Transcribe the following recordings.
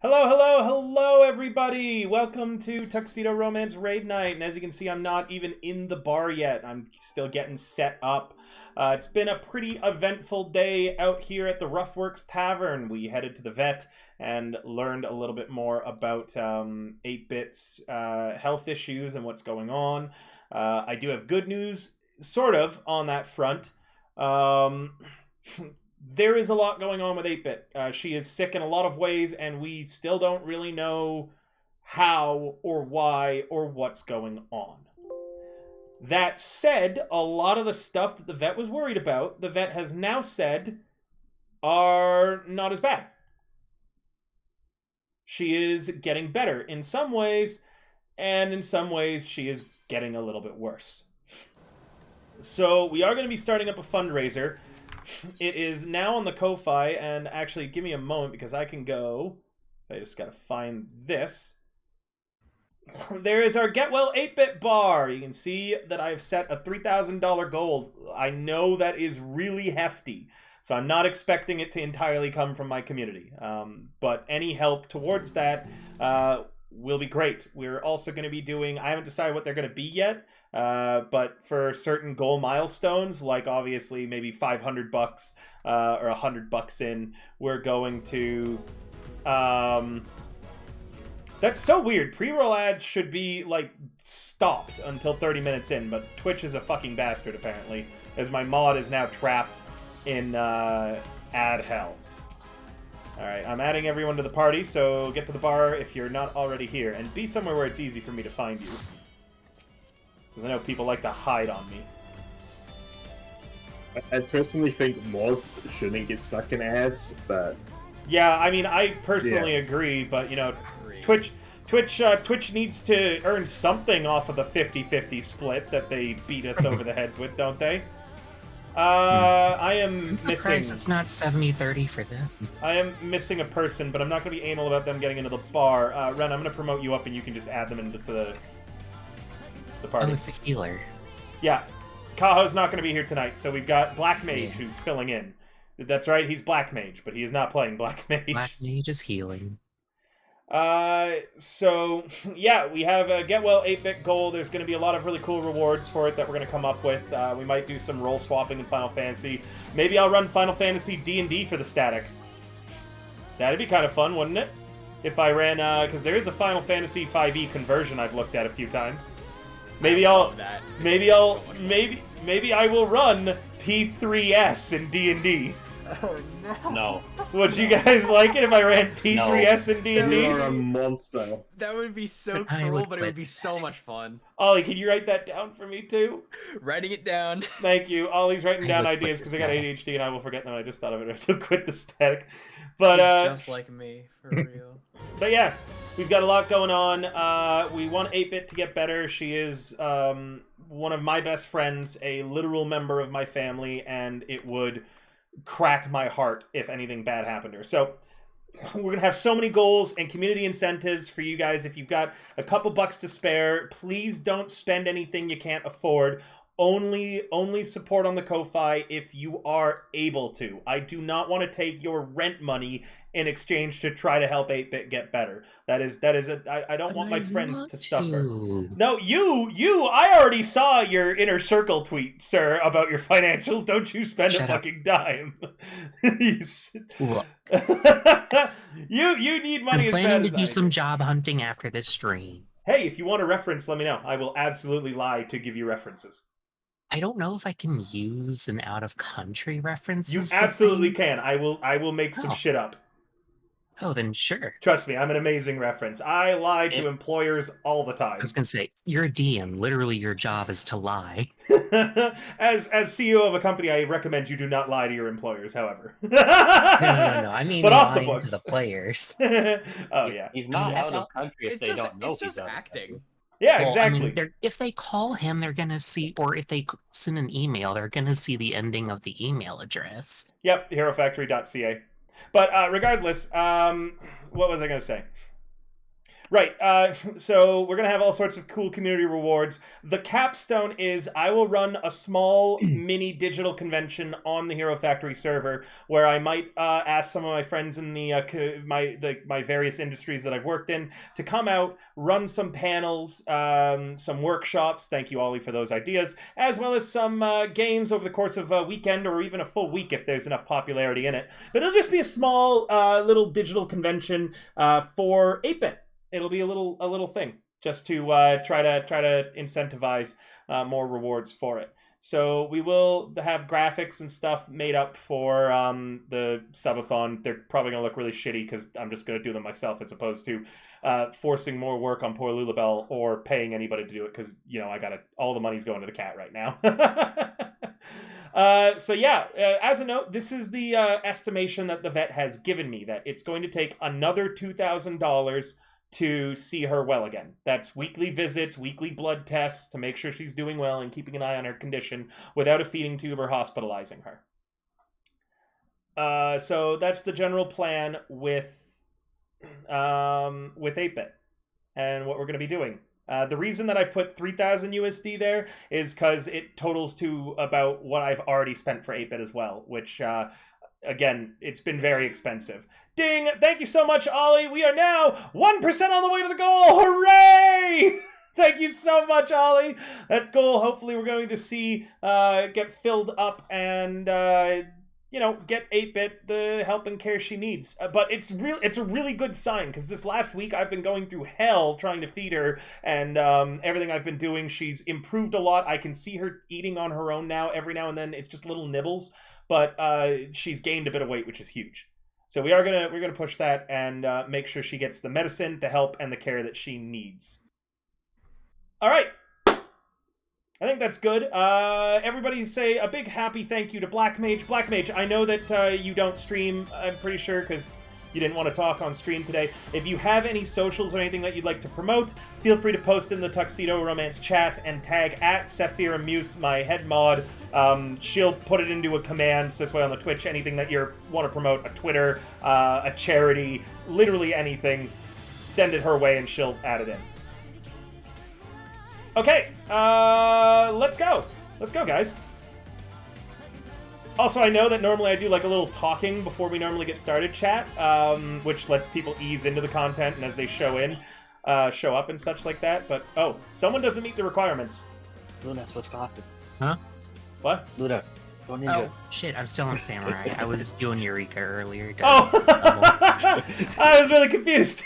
Hello, hello, hello, everybody! Welcome to Tuxedo Romance Raid Night, and as you can see, I'm not even in the bar yet. I'm still getting set up. It's been a pretty eventful day out here at the Roughworks Tavern. We headed to the vet and learned a little bit more about 8-Bit's health issues and what's going on. I do have good news, sort of, on that front. There is a lot going on with 8-Bit. She is sick in a lot of ways, and we still don't really know how or why or what's going on. That said, a lot of the stuff that the vet was worried about, the vet has now said are not as bad. She is getting better in some ways, and in some ways she is getting a little bit worse. So we are going to be starting up a fundraiser. It is now on the Ko-Fi, and actually, give me a moment because I can go. I just gotta find this. There is our Get Well 8-Bit bar. You can see that I've set a $3,000 goal. I know that is really hefty, so I'm not expecting it to entirely come from my community. But any help towards that will be great. We're also going to be doing, I haven't decided what they're going to be yet, but for certain goal milestones, like obviously maybe $500 or $100 in, we're going to that's so weird. Pre-roll ads should be like stopped until 30 minutes in, but Twitch is a fucking bastard apparently, as my mod is now trapped in ad hell. Alright, I'm adding everyone to the party, so get to the bar if you're not already here, and be somewhere where it's easy for me to find you. Because I know people like to hide on me. I personally think mods shouldn't get stuck in ads, but... Yeah, I mean, I personally agree, but, you know, Twitch needs to earn something off of the 50-50 split that they beat us over the heads with, don't they? I am missing... Surprised it's not 70-30 for them. I am missing a person, but I'm not going to be anal about them getting into the bar. Ren, I'm going to promote you up, and you can just add them into the party. Oh, it's a healer. Yeah. Kaho's not going to be here tonight, so we've got Black Mage who's filling in. That's right, he's Black Mage, but he is not playing Black Mage. Black Mage is healing. So, yeah, we have a Get Well 8-Bit goal. There's going to be a lot of really cool rewards for it that we're going to come up with. We might do some role swapping in Final Fantasy. Maybe I'll run Final Fantasy D&D for the static. That'd be kind of fun, wouldn't it? If I ran, because there is a Final Fantasy 5e conversion I've looked at a few times. Maybe I will run P4S in D&D. Oh, no. No. Would you guys like it if I ran P4S in D&D? You are a monster. That would be so I cruel, would but it quit would be so much fun. Ollie, can you write that down for me too? Writing it down. Thank you. Ollie's writing down would quit ideas the because I got static. ADHD and I will forget them. I just thought of it. To quit the static. But Just like me, for real. but yeah, we've got a lot going on. We want 8-Bit to get better. She is one of my best friends, a literal member of my family, and it would crack my heart if anything bad happened to her. So we're going to have so many goals and community incentives for you guys. If you've got a couple bucks to spare, please don't spend anything you can't afford. Only support on the Ko-Fi if you are able to. I do not want to take your rent money in exchange to try to help 8-Bit get better. I don't want my friends to suffer. No, you, I already saw your inner circle tweet, sir, about your financials. Don't you spend Shut a up. fucking dime. Look, you need money I'm as bad planning to as I do do. some job hunting after this stream. Hey, if you want a reference, let me know. I will absolutely lie to give you references. I don't know if I can use an out-of-country reference. You is the absolutely thing. can. I will make some Oh. shit up. Oh, then sure. Trust me, I'm an amazing reference. I lie to employers all the I time. was gonna say, you're a DM. Literally, your job is to lie. as CEO of a company, I recommend you do not lie to your employers, however. No. I mean, but off the lying books. to the players. Oh, yeah. He's not mean, out that's of country if they don't know It's he's just out of acting. country. Yeah, Well, exactly. I mean, if they call him, they're gonna see, or if they send an email, they're gonna see the ending of the email address. Yep, herofactory.ca. But regardless, what was I going to say? Right, so we're going to have all sorts of cool community rewards. The capstone is I will run a small mini digital convention on the Hero Factory server where I might ask some of my friends in my various industries that I've worked in to come out, run some panels, some workshops, thank you Ollie for those ideas, as well as some games over the course of a weekend or even a full week if there's enough popularity in it. But it'll just be a small little digital convention for 8-bit. It'll be a little thing just to try to incentivize more rewards for it. So we will have graphics and stuff made up for the subathon. They're probably gonna look really shitty because I'm just gonna do them myself as opposed to forcing more work on poor Lulabelle or paying anybody to do it because all the money's going to the cat right now. So yeah, as a note, this is the estimation that the vet has given me, that it's going to take another $2,000 to see her well again. That's weekly visits, weekly blood tests to make sure she's doing well and keeping an eye on her condition without a feeding tube or hospitalizing her. So that's the general plan with 8-bit and what we're going to be doing. The reason that I've put 3,000 USD there is because it totals to about what I've already spent for 8-bit as well, which, again, it's been very expensive. Ding! Thank you so much, Ollie! We are now 1% on the way to the goal! Hooray! Thank you so much, Ollie! That goal, hopefully, we're going to see get filled up and, get 8-bit the help and care she needs. But it's a really good sign, because this last week I've been going through hell trying to feed her, and everything I've been doing, she's improved a lot. I can see her eating on her own now. Every now and then, it's just little nibbles, but she's gained a bit of weight, which is huge. So we're gonna push that and make sure she gets the medicine, the help, and the care that she needs. All right. I think that's good. Everybody say a big happy thank you to Black Mage. Black Mage, I know that you don't stream, I'm pretty sure, because you didn't want to talk on stream today. If you have any socials or anything that you'd like to promote, feel free to post in the Tuxedo Romance chat and tag at Sephira Muse, my head mod. She'll put it into a command, so this way on the Twitch, anything that you want to promote, a Twitter, a charity, literally anything, send it her way and she'll add it in. Okay, let's go. Let's go, guys. Also, I know that normally I do like a little talking before we normally get started, chat, which lets people ease into the content and as they show up and such like that. But, oh, someone doesn't meet the requirements. Luna, switch classes. Huh? What? Luna, go ninja. Oh, shit, I'm still on Samurai. I was doing Eureka earlier. Oh! I was really confused.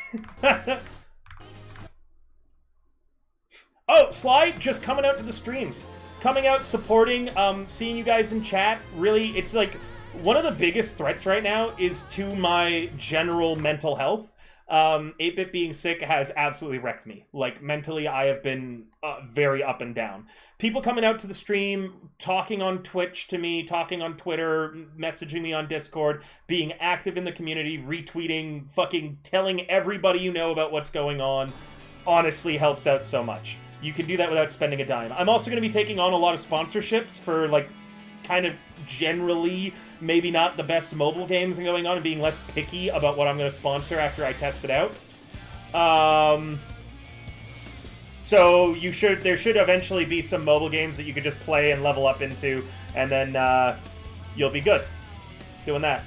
Oh, Sly, just coming out to the streams. Coming out, supporting, seeing you guys in chat. Really, it's like, one of the biggest threats right now is to my general mental health. 8-bit being sick has absolutely wrecked me. Like, mentally, I have been very up and down. People coming out to the stream, talking on Twitch to me, talking on Twitter, messaging me on Discord, being active in the community, retweeting, fucking telling everybody you know about what's going on, honestly helps out so much. You can do that without spending a dime. I'm also going to be taking on a lot of sponsorships for, like, kind of generally maybe not the best mobile games and going on and being less picky about what I'm going to sponsor after I test it out. So there should eventually be some mobile games that you could just play and level up into, and then you'll be good doing that.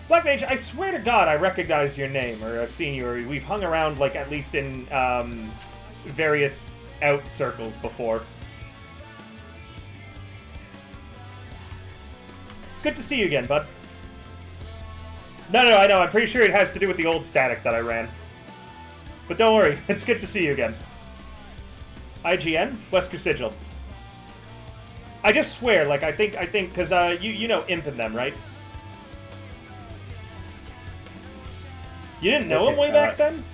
Black Mage, I swear to God I recognize your name, or I've seen you, or we've hung around, like, at least in various out circles before. Good to see you again, bud. No, I know, I'm pretty sure it has to do with the old static that I ran. But don't worry, it's good to see you again. IGN? Wesker Sigil. I just swear, like, I think, because, you know Imp and them, right? You didn't know him way back then?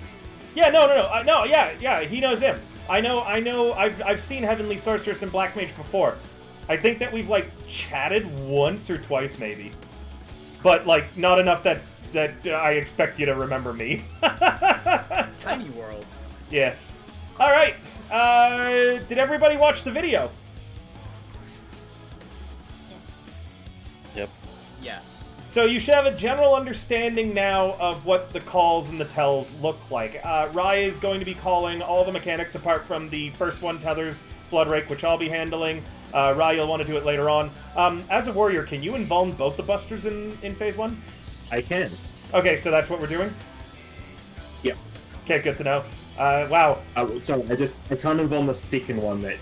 Yeah, no, yeah, he knows him. I know, I've seen Heavenly Sorceress and Black Mage before. I think that we've, like, chatted once or twice, maybe. But, like, not enough that I expect you to remember me. Tiny world. Yeah. Alright, did everybody watch the video? Yep. Yes. So you should have a general understanding now of what the calls and the tells look like. Rai is going to be calling all the mechanics apart from the first one, Tether's Blood Rake, which I'll be handling. Rai, you'll want to do it later on. As a warrior, can you involve both the busters in Phase 1? I can. Okay, so that's what we're doing? Yeah. Okay, good to know. Wow. Sorry, I can't involve the second one that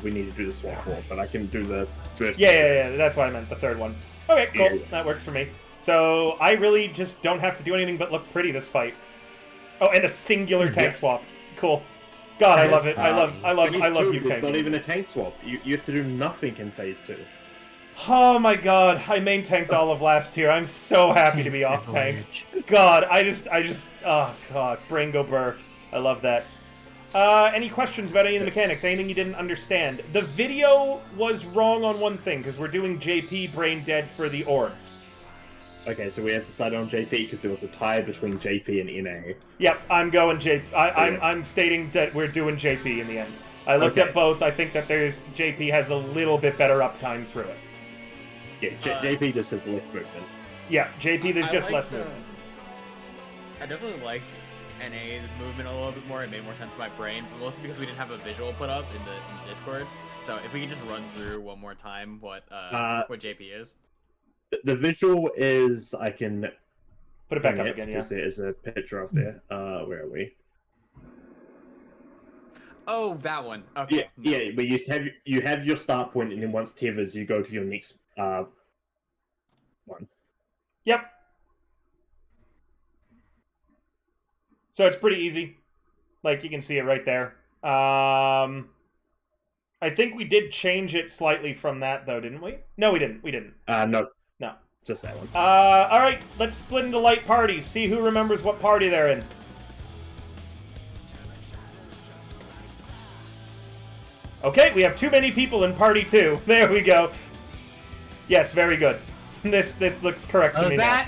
we need to do the swap for, but I can do the first. Yeah, that's what I meant, the third one. Okay, cool. Yeah. That works for me. So I really just don't have to do anything but look pretty this fight. Oh, and a singular tank swap. Cool. God, I love it. I love you, It's tank. not even a tank swap. You have to do nothing in Phase 2. Oh my god, I main tanked all of last year. I'm so happy to be off tank. God, I just, oh god, brain go burr. I love that. Any questions about any of the mechanics? Anything you didn't understand? The video was wrong on one thing, because we're doing JP brain dead for the orbs. Okay, so we have decided on JP because there was a tie between JP and NA. Yep, I'm going JP. I'm stating that we're doing JP in the end. I looked at both. I think that JP has a little bit better uptime through it. Yeah, JP just has less movement. Yeah, JP, there's just less movement. I definitely liked NA's movement a little bit more. It made more sense to my brain, but mostly because we didn't have a visual put up in the Discord. So if we could just run through one more time what JP is. The visual is, I can put it back up again, because there is a picture of there. Where are we? Oh, that one. Okay. Yeah, but you have your start point, and then once tethers, you go to your next one. Yep. So it's pretty easy. Like, you can see it right there. I think we did change it slightly from that, though, didn't we? No, we didn't. We didn't. No. No. Just that one. Alright, let's split into light parties. See who remembers what party they're in. Okay, we have too many people in party 2. There we go. Yes, very good. This looks correct to me now.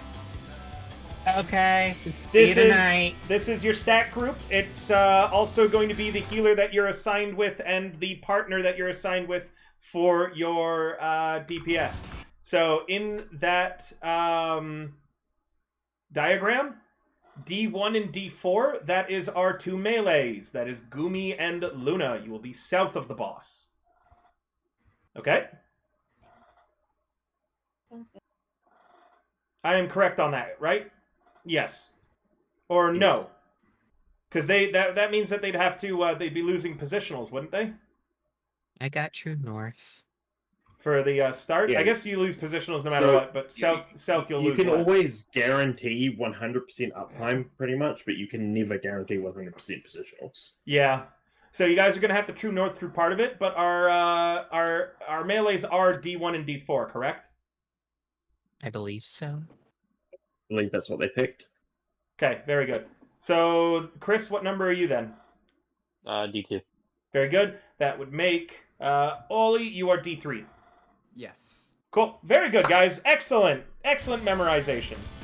Okay. See you tonight. This is your stat group. It's also going to be the healer that you're assigned with and the partner that you're assigned with for your DPS. So in that diagram, D1 and D4, that is our two melees. That is Gumi and Luna. You will be south of the boss. Okay? Sounds good. I am correct on that, right? Yes. Or no. Because that means that they'd have to they'd be losing positionals, wouldn't they? I got true north. For the start? Yeah. I guess you lose positionals no matter what, but south you'll lose You can less. always guarantee 100% uptime, pretty much, but you can never guarantee 100% positionals. Yeah. So you guys are going to have to true north through part of it, but our melees are D1 and D4, correct? I believe so. I believe that's what they picked. Okay, very good. So, Chris, what number are you then? D2. Very good. That would make Oli, you are D3. Yes. Cool. Very good, guys. Excellent. Excellent memorizations.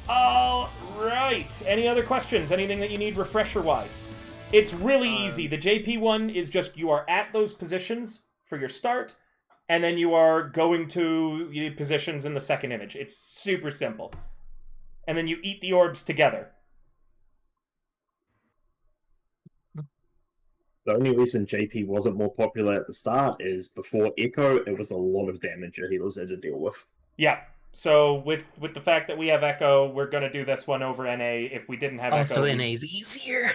All right. Any other questions? Anything that you need refresher-wise? It's really easy. The JP one is just you are at those positions for your start, and then you are going to the positions in the second image. It's super simple. And then you eat the orbs together. The only reason JP wasn't more popular at the start is before Echo, it was a lot of damage your healers had to deal with. Yeah. So with the fact that we have Echo, we're going to do this one over NA. If we didn't have Echo... Also, NA's easier.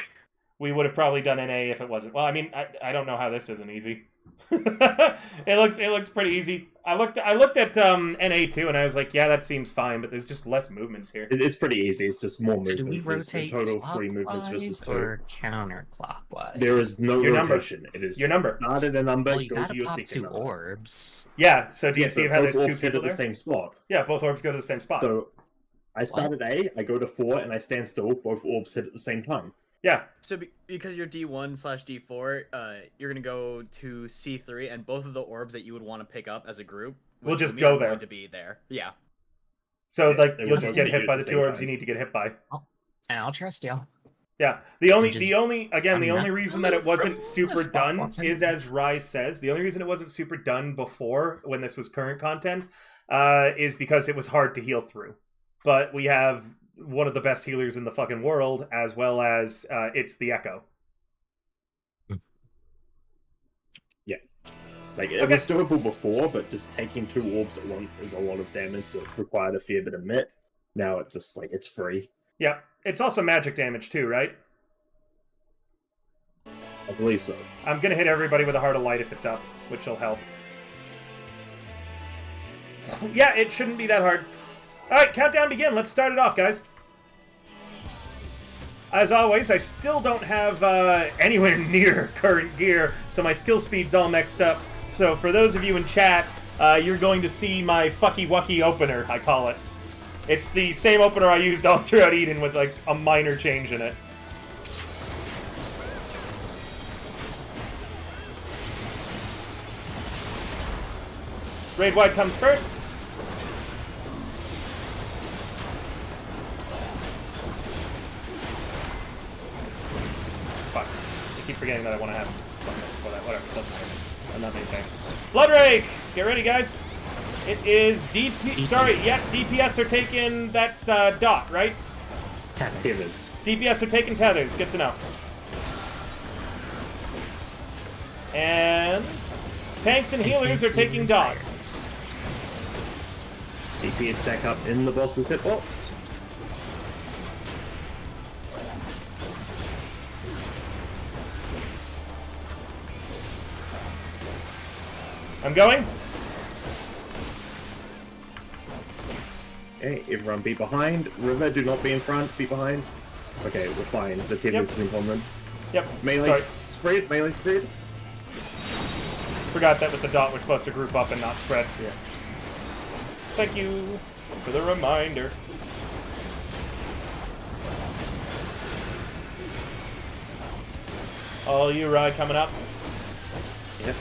We would have probably done NA if it wasn't. Well, I mean, I don't know how this isn't easy. it looks pretty easy. I looked at NA too, and I was like, yeah, that seems fine, but there's just less movements here. It is pretty easy. It's just more So movement. do we There's a rotate total of 3 movements versus clockwise 2. or counterclockwise? There is no Your number. rotation. It is Your number. Start at a number, Well, you go gotta to your pop second 2 number. orbs. Yeah. So do you see how there's both two orbs hit people at the there? same spot. Yeah, both orbs go to the same spot. So I start at A, I go to 4, and I stand still. Both orbs hit at the same time. Yeah. So because you're D1/D4, you're gonna go to C3, and both of the orbs that you would want to pick up as a group We'll just Gumi go are there. going to be there. Yeah. So Yeah, like they you'll would just both get hit do by at the the two same orbs time. you need to get hit by. And I'll trust y'all. Yeah, the only just- the only not reason that it wasn't from super this done bottom. is, as Rise says, the only reason it wasn't super done before, when this was current content, is because it was hard to heal through. But we have one of the best healers in the fucking world, as well as it's the Echo. Like, it was doable before, but just taking 2 orbs at once is a lot of damage, so it required a fair bit of mit. Now it's just, like, it's free. Yeah, it's also magic damage too, right? I believe so. I'm gonna hit everybody with a Heart of Light if it's up, which will help. Yeah, it shouldn't be that hard. Alright, countdown begin. Let's start it off, guys. As always, I still don't have anywhere near current gear, so my skill speed's all mixed up. So for those of you in chat, you're going to see my fucky wucky opener, I call it. It's the same opener I used all throughout Eden with, like, a minor change in it. Raid Wide comes first. Fuck. I keep forgetting that I want to have something before that. Whatever. Doesn't matter. I'm not main tank. Blood Rake! Get ready, guys. It is DP... Sorry, yeah, DPS are taking... That's Dot, right? Tethers. DPS are taking tethers. Good to know. And... Tanks and healers are taking Dot. DPS stack up in the boss's hitbox. I'm going. Okay, everyone be behind. River, do not be in front, be behind. Okay, we're fine. The tethers have been on them. Yep. Melee Sorry. spread, melee spread. Forgot that with the Dot we're supposed to group up and not spread. Yeah. Thank you for the reminder. All you ride coming up. Yep.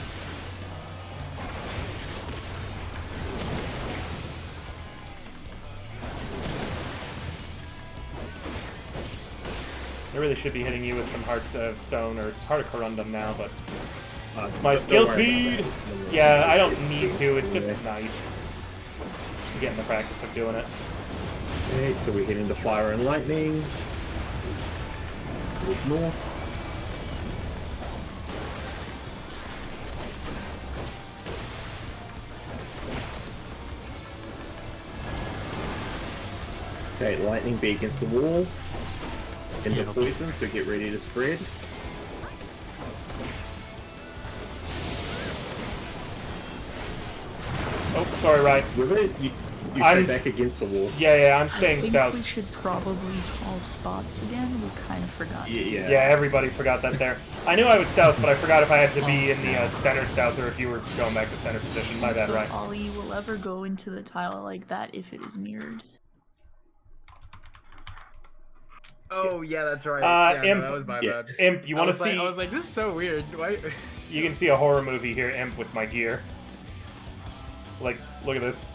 I really should be hitting you with some Hearts of Stone, or it's Heart of Corundum now, but my Don't skill worry about speed? that. Yeah, I don't need to. It's just Yeah. nice to get in the practice of doing it. Okay, so we head into Fire and Lightning. It's north. Okay, Lightning be against the wall. Into Yeah. poison, so get ready to spread. Oh, sorry, Ryan. River, you stay I'm- back against the wall. Yeah, I'm I staying think south. we should probably call spots again. We kind of forgot. Yeah. Yeah, everybody forgot that there. I knew I was south, but I forgot if I had to be in the center south or if you were going back to center position. My bad, So Ryan. Ollie will ever go into the tile like that if it is mirrored. Oh yeah, that's right. Yeah, Imp. no, that was my Yeah. bad. Imp, you want to see... I was like, this is so weird. Why? You can see a horror movie here, Imp, with my gear. Like, look at this.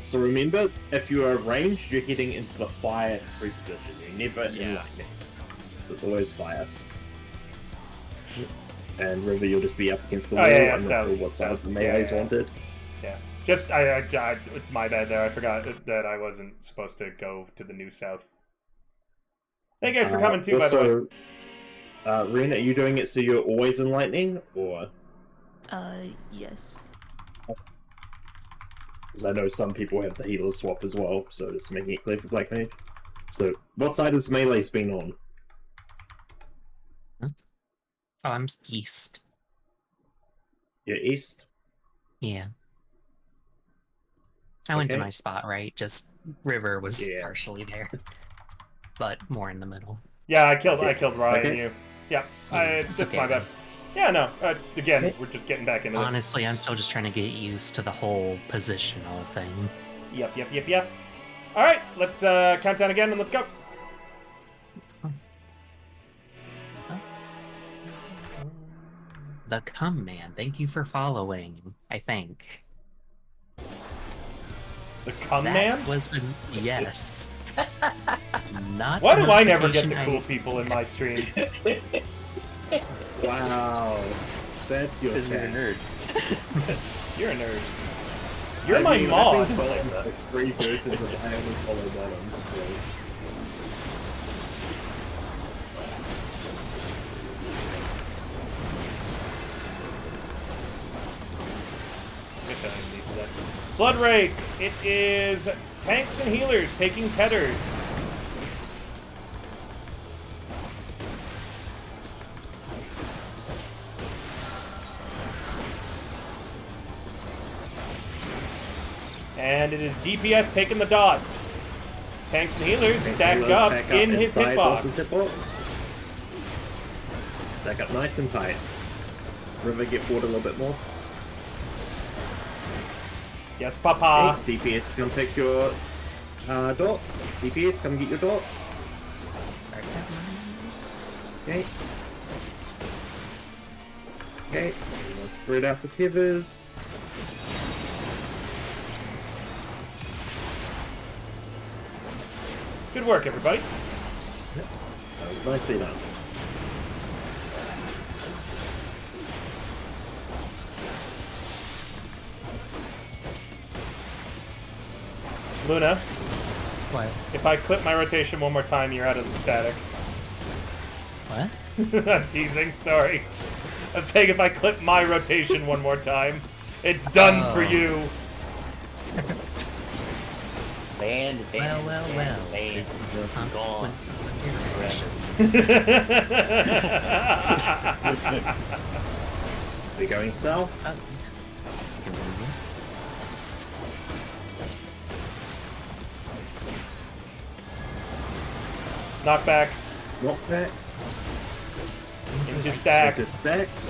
So remember, if you are ranged, you're heading into the fire free position. You're never in Yeah. lightning. So it's always fire. And River, you'll just be up against the Oh, wall. yeah, I'm south, not sure what side south. the melee's Yeah. wanted. Yeah. Just, it's my bad there. I forgot that I wasn't supposed to go to the new south. Thank you guys for coming too, by the way. Also, Ren, are you doing it so you're always in lightning? Or... Yes. Because I know some people have the healer swap as well, so just making it clear for Black Mage. So, what side has Melee's been on? Oh, I'm east. You're east? Yeah. I went to Okay. my spot, right? Just River was Yeah. partially there. But more in the middle. Yeah, I killed Ryan. Okay. You. Yeah, It's it's okay. my bad. Yeah, no. Again, Okay. we're just getting back into this. Honestly, I'm still just trying to get used to the whole positional thing. Yep. All right, let's count down again and let's go. The Cum Man, thank you for following, I think. The cum That man. was a yes. Not Why the do I never get notification the cool people in my streams? Wow. That's your Because you're a cat. nerd. You're a nerd. You're my mod. I've been following the 3 versions of I only follow bottom, so... Blood Rake! It is tanks and healers taking tethers. And it is DPS taking the dot. Tanks and healers stack up in his hitbox. Stack up nice and tight. River, get forward a little bit more. Yes, Papa. Okay, DPS, come pick your dots. DPS, come get your dots. Okay. Okay, let's spread out the tethers. Good work, everybody. That was nicely done. Luna, What? if I clip my rotation one more time, you're out of the static. What? I'm teasing, sorry. I'm saying if I clip my rotation one more time, it's done for you. Banned, Well, banned, well, banned, well. banned. These are the Gone. consequences of your actions. We're going south. That's convenient. Knockback Knockback. into stacks. Into stacks.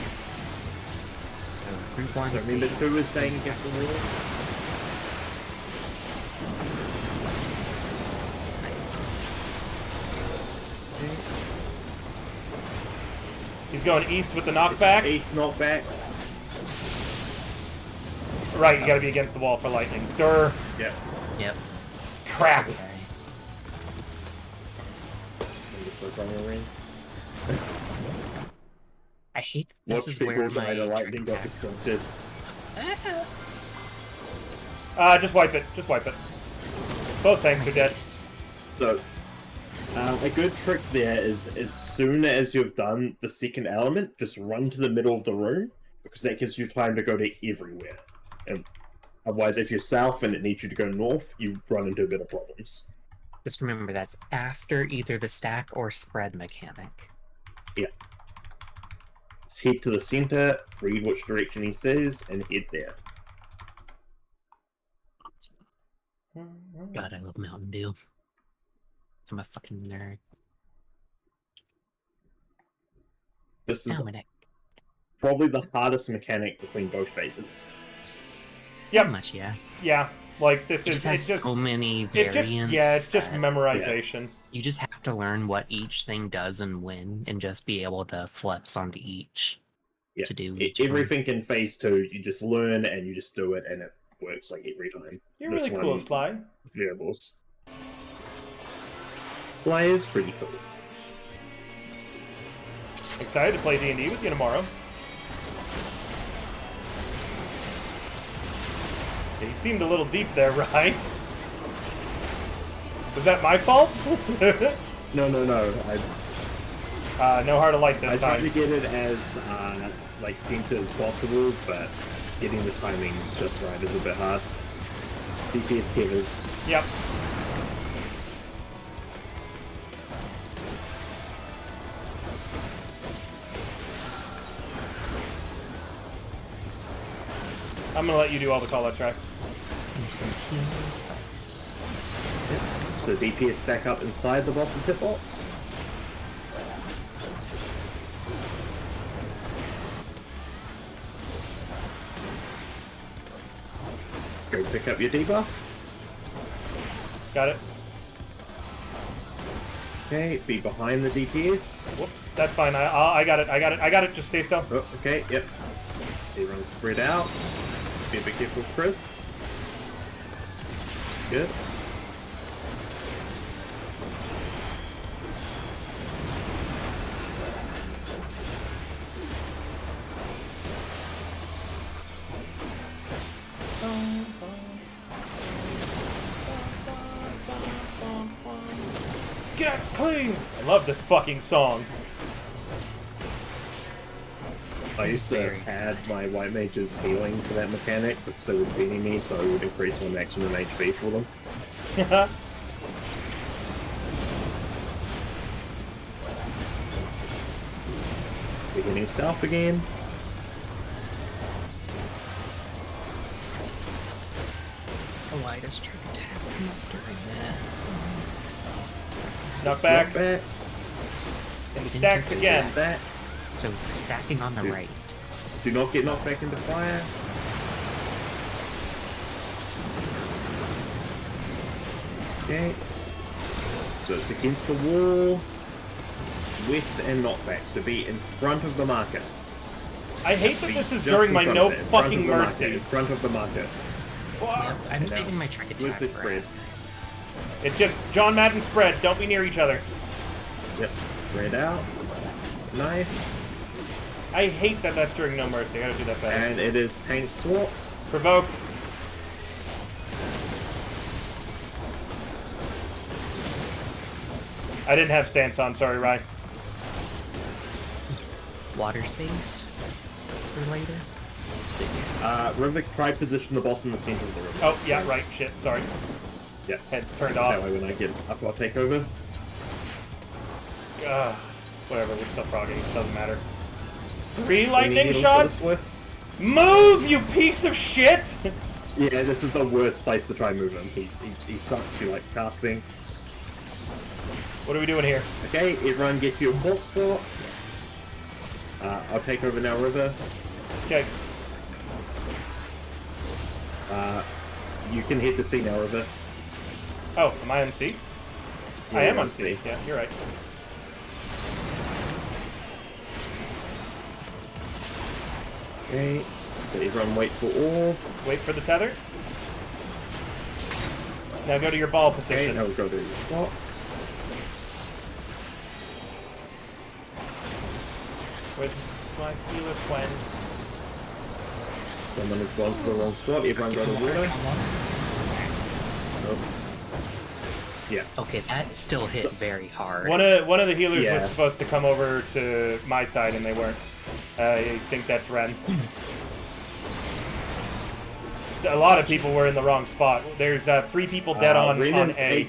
So, Route 1 So remember, 2 is staying against the wall. He's going east with the knockback. East knockback. Right, you gotta be against the wall for lightning. Durr. Yep. Yep. Crap. Okay. Just look on your ring. I hate this Watch is people where die my to lightning train got back- disrupted. Just wipe it. Just wipe it. Both tanks are dead. So, a good trick there is as soon as you've done the second element, just run to the middle of the room, because that gives you time to go to everywhere. And otherwise, if you're south and it needs you to go north, you run into a bit of problems. Just remember that's after either the stack or spread mechanic. Yeah. Just head to the center, read which direction he says, and head there. God, I love Mountain Dew. I'm a fucking nerd. This is Ow, my neck. probably the hardest mechanic between both phases. Yep. Pretty much, yeah. Yeah. Like this It is just has it's just so many it's variants. just yeah, it's just that memorization. You just have to learn what each thing does and when, and just be able to flex onto each Yeah. to do each one. Everything in phase 2, you just learn and you just do it, and it works like every time. You're This really cool, one- Sly. Variables. Fly is pretty cool. Excited to play D&D with you tomorrow. Yeah, you seemed a little deep there, Ryan. Was that my fault? No. No heart of light this I tried to time. get it as like center as possible, but getting the timing just right is a bit hard. DPS tethers. Yep. I'm gonna let you do all the call out track. And some heals first. So DPS stack up inside the boss's hitbox. Go pick up your debuff. Got it. Okay, be behind the DPS. Whoops, that's fine. I got it. I got it. I got it. Just stay still. Oh, okay, yep. Everyone spread out. Be a bit careful, Chris. Good. Get clean! I love this fucking song. I used to Very add my white mages healing for that mechanic because they were beating me, so it would increase one maximum HP for them. Beginning south again. Why does trick attack come up during that? So... Knock back. Back. Into stacks again. Stack. So stacking on the Dude. right. Do not get knocked back into fire. Okay. So it's against the wall. West and knockback. So be in front of the marker. I hate that Be this is just during in my front no of it, in front fucking of the marker, mercy. in front of the marker. Yep, I'm Now, saving my trick Where's attack this for spread? after. It's just John Madden spread. Don't be near each other. Yep, spread out. Nice. I hate that that's during no mercy. I gotta do that better. And it is tank swap. Provoked. I didn't have stance on. Sorry, Ryan. Water safe for later. Rivik, try position the boss in the center of the room. Oh, yeah, right. Shit, sorry. Yeah. Head's turned That off. way when I get up, I'll take over. Whatever, we're still progging. Doesn't matter. 3 Any lightning heals for the shots? Swift? Move, you piece of shit! Yeah, this is the worst place to try and move him. He sucks, he likes casting. What are we doing here? Okay, everyone get your cork spot. I'll take over now, River. Okay. You can hit the C now, River. Oh, am I on C? Yeah, I am you're on C. Yeah, you're right. Okay, so everyone wait for orbs. Wait for the tether. Now go to your ball Okay, position. now we go to the spot. Where's my healer friend? Someone has gone for the wrong spot. Everyone go to water. Oh. Yeah. Okay, that still hit very hard. One of the healers Yeah. was supposed to come over to my side and they weren't. I think that's Ren. So a lot of people were in the wrong spot. There's 3 people dead on Rena's A.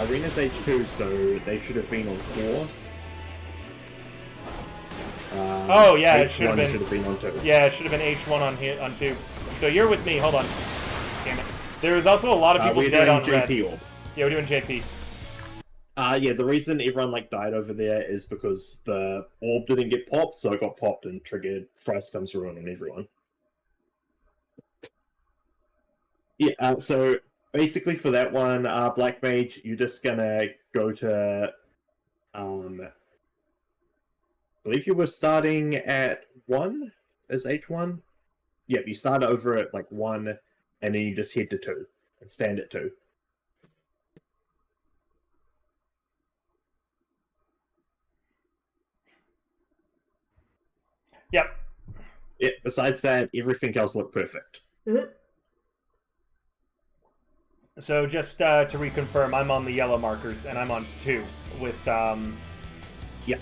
Rena's H2, so they should have been on 4. Oh, yeah, it H1 should have been. should have been on 2. Yeah, it should have been H1 on 2. So you're with me. Hold on. Damn it. There was also a lot of people We're dead doing on red. JP orb. Yeah, we're doing JP. Yeah, the reason everyone died over there is because the orb didn't get popped, so it got popped and triggered Frost comes ruin on everyone. Yeah, so basically for that one, Black Mage, you're just gonna go to I believe you were starting at 1 as H1. Yep, you start over at 1 and then you just head to 2 and stand at 2. Yep. Yeah, besides that, everything else looked perfect. So just to reconfirm, I'm on the yellow markers and I'm on 2 with Yeah.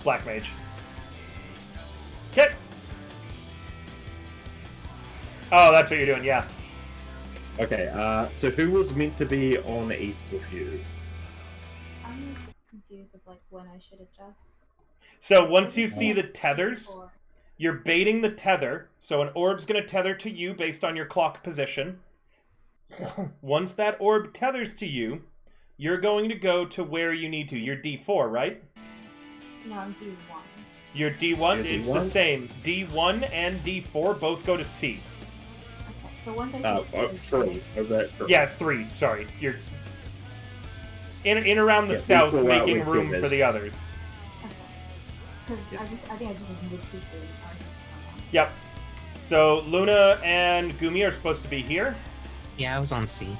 Black Mage. Okay. Oh, that's what you're doing. Yeah. Okay, so who was meant to be on East with you? I'm confused of when I should adjust. So once you see the tethers, you're baiting the tether. So an orb's going to tether to you based on your clock position. Once that orb tethers to you, you're going to go to where you need to. You're D4, right? No, I'm D1. You're D1. You're It's D1? the same. D1 and D4 both go to C. Okay, so once I see 3. Over at 3. Yeah, 3. Sorry. You're in around the Yeah, south, equal out making with room goodness. for the others. Because Yeah. I think I just moved too soon. Yep. So Luna and Gumi are supposed to be here. Yeah, I was on C.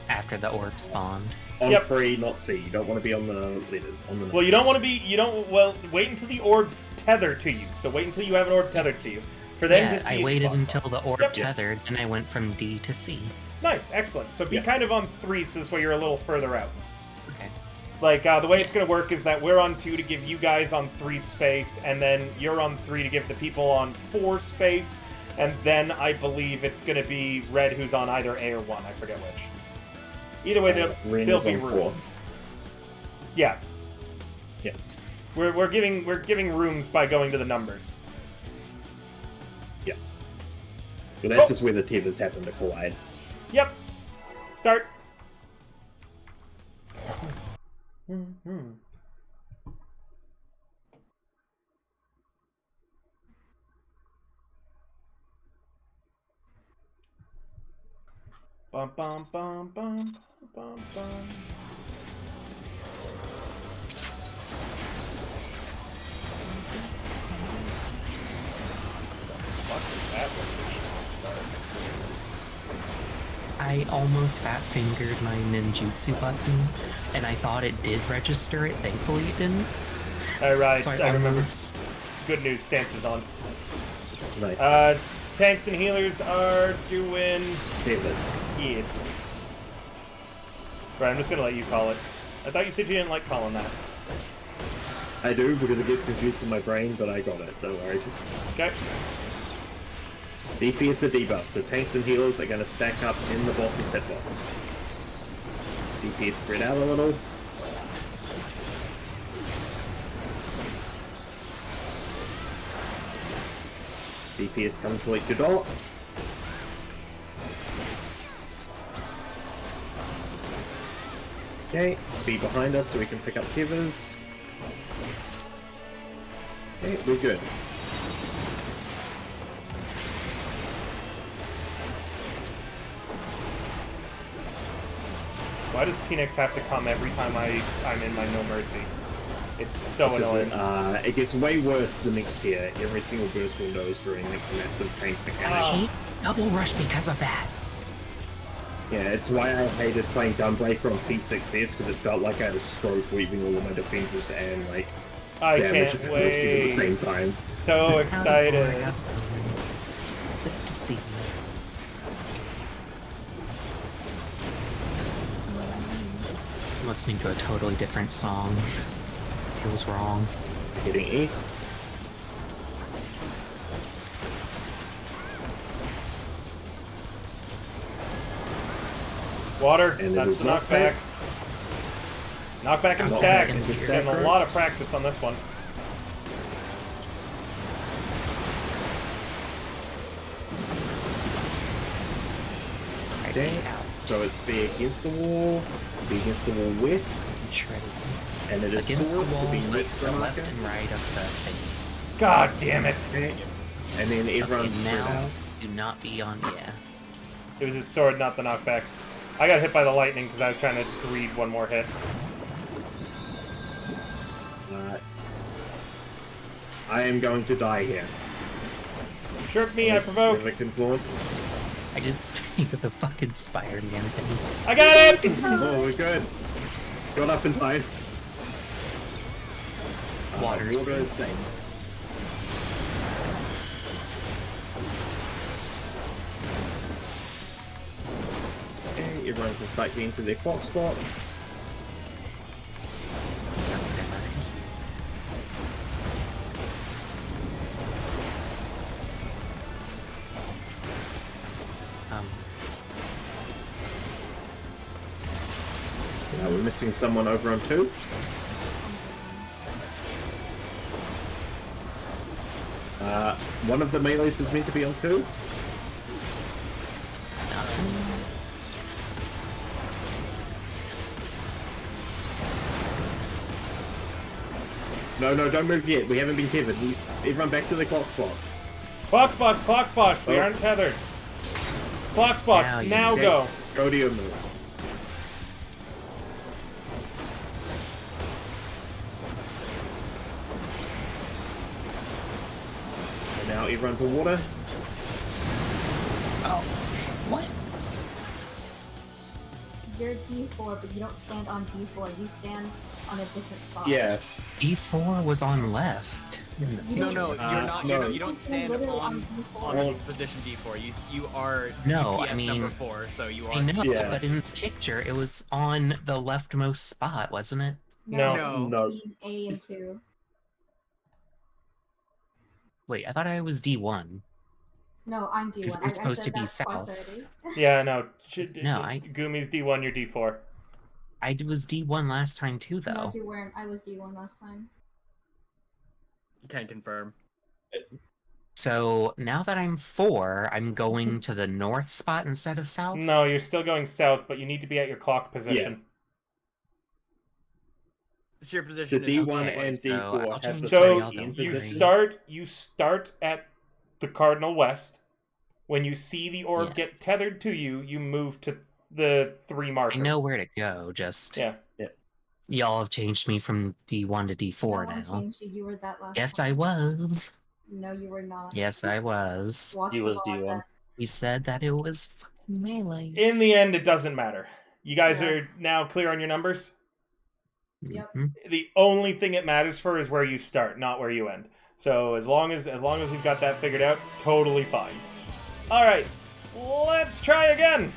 After the orb spawned. On Yep. 3, not C. You don't want to be on the letters. On the Well, you don't want to numbers. be. You don't. Well, wait until the orbs tether to you. So wait until you have an orb tethered to you. For then, Yeah, just be I waited spots, until spots. the orb Yep. tethered, and I went from D to C. Nice, excellent. So be Yeah. kind of on 3, so this way you're a little further out. Okay. Like, the way it's going to work is that we're on 2 to give you guys on 3 space, and then you're on 3 to give the people on 4 space, and then I believe it's going to be Red who's on either A or 1, I forget which. Either way, they'll Rena's be on room. 4. Yeah. Yeah. We're giving rooms by going to the numbers. Yeah. But that's just where the tethers happen to collide. Yep. Start. Bum bum bum bum bum bum. What is that location? I almost fat fingered my ninjutsu button, and I thought it did register it. Thankfully, it didn't. Alright, So I remember. almost- Good news, stance is on. Nice. Tanks and healers are doing... Tethers. Yes. Right, I'm just gonna let you call it. I thought you said you didn't like calling that. I do, because it gets confused in my brain, but I got it, don't worry. Okay. DPS are debuffs, so tanks and healers are going to stack up in the boss's hitbox. DPS spread out a little. DPS come to collect your dot. Okay, be behind us so we can pick up tethers. Okay, we're good. Why does Phoenix have to come every time I'm in my No Mercy? It's so annoying. It gets way worse the next tier. Every single burst window is doing like massive tank mechanics. Double rush because of that. Yeah, it's why I hated playing Gunbreaker on P4S because it felt like I had a stroke weaving all of my defenses and like I damage can't at wait. the same time. So excited. Good to see you. Listening to a totally different song. Feels wrong. Heading east. Water, And it that's is the knockback. Knockback and Knockback stacks. and You're getting a stack lot of bursts. practice on this one. Okay. So it's be against the wall, be against the wall west, and it is Against the sword wall, to be like next the to left marker. and right of the thing. God damn it. Okay. And then everyone's Okay, spread now out. do not be on. Yeah. It was his sword, not the knockback. I got hit by the lightning because I was trying to greed one more hit. I am going to die here. Chirp me, I provoked. I just think of the fucking Spider-Man thing. I got it! Oh, we're good. Got up in time. Water Water is safe. Okay, everyone can start getting to their clock spots. We're missing someone over on 2. One of the melees is meant to be on 2. No, don't move yet. We haven't been tethered. Everyone back to the clock spots. Clock spots, clock spots. We Oh. aren't tethered. Clock spots, Now you- now Okay, go. Go to your move. And now everyone to water. Oh, what? You're D4, but you don't stand on D4. You stand on a different spot. Yeah. E4 was on left. in the No, picture. no, wasn't you're it? not. no. You don't stand Literally on D4. position D4. You are No, DPS I mean- number 4, so you I are. know, Yeah. but in the picture, it was on the leftmost spot, wasn't it? No. No. No. A and 2. Wait, I thought I was D1. No, I'm D1. Is it I supposed said to be that twice south? already. Yeah, no. No, I- Gumi's D1, you're D4. I was D1 last time too, No, though. you weren't. I was D1 last time. Can confirm. So now that I'm 4, I'm going to the north spot instead of south? No, you're still going south, but you need to be at your clock position. So your So position is D1 okay, and so D4 I'll have change the So Sorry, same I'll end don't you position. start at the cardinal west. When you see the orb Yes. get tethered to you, you move to the 3 marker. I know where to go, just... Yeah. Y'all have changed me from D1 to D4 No one now. changed you. You were that last Yes, time. I was. No, you were not. Yes, I was. Watch He the was VOD D1. that- We said that it was fucking melee. In the end, it doesn't matter. You guys Yeah. are now clear on your numbers? Yep. The only thing it matters for is where you start, not where you end. So as long as we've got that figured out, totally fine. All right, let's try again.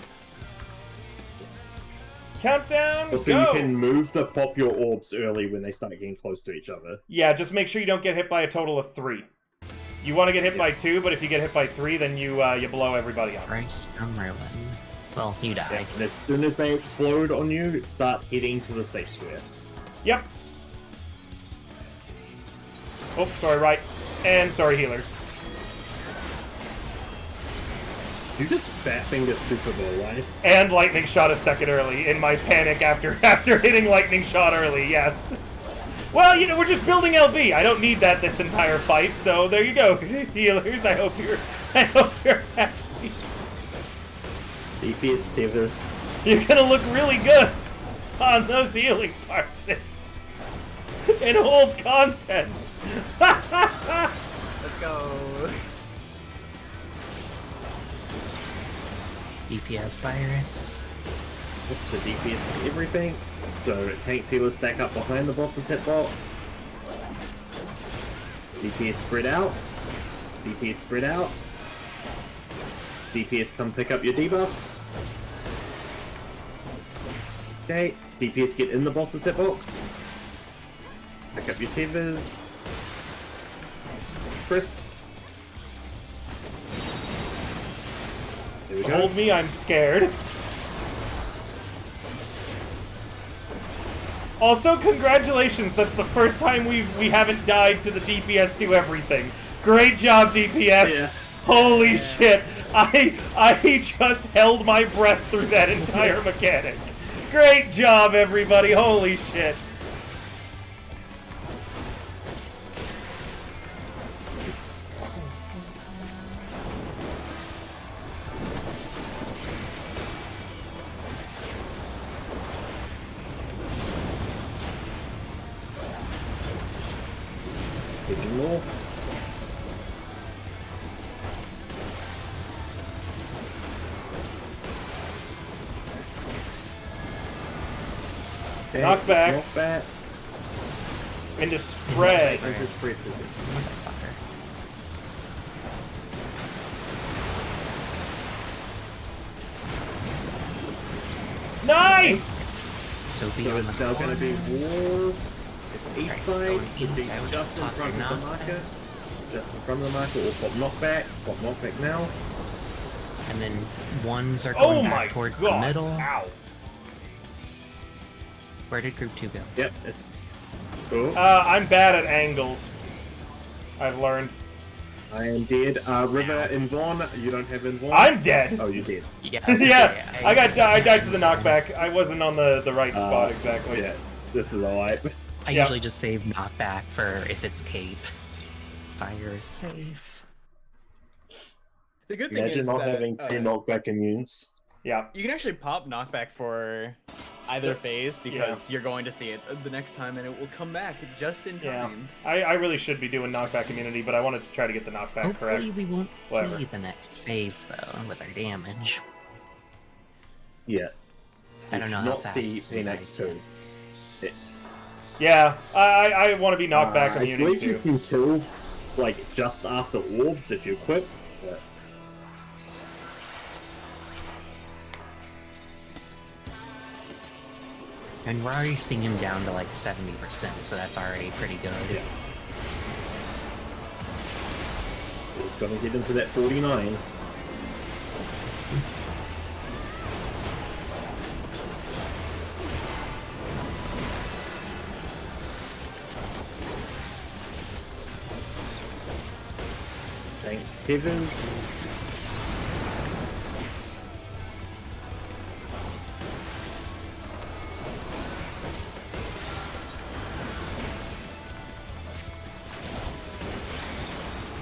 Countdown, Also, go! you can move to pop your orbs early when they start getting close to each other. Yeah, just make sure you don't get hit by a total of 3. You want to get hit by 2, but if you get hit by 3, then you blow everybody up. Christ, I'm ruined. Well, you die. And as soon as they explode on you, start heading to the safe square. Yep. Oh, sorry, right. And sorry, healers. You just fat finger Super Bowl, right? And lightning shot a second early in my panic after hitting lightning shot early. Yes. Well, you know, we're just building LB. I don't need that this entire fight. So there you go, healers. I hope you're happy. DPS Tevas. You're gonna look really good on those healing parses and hold content. Let's go. DPS virus. So DPS is everything. So tanks healers stack up behind the boss's hitbox. DPS spread out. DPS spread out. DPS come pick up your debuffs. Okay, DPS get in the boss's hitbox. Pick up your tethers. Chris. There we go. Hold me, I'm scared. Also, congratulations, that's the first time we haven't died to the DPS do everything. Great job, DPS! Yeah. Holy shit! I just held my breath through that entire mechanic. Great job, everybody! Holy shit! Taking more. Okay, Knockback. Knockback. Into spread. This is spread. Motherfucker. Nice! So be So on it's the now going to be corner. war. It's east Alright, side. let's go Should east. be I would just just in pop front of the knockback. marker. Just in front of the marker. Or pop knockback. Pop knockback now. And then ones are Oh going my back towards god! the middle. Ow. Where did group 2 go? Yep, it's cool. I'm bad at angles. I've learned. I am dead. River and Vaughn. You don't have in Vaughn. I'm dead! Oh, you did. Yeah, I was gonna Yeah, say, I died to the knockback. I wasn't on the right spot exactly. Yeah, this is alright. I Yeah. usually just save knockback for if it's cape. Fire is safe. The good thing Imagine is not that having 10 knockback immunes. Yeah. you can actually pop knockback for either phase because you're going to see it the next time and it will come back just in Yeah. time. I really should be doing knockback immunity, but I wanted to try to get the knockback Hopefully correct. we won't Whatever. see the next phase though with our damage. Yeah. I don't know You how not fast see this is Phoenix gonna 2. be. Yeah, I want to be knocked back I immunity believe you too. can kill, like, just after orbs if you equip. But... And we're already seeing him down to like 70%, so that's already pretty good. Yeah. He's gonna get into that 49. Thanks, Stevens.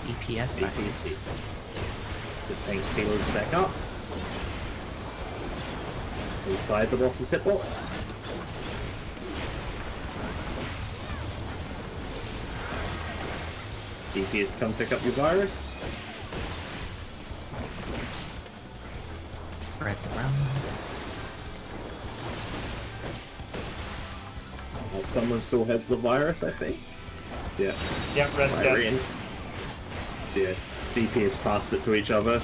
EPS values. So thanks, healers back up. Inside the boss's hitbox. DPS, come pick up your virus. Spread the round. Someone still has the virus, I think. Yeah. Yep, Red's Irene. dead. Yeah. DPS passed it to each other.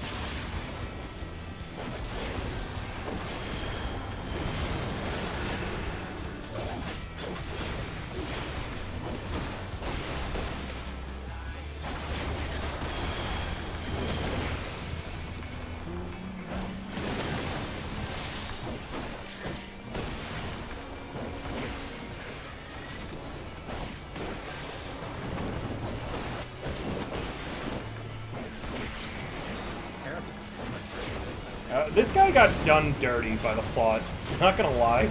This guy got done dirty by the plot. Not gonna lie.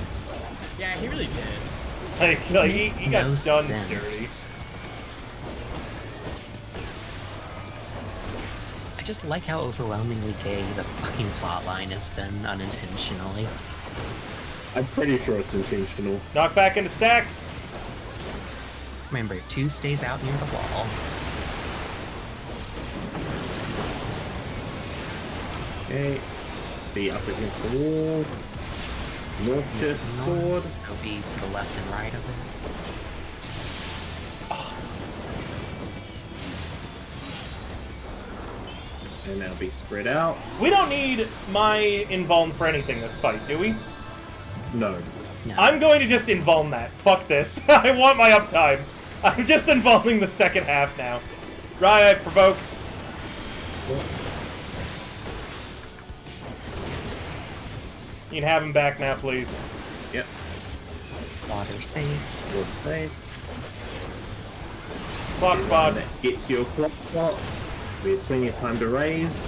Yeah, he really did. Like he got No done sense. dirty. I just like how overwhelmingly gay the fucking plotline has been unintentionally. I'm pretty sure it's intentional. Knock back into stacks. Remember, 2 stays out near the wall. Okay. Be up against the wall. North shift sword. No beads to the left and right of it. And now be spread out. We don't need my invuln for anything this fight, do we? No. No. I'm going to just invuln that. Fuck this. I want my uptime. I'm just invulning the second half now. Rye, I've provoked. You can have him back now, please. Yep. Water safe. Water safe. Clock spots. Get to your clock spots. We have plenty of time to raise.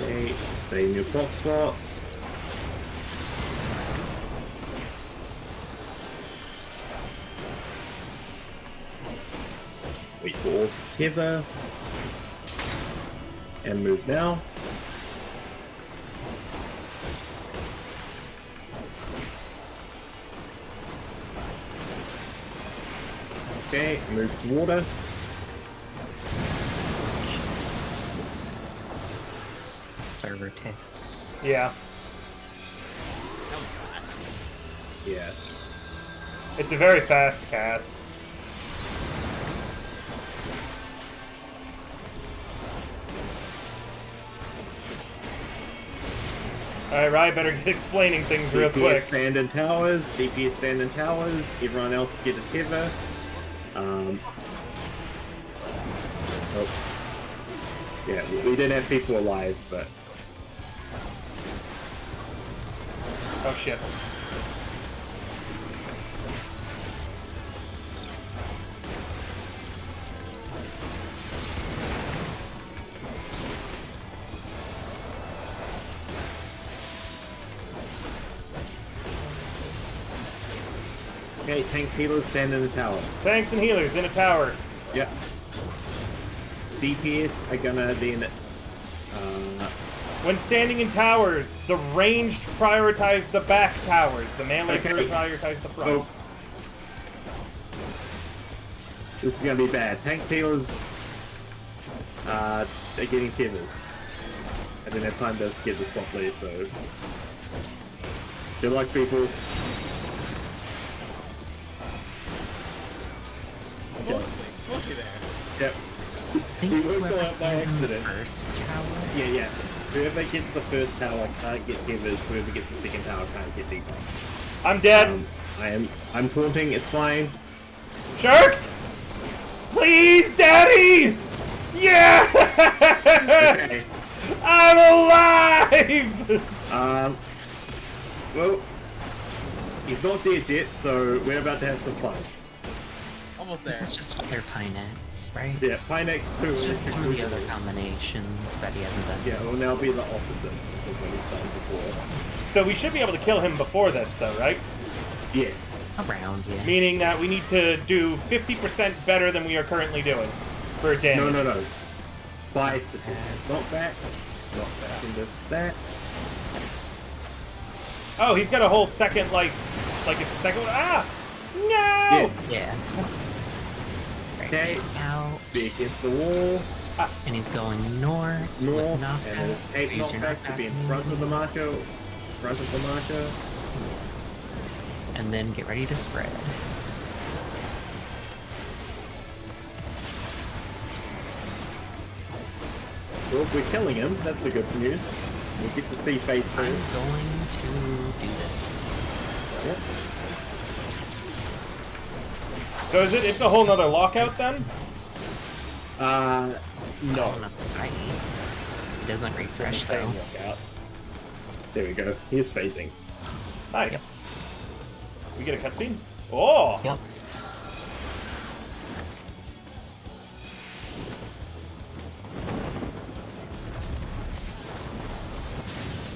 Okay, stay in your clock spots. Wait for orbs to tether. And move now. Okay, move to water. Server tick. Yeah. That was fast. Yeah. It's a very fast cast. Alright, Rye, better get explaining things real DPS quick. stand in towers, DPS stand in towers, everyone else get a tether. Oh. Yeah, we did have people alive, but... Oh shit. Okay, tanks, healers, stand in the tower. Tanks and healers in a tower. Yep. DPS are gonna then... When standing in towers, the ranged prioritize the back towers. The melee Okay. prioritize the front. Oh. This is gonna be bad. Tanks, healers... they're getting tethers. I didn't have time to get this properly, so... Good luck, people. Okay. Mostly there. Yep. I think We it's won't go whoever out by stands in the accident. first tower. Yeah. Whoever gets the first tower can't get tethers. Whoever gets the second tower can't get debuff. I'm dead. I'm taunting. It's fine. Sharked! Please, Daddy! Yes! Okay. I'm alive! Well, he's not dead yet, so we're about to have some fun. Almost there. This is just other Pinex, right? Yeah, Pinex 2 It's is just some of the crucial. other combinations that he hasn't done. Yeah, it will now be the opposite. This is what he's done before. So we should be able to kill him before this, though, right? Yes. Around, yeah. Meaning that we need to do 50% better than we are currently doing for damage. No. 5%. It's not back. Not back into stats. Oh, he's got a whole second, like it's a second. Ah! No! Yes. Yeah. Okay. Out, Be against the wall. and he's going north. with North. knockback. And there's 8 Use your knockbacks to be in knockback front of the marker. Front of the marker. and then get ready to spread. Well, we're killing him. That's the good news. We get to see phase 2. I'm going to do this. Yep. So is it? It's a whole nother lockout then? No. He doesn't refresh though. Lockout. There we go. He is phasing. Nice. We get a cutscene. Oh. Yep.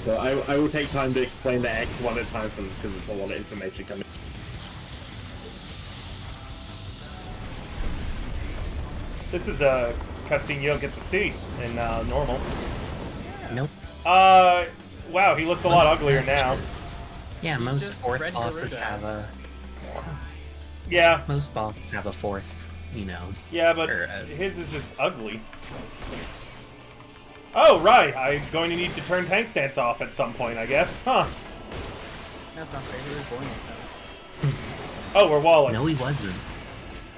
So I will take time to explain the X one at a time for this because it's a lot of information coming. This is a cutscene you don't get to see in normal. Nope. Wow, he looks a lot uglier now. Yeah, most Just fourth Red bosses Garuda. have a Yeah, most bosses have a fourth, you know. yeah, but Or, his is just ugly. Oh, right, I'm going to need to turn tank stance off at some point, I guess. Huh. That's not fair. He was born like that. Oh, we're walling. No, he wasn't.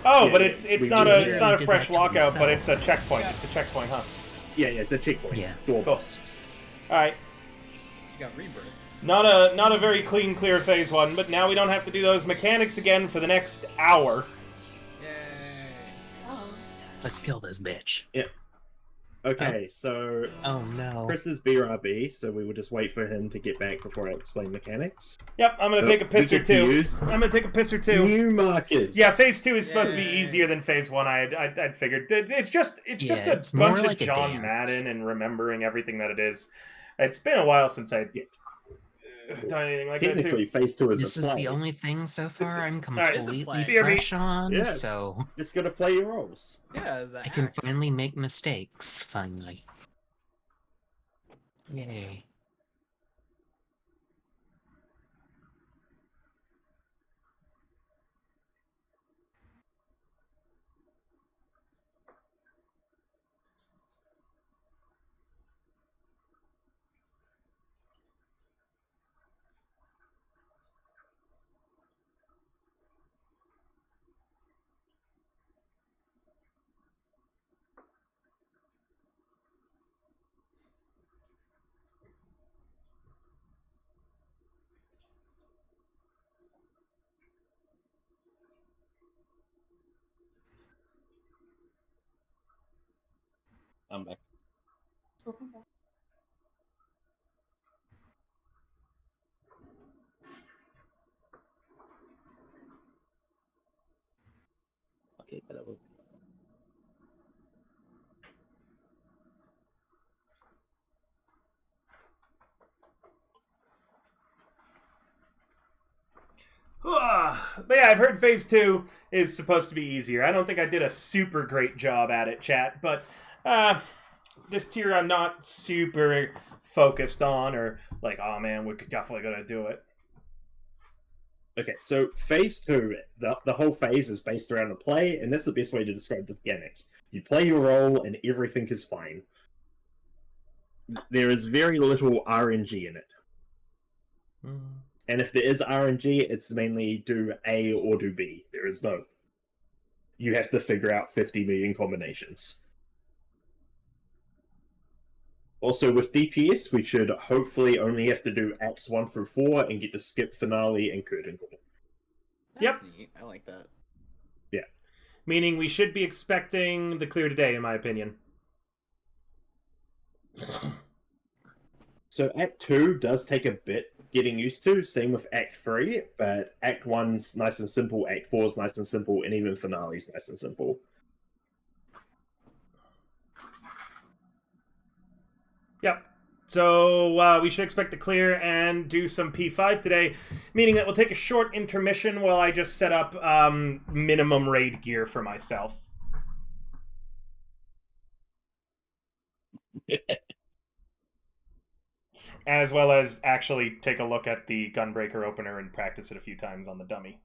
Oh, Yeah, but yeah, it's we not did a did fresh that to lockout, but himself. it's a checkpoint. It's a checkpoint, huh? Yeah, it's a checkpoint. Yeah. Door Cool. boss. All right. He got rebirth. Not a very clean, clear phase 1, but now we don't have to do those mechanics again for the next hour. Yay. Oh. Let's kill this bitch. Okay, so Oh no. Chris is BRB, so we will just wait for him to get back before I explain mechanics. Yep, I'm gonna take a piss or We get to two. use I'm gonna take a piss or two. new markers. Yeah, phase 2 is supposed to be Yay. easier than phase 1. I'd figured. It's just Yeah, a it's more bunch like of a John dance. Madden and remembering everything that it is. It's been a while since I done anything like that Technically, too. phase 2 is This a is play. the only thing so far I'm right, it's a completely play. fresh on, Yeah. so Just gotta play your roles. Yeah, the I can axe. finally make mistakes, finally. Yay. I'm back. Welcome back. Okay, that was. But yeah, I've heard phase 2 is supposed to be easier. I don't think I did a super great job at it, chat, but this tier I'm not super focused on, or like, oh man, we're definitely gonna do it. Okay, so phase 2, the whole phase is based around the play, and that's the best way to describe the mechanics. You play your role, and everything is fine. There is very little RNG in it. And if there is RNG, it's mainly do A or do B. There is no. You have to figure out 50 million combinations. Also, with DPS, we should hopefully only have to do acts 1 through 4 and get to skip finale and curtain call. That's Yep. neat. I like that. Yeah. Meaning we should be expecting the clear today, in my opinion. So Act 2 does take a bit getting used to, same with Act 3, but Act 1's nice and simple, Act 4's nice and simple, and even finale's nice and simple. Yep. So we should expect to clear and do some P5 today, meaning that we'll take a short intermission while I just set up minimum raid gear for myself. As well as actually take a look at the Gunbreaker opener and practice it a few times on the dummy.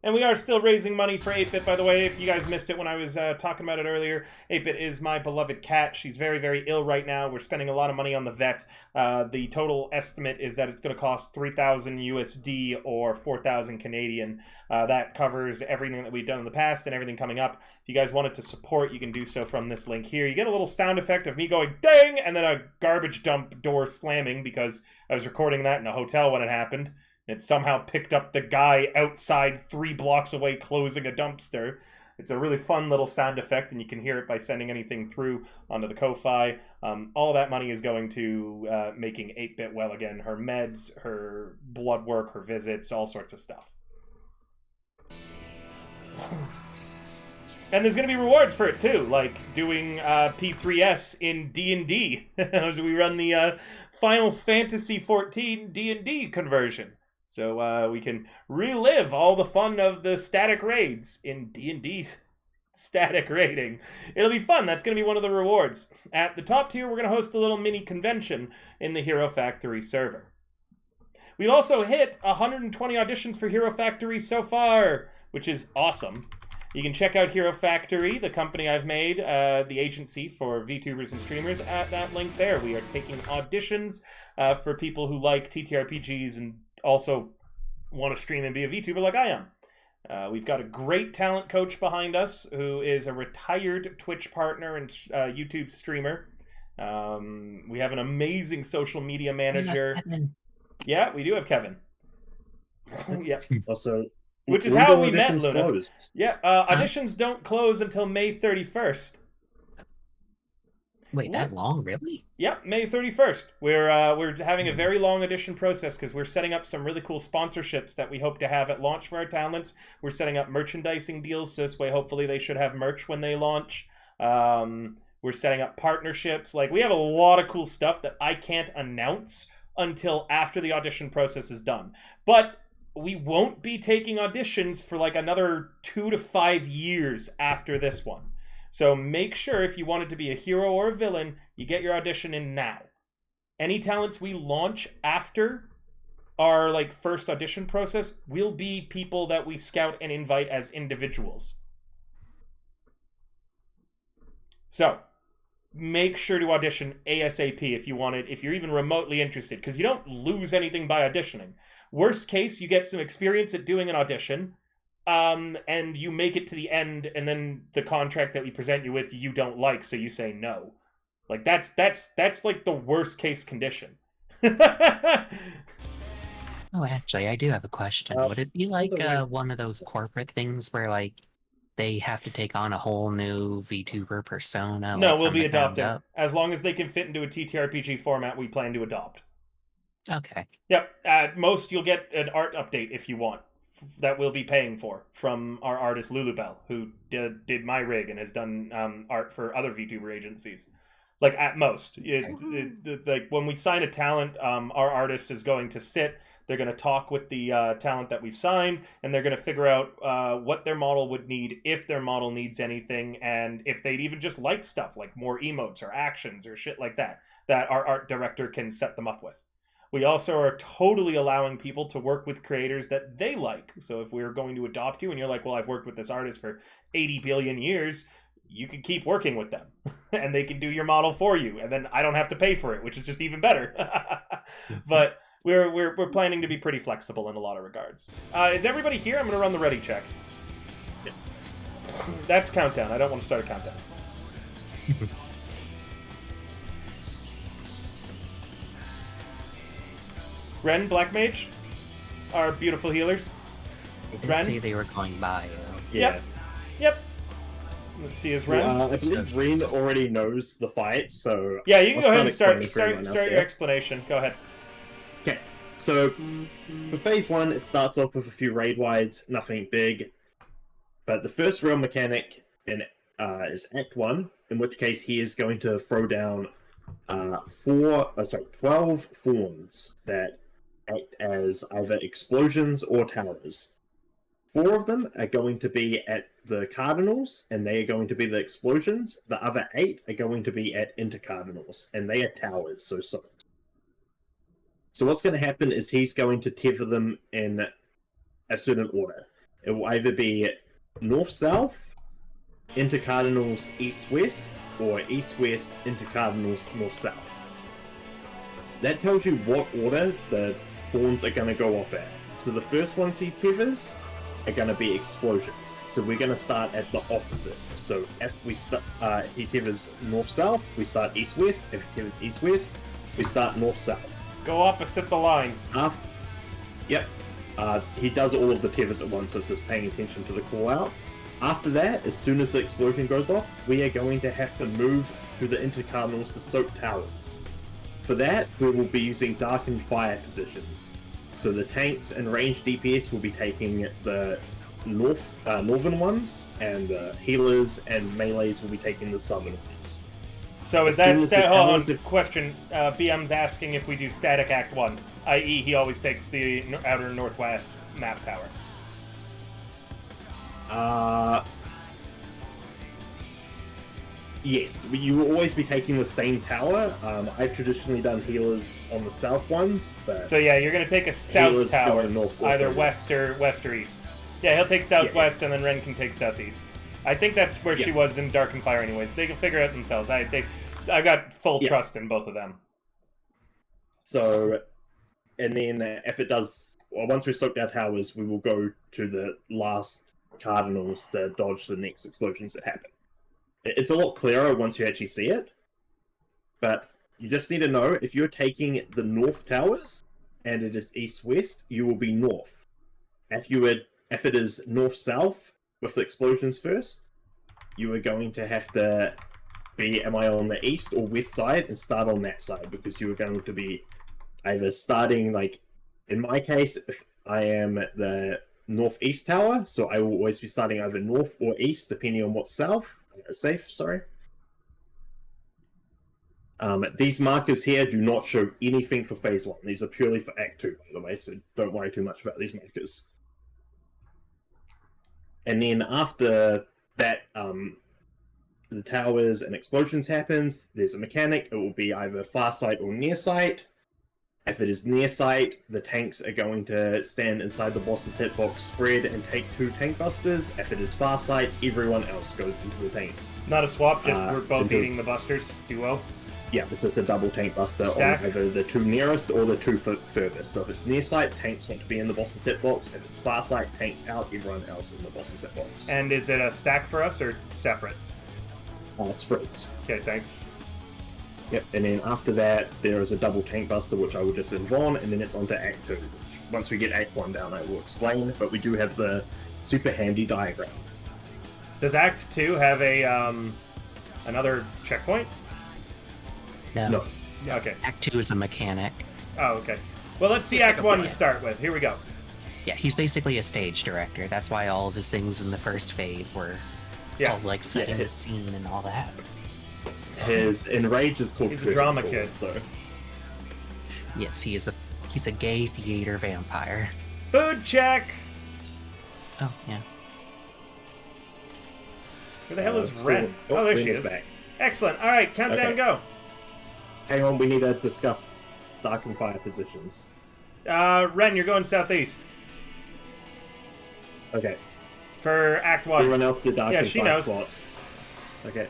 And we are still raising money for 8-Bit, by the way. If you guys missed it when I was talking about it earlier, 8-Bit is my beloved cat. She's very, very ill right now. We're spending a lot of money on the vet. The total estimate is that it's going to cost 3,000 USD or 4,000 Canadian. That covers everything that we've done in the past and everything coming up. If you guys wanted to support, you can do so from this link here. You get a little sound effect of me going, dang, and then a garbage dump door slamming because I was recording that in a hotel when it happened. It somehow picked up the guy outside 3 blocks away closing a dumpster. It's a really fun little sound effect, and you can hear it by sending anything through onto the Ko-Fi. All that money is going to making 8-Bit well again. Her meds, her blood work, her visits, all sorts of stuff. And there's going to be rewards for it, too, like doing P4S in D&D, as we run the Final Fantasy XIV D&D conversion. So we can relive all the fun of the static raids in D&D's static raiding. It'll be fun. That's going to be one of the rewards. At the top tier, we're going to host a little mini convention in the Hero Factory server. We've also hit 120 auditions for Hero Factory so far, which is awesome. You can check out Hero Factory, the company I've made, the agency for VTubers and streamers, at that link there. We are taking auditions for people who like TTRPGs and also want to stream and be a VTuber like I am. We've got a great talent coach behind us who is a retired Twitch partner and YouTube streamer. We have an amazing social media manager. Yeah, we do have Kevin. Yeah. Also, which is how we met, auditions Luna. closed? Yeah, auditions don't close until May 31st. Wait, that long, really? Yep, May 31st. We're having a very long audition process because we're setting up some really cool sponsorships that we hope to have at launch for our talents. We're setting up merchandising deals, so this way hopefully they should have merch when they launch. We're setting up partnerships. Like, we have a lot of cool stuff that I can't announce until after the audition process is done. But we won't be taking auditions for like another 2 to 5 years after this one. So make sure if you wanted to be a hero or a villain, you get your audition in now. Any talents we launch after our like first audition process will be people that we scout and invite as individuals. So make sure to audition ASAP if you want it, if you're even remotely interested, because you don't lose anything by auditioning. Worst case, you get some experience at doing an audition, and you make it to the end, and then the contract that we present you with you don't like, so you say no. Like that's like the worst case condition. Oh, actually, I do have a question. Would it be like one of those corporate things where like they have to take on a whole new VTuber persona? No, like, we'll from be the ground adopting. up? As long as they can fit into a TTRPG format, we plan to adopt. Okay. Yep. At most, you'll get an art update if you want that we'll be paying for from our artist Lulubelle, who did my rig and has done art for other VTuber agencies. Like at most, like when we sign a talent, our artist is going to sit. They're going to talk with the talent that we've signed, and they're going to figure out what their model would need, if their model needs anything, and if they'd even just like stuff like more emotes or actions or shit like that our art director can set them up with. We also are totally allowing people to work with creators that they like. So if we're going to adopt you and you're like, well, I've worked with this artist for 80 billion years, you can keep working with them and they can do your model for you. And then I don't have to pay for it, which is just even better. But we're planning to be pretty flexible in a lot of regards. Is everybody here? I'm going to run the ready check. That's countdown. I don't want to start a countdown. Ren, Black Mage, our beautiful healers. I did Ren? see they were going by. Yeah. Yep. Let's see, is Ren? I believe Ren already knows the fight, so... Yeah, you can go ahead and explaining start for everyone else, your yeah? explanation. Go ahead. Okay, so for phase 1, it starts off with a few raid wides, nothing big. But the first real mechanic is Act 1, in which case he is going to throw down 12 thorns that act as either explosions or towers. 4 of them are going to be at the cardinals, and they are going to be the explosions. The other 8 are going to be at intercardinals, and they are towers, So what's going to happen is he's going to tether them in a certain order. It will either be north-south, intercardinals east-west, or east-west, intercardinals north-south. That tells you what order the thorns are going to go off at. So the first ones he tethers are going to be explosions. So we're going to start at the opposite. So if we he tethers north-south, we start east-west. If he tethers east-west, we start north-south. Go opposite the line. Yep. He does all of the tethers at once, so it's just paying attention to the call-out. After that, as soon as the explosion goes off, we are going to have to move to the intercardinals to soak towers. For that, we will be using darkened fire positions. So the tanks and ranged DPS will be taking the northern ones, and the healers and melees will be taking the southern ones. So is that hold on, question? BM's asking if we do static Act 1, i.e. he always takes the outer northwest map tower. Yes, you will always be taking the same tower. I've traditionally done healers on the south ones, but so yeah, you're gonna take a south healers tower, going north, either also west or east. Yeah, he'll take southwest, and then Ren can take southeast. I think that's where she was in Dark and Fire, anyways. They can figure it out themselves. I've got full trust in both of them. So, and then if it does, well, once we soak our towers, we will go to the last cardinals to dodge the next explosions that happen. It's a lot clearer once you actually see it, but you just need to know, if you're taking the north towers and it is east-west, you will be north. If it is north-south with the explosions first, you are going to have to be, am I on the east or west side, and start on that side, because you are going to be either starting, like, in my case, if I am at the northeast tower, so I will always be starting either north or east, depending on what's safe, sorry. These markers here do not show anything for phase 1. These are purely for Act 2, by the way, so don't worry too much about these markers. And then after that, the towers and explosions happens, there's a mechanic. It will be either far sight or near sight. If it is near sight, the tanks are going to stand inside the boss's hitbox spread and take 2 tank busters. If it is far sight, everyone else goes into the tanks. Not a swap, just we're both eating the busters. Duo. Yeah, this is a double tank buster Stack. on either the 2 nearest or the 2 furthest. So if it's near sight, tanks want to be in the boss's hitbox. If it's far sight, tanks out, everyone else in the boss's hitbox. And is it a stack for us or separates? Spreads. Okay, thanks. Yep, and then after that, there is a double tank buster, which I will just involve on, and then it's on to Act 2. Once we get Act 1 down, I will explain, but we do have the super handy diagram. Does Act 2 have a another checkpoint? No. Okay. Act 2 is a mechanic. Oh, okay. Well, let's see It's Act like a 1 to plan. start with. Here we go. Yeah, he's basically a stage director. That's why all of his things in the first phase were all like setting the scene and all that. His Enrage is called. He's a drama kid. So yes, he's a gay theater vampire. Food check. Oh yeah. Where the hell is Ren? Oh, there she is. Back. Excellent. All right, countdown, go. Hang on, we need to discuss Dark and Fire positions. Ren, you're going southeast. Okay. For Act 1. Everyone else did Dark and she Fire knows. slot. Okay.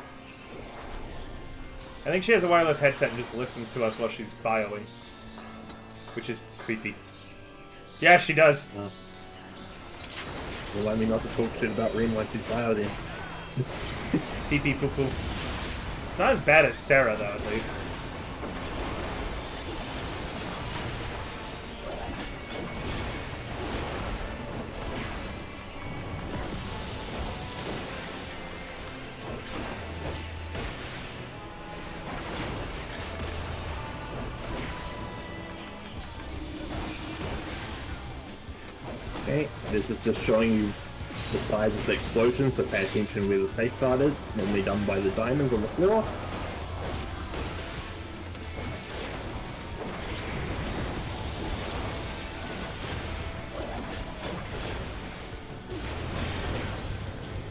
I think she has a wireless headset and just listens to us while she's bioing. Which is creepy. Yeah, she does. Remind me not to talk shit about Ren like she's bio then. Pee pee poo poo. It's not as bad as Sarah, though, at least. Okay, this is just showing you the size of the explosion, so pay attention where the safeguard is. It's normally done by the diamonds on the floor.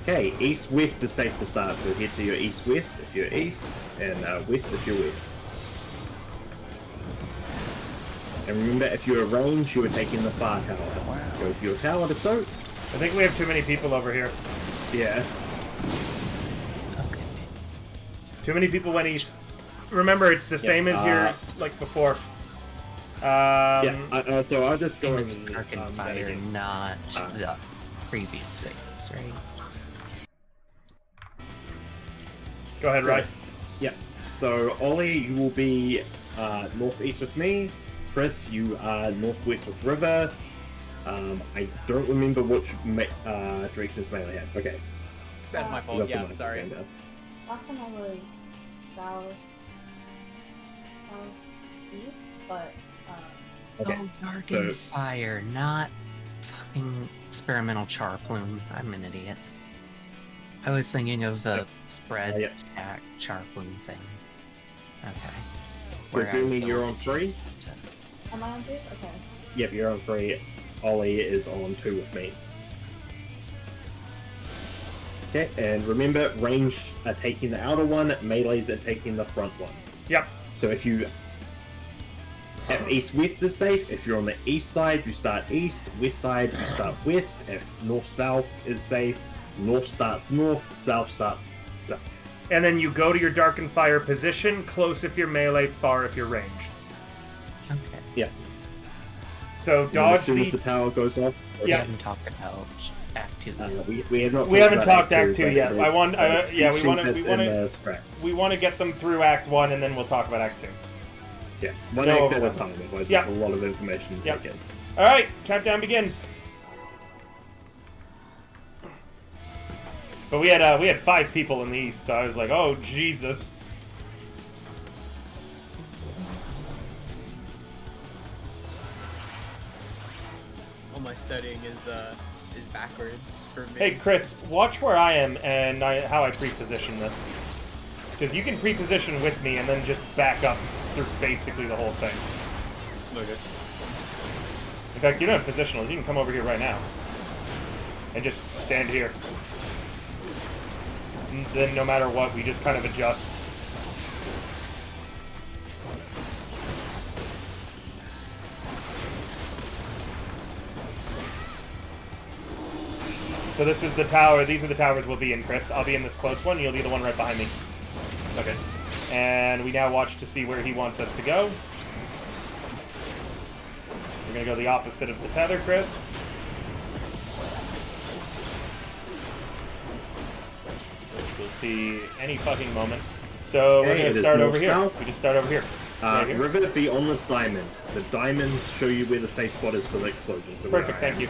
Okay, east-west is safe to start, so head to your east-west if you're east, and west if you're west. And remember, if you're range, you are taking the far tower. Go to your tower to soak. I think we have too many people over here. Yeah. Okay. Too many people went east. Remember, it's the same as your, like, before. Yeah, so I'll just go It was and Dark and Fire, mitigate. not the previous things, right? Go ahead, Ryan. Yep. So Ollie, you will be northeast with me. Chris, you are northwest with River. I don't remember which direction is melee at. Okay. That's my You fault. got Yeah, some sorry. stand down. Last time I was southeast, but Okay. Oh, Dark so- and Fire, not fucking experimental char plume. I'm an idiot. I was thinking of the spread Yep. stack char plume thing. Okay. So Where I Doomy, built you're on 3. am I on 3? Okay. Yep, you're on 3. Ollie is on 2 with me. Okay, and remember, range are taking the outer one, melees are taking the front one. Yep. So if east-west is safe, if you're on the east side, you start east, west side, you start west. If north-south is safe, north starts north, south starts south. And then you go to your Dark and Fire position, close if you're melee, far if you're ranged. Okay. Yeah. So And dodge as soon as the tower goes off, We Yeah. haven't talked about Act 2. we have not. We haven't about talked Act 2 but yet. there's, I want, yeah, we sheet want to, that's we want in to, the scraps. we want to get them through Act 1, and then we'll talk about Act 2. Yeah, one No act at a overlap. time. Otherwise, Yeah. there's a lot of information to Yeah. take in. All right, countdown begins. But we had 5 people in the east, so I was like, oh Jesus. All my studying is backwards for me. Hey Chris, watch where I am and how I pre-position this. Because you can pre-position with me and then just back up through basically the whole thing. Okay. In fact, you don't have positionals. You can come over here right now. And just stand here. And then no matter what, we just kind of adjust. So this is the tower. These are the towers we'll be in, Chris. I'll be in this close one. You'll be the one right behind me. Okay. And we now watch to see where he wants us to go. We're going to go the opposite of the tether, Chris. Which we'll see any fucking moment. So we're Okay, going it to is start over here. north-south. We just start over here. Right here. River, be on this diamond. The diamonds show you where the safe spot is for the explosion. So Perfect, thank you.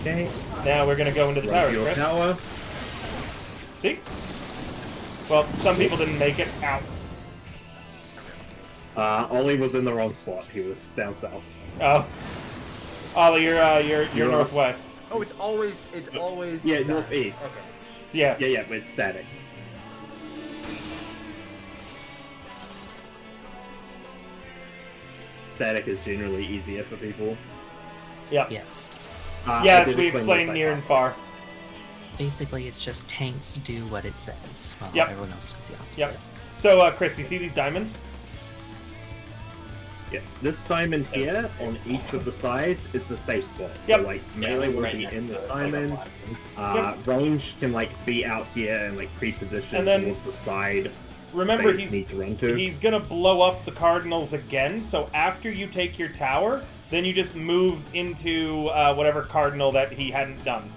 Okay. Now we're going to go into the Run towers, to your Chris. tower. See? Well, some people didn't make it out. Ollie was in the wrong spot. He was down south. Oh. Ollie, you're northwest. Oh, it's always. Yeah, that. northeast. Okay. Yeah. Yeah, but it's static. Static is generally easier for people. Yeah. Yes. I Yes, did we explain explained this, near and far. Basically, it's just tanks do what it says, while Yep. everyone else does the opposite. Yep. So, Chris, you see these diamonds? Yeah, this diamond here on each of the sides is the safe spot. So Yep. like melee will be in this diamond. Range can like be out here and like pre-position And then- towards the side. Remember, they need to run to. he's gonna blow up the cardinals again. So after you take your tower, then you just move into whatever cardinal that he hadn't done.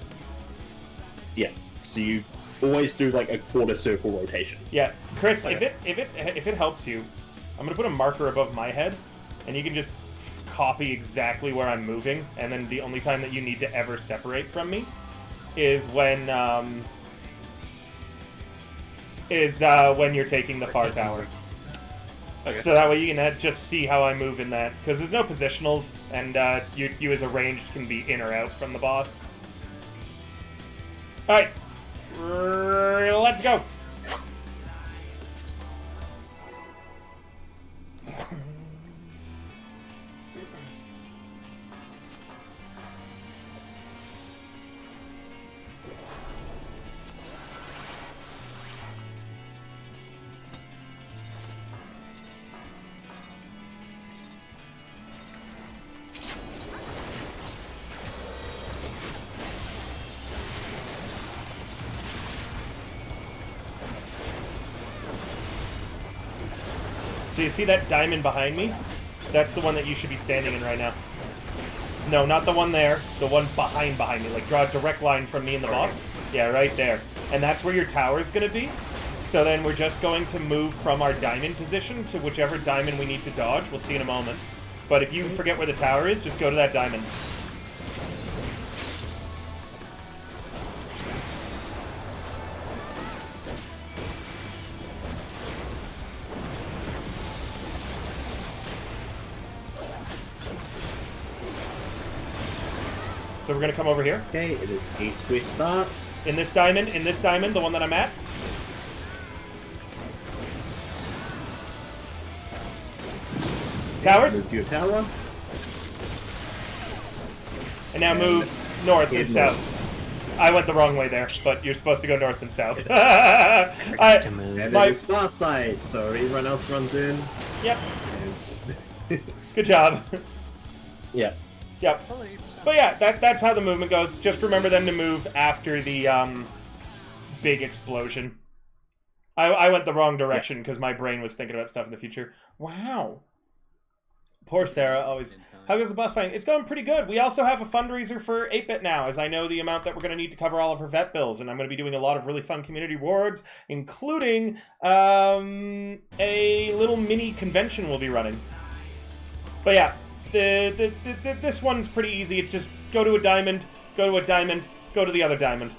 Yeah. So you always do like a quarter circle rotation. Yeah, Chris, Okay. if it helps you, I'm gonna put a marker above my head, and you can just copy exactly where I'm moving. And then the only time that you need to ever separate from me is when you're taking the far tower. Okay. So that way you can just see how I move in that, because there's no positionals, and you as a ranged can be in or out from the boss. All right, let's go. So you see that diamond behind me? That's the one that you should be standing in right now. No, not the one there. The one behind me. Like, draw a direct line from me and the boss. Yeah, right there. And that's where your tower is going to be. So then we're just going to move from our diamond position to whichever diamond we need to dodge. We'll see in a moment. But if you forget where the tower is, just go to that diamond. So we're going to come over here. Okay, it is east-west start. In this diamond, the one that I'm at. Towers. Move to your tower. And now move north and south. I went the wrong way there, but you're supposed to go north and south. Forgot to move. And My- it is far side, so everyone else runs in. Yep. And... Good job. yeah. Yep. But yeah, that's how the movement goes. Just remember them to move after the big explosion. I went the wrong direction because my brain was thinking about stuff in the future. Wow. Poor Sarah. Always. How goes the boss fighting? It's going pretty good. We also have a fundraiser for 8-Bit now, as I know the amount that we're going to need to cover all of her vet bills, and I'm going to be doing a lot of really fun community rewards, including a little mini convention we'll be running. But yeah, this one's pretty easy. It's just go to a diamond, go to a diamond, go to the other diamond.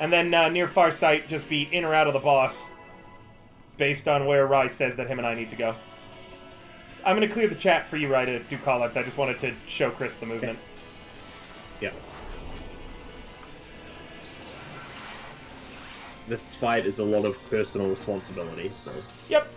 And then near far sight, just be in or out of the boss, based on where Rye says that him and I need to go. I'm going to clear the chat for you, Rye, to do callouts. I just wanted to show Chris the movement. Yeah. This fight is a lot of personal responsibility, so... Yep.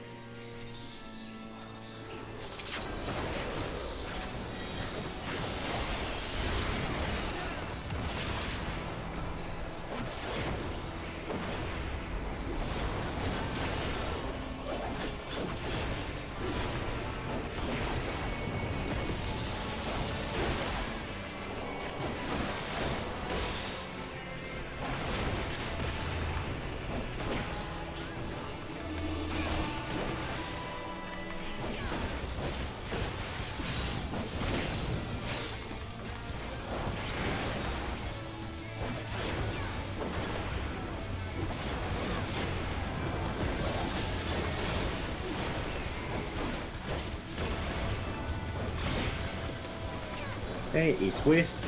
Okay, east-west.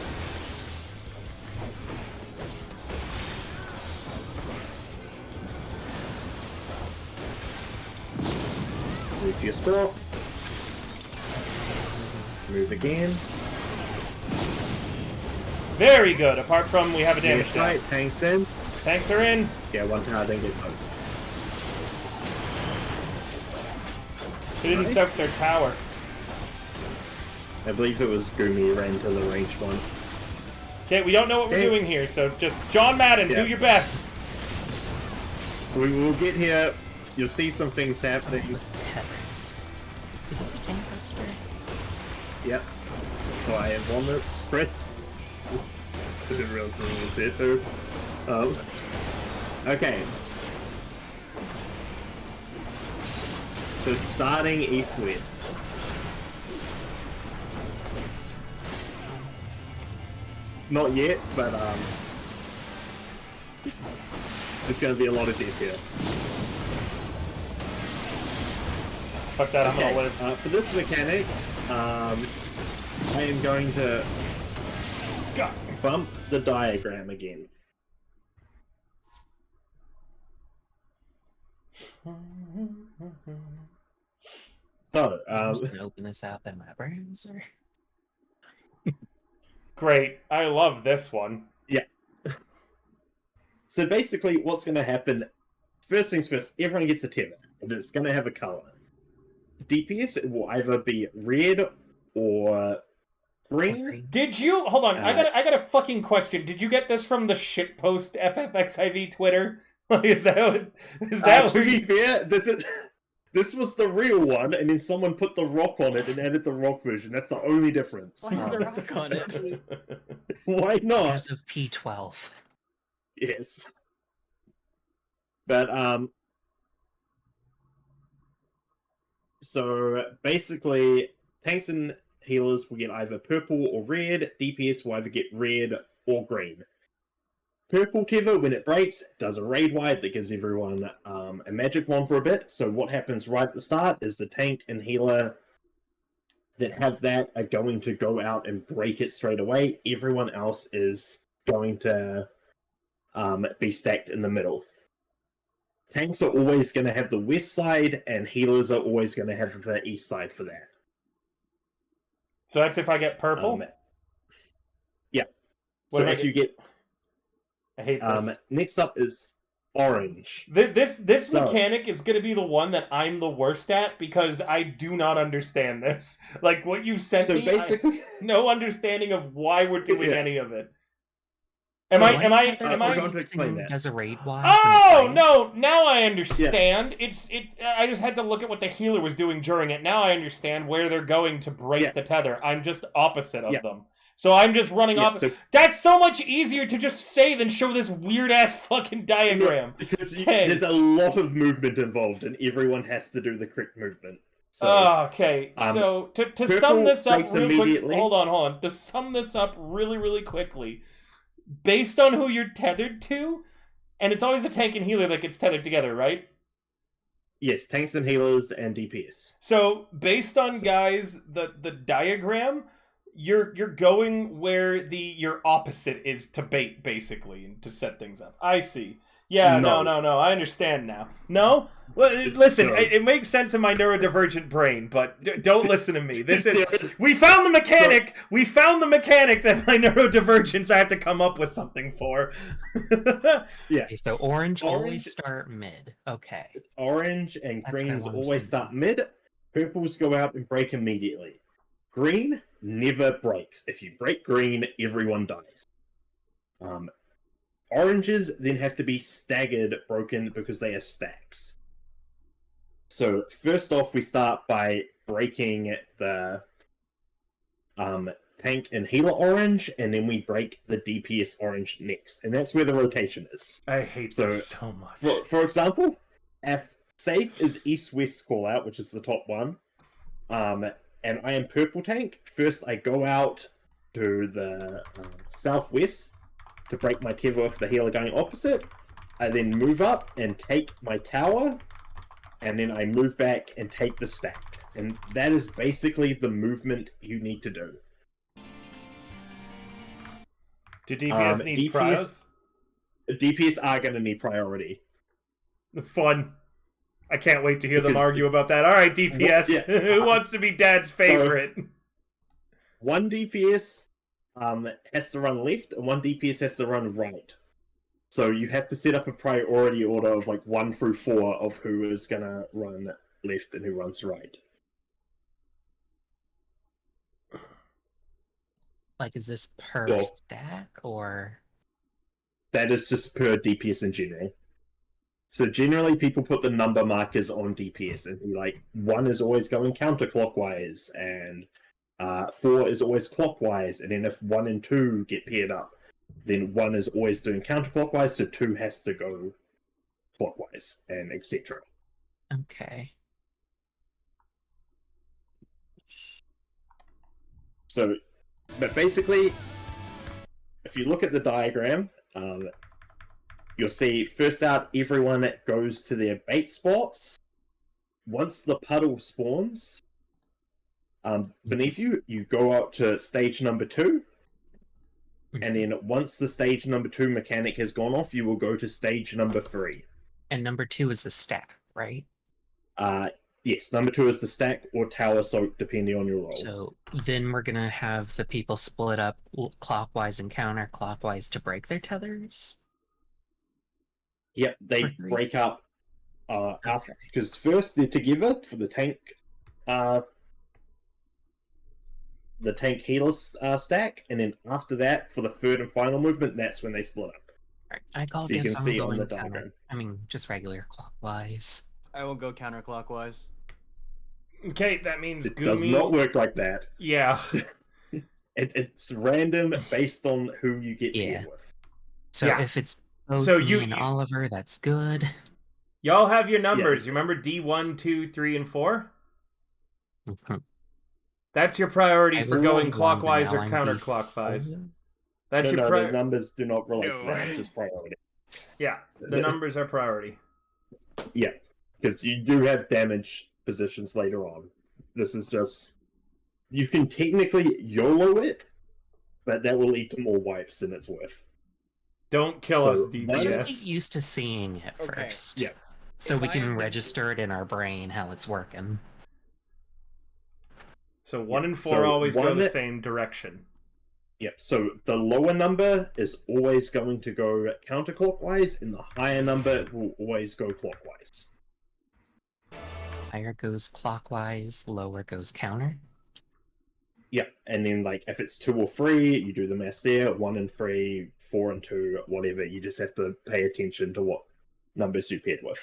Move to your spot. Move again. Very good, apart from we have a damage Left down. side, tanks in. Tanks are in. Yeah, one tower didn't get soaked. They didn't Nice. soak their tower. I believe it was Gumi ran to the ranged one. Okay, we don't know what we're Okay. doing here, so just John Madden, Yeah. do your best. We will get here. You'll see some things happening. Tethers. Is this a tank buster? Yep. So I have won this, Chris. I didn't realize it was there too. Okay. So starting east-west. Not yet, but there's going to be a lot of death here. Fuck that, I'm Okay, gonna live. for this mechanic, I am going to God. bump the diagram again. So, I'm just gonna open this up in my browser. Great, I love this one. so basically what's going to happen, first things first, everyone gets a tether, and it's going to have a color. DPS, it will either be red or green. Did you hold on? I Uh, got a fucking question. Did you get this from the shitpost FFXIV Twitter? Like, is that To where be you... fair, this was the real one, and then someone put the rock on it and added the rock version. That's the only difference. Why is the rock on it? Why not? As of P12. Yes. But, so, basically, tanks and healers will get either purple or red, DPS will either get red or green. Purple tether, when it breaks, does a raid wide that gives everyone a magic wand for a bit. So what happens right at the start is the tank and healer that have that are going to go out and break it straight away. Everyone else is going to be stacked in the middle. Tanks are always going to have the west side, and healers are always going to have the east side for that. So that's if I get purple? Yeah. What So if I if you get... I hate this. next up is orange. This So- mechanic is going to be the one that I'm the worst at because I do not understand this. Like, what you sent So me, basically... no understanding of why we're doing Yeah. any of it. So Am one I tether am I'm I going to explain that. does a raid wide? Oh when it breaks? no! Now I understand. I just had to look at what the healer was doing during it. Now I understand where they're going to break Yeah. the tether. I'm just opposite of Yeah. them. So I'm just running Yeah, off. so- That's so much easier to just say than show this weird ass fucking diagram. Because Okay. there's a lot of movement involved, and everyone has to do the correct movement. So, Okay, so to purple sum this up breaks real quick, immediately. hold on. To sum this up really quickly, based on who you're tethered to, and it's always a tank and healer that gets tethered together, right? yes, tanks and healers and DPS. So based on guys, the diagram, you're going where your opposite is to bait, basically, and to set things up. I see. Yeah, no. I understand now. No? Well, listen, No. it makes sense in my neurodivergent brain, but don't listen to me. This is we found the mechanic. We found the mechanic that my neurodivergence I have to come up with something for. Yeah, Okay, so orange Orange- always start mid. Okay. orange and That's what I greens wanted always to start know. mid. Purples go out and break immediately. Green never breaks. If you break green, everyone dies. Oranges then have to be staggered broken because they are stacks. So first off, we start by breaking the tank and healer orange, and then we break the DPS orange next, and that's where the rotation is. I hate So- this so much. For example, if safe is east-west call out, which is the top one, and I am purple tank, first I go out to the southwest to break my tether with the healer going opposite. I then move up and take my tower, and then I move back and take the stack. And that is basically the movement you need to do. Do DPS need priors? DPS are going to need priority. Fun. I can't wait to hear them Because- argue about that. All right, DPS, Yeah. who wants to be Dad's favorite? One DPS has to run left, and one DPS has to run right. So you have to set up a priority order of like 1 through 4 of who is gonna run left and who runs right. Like, is this per Well- stack or? That is just per DPS in general. So generally, people put the number markers on DPS, and be like 1 is always going counterclockwise, and 4 is always clockwise, and then if 1 and 2 get paired up, then 1 is always doing counterclockwise, so 2 has to go clockwise, and etc. Okay. So, but basically, if you look at the diagram, you'll see first out everyone goes to their bait spots. Once the puddle spawns, beneath you, you go up to stage number 2. And then once the stage number 2 mechanic has gone off, you will go to stage number 3. And number 2 is the stack, right? Yes, number 2 is the stack or tower soak, depending on your role. So then we're gonna have the people split up clockwise and counterclockwise to break their tethers. Yep, they For 3. break up after, Okay. because first they're together for the tank healer stack, and then after that, for the third and final movement, that's when they split up. Right. I call So you dibs can on see on going the counter. diagram. I mean, just regular clockwise. I will go counterclockwise. Okay, that means It Gumi... does not work like that. Yeah. It's random based on who you get Yeah. paired with. So Yeah. if it's both So me you- and Oliver, that's good. Y'all have your numbers. You remember D1, 2, 3, and 4? Mhm. That's your priority I for was going D1, but clockwise or now I'm counterclockwise. D4. That's your the priority. numbers do not relate. No. That's just priority. Yeah, the numbers are priority. Yeah, because you do have damage positions later on. This is just... You can technically YOLO it, but that will lead to more wipes than it's worth. Don't kill So, us, Just get DPS. used to seeing it Okay. first. Yeah. So If we I can am the- register it in our brain how it's working. So 1 and 4 So always go one- the same direction. Yep, so the lower number is always going to go counterclockwise, and the higher number will always go clockwise. Higher goes clockwise, lower goes counter. Yep, and then like if it's 2 or 3, you do the math there. 1 and 3, 4 and 2, whatever. You just have to pay attention to what numbers you paired with.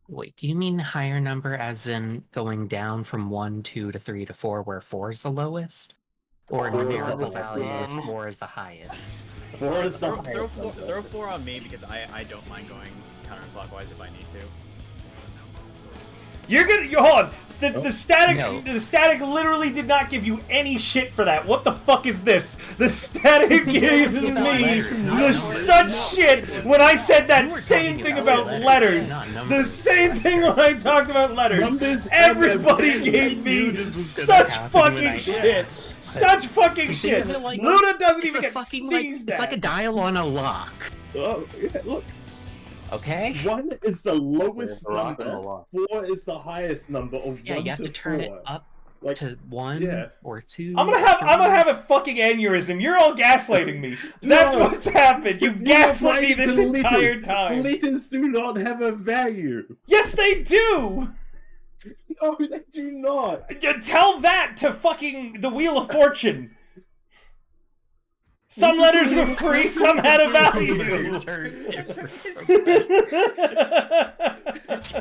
Wait, do you mean higher number as in going down from 1, 2 to 3 to 4, where 4 is the lowest? Or 4 is the numerical highest value number. where 4 is the highest? 4 is the Throw highest number. throw 4 on me because I don't mind going counterclockwise if I need to. You're gonna hold on. The static No. the static literally did not give you any shit for that. What the fuck is this? The static gave me letters, not the numbers. such shit when I said that You were same talking thing about about letters, letters. not The numbers, same thing when I talked about letters. Numbers Everybody and the- gave me this was gonna such happen when fucking I shit. asked. Such fucking Think shit. of it like- Luna doesn't It's even a get fucking sneezed it's like a at. dial on a lock. Oh, yeah, look. Okay? 1 is the lowest There's a rock and a number. lock. 4 is the highest number of Yeah, 1 you have to turn it 4. up Like, to 1 yeah. or 2. I'm gonna have a fucking aneurysm. You're all gaslighting me. That's No. what's happened. You've you are gaslit me breaking this the entire letters. time. Letters do not have a value. Yes, they do. No, they do not. You tell that to fucking the Wheel of Fortune. Some letters were free, some had a value.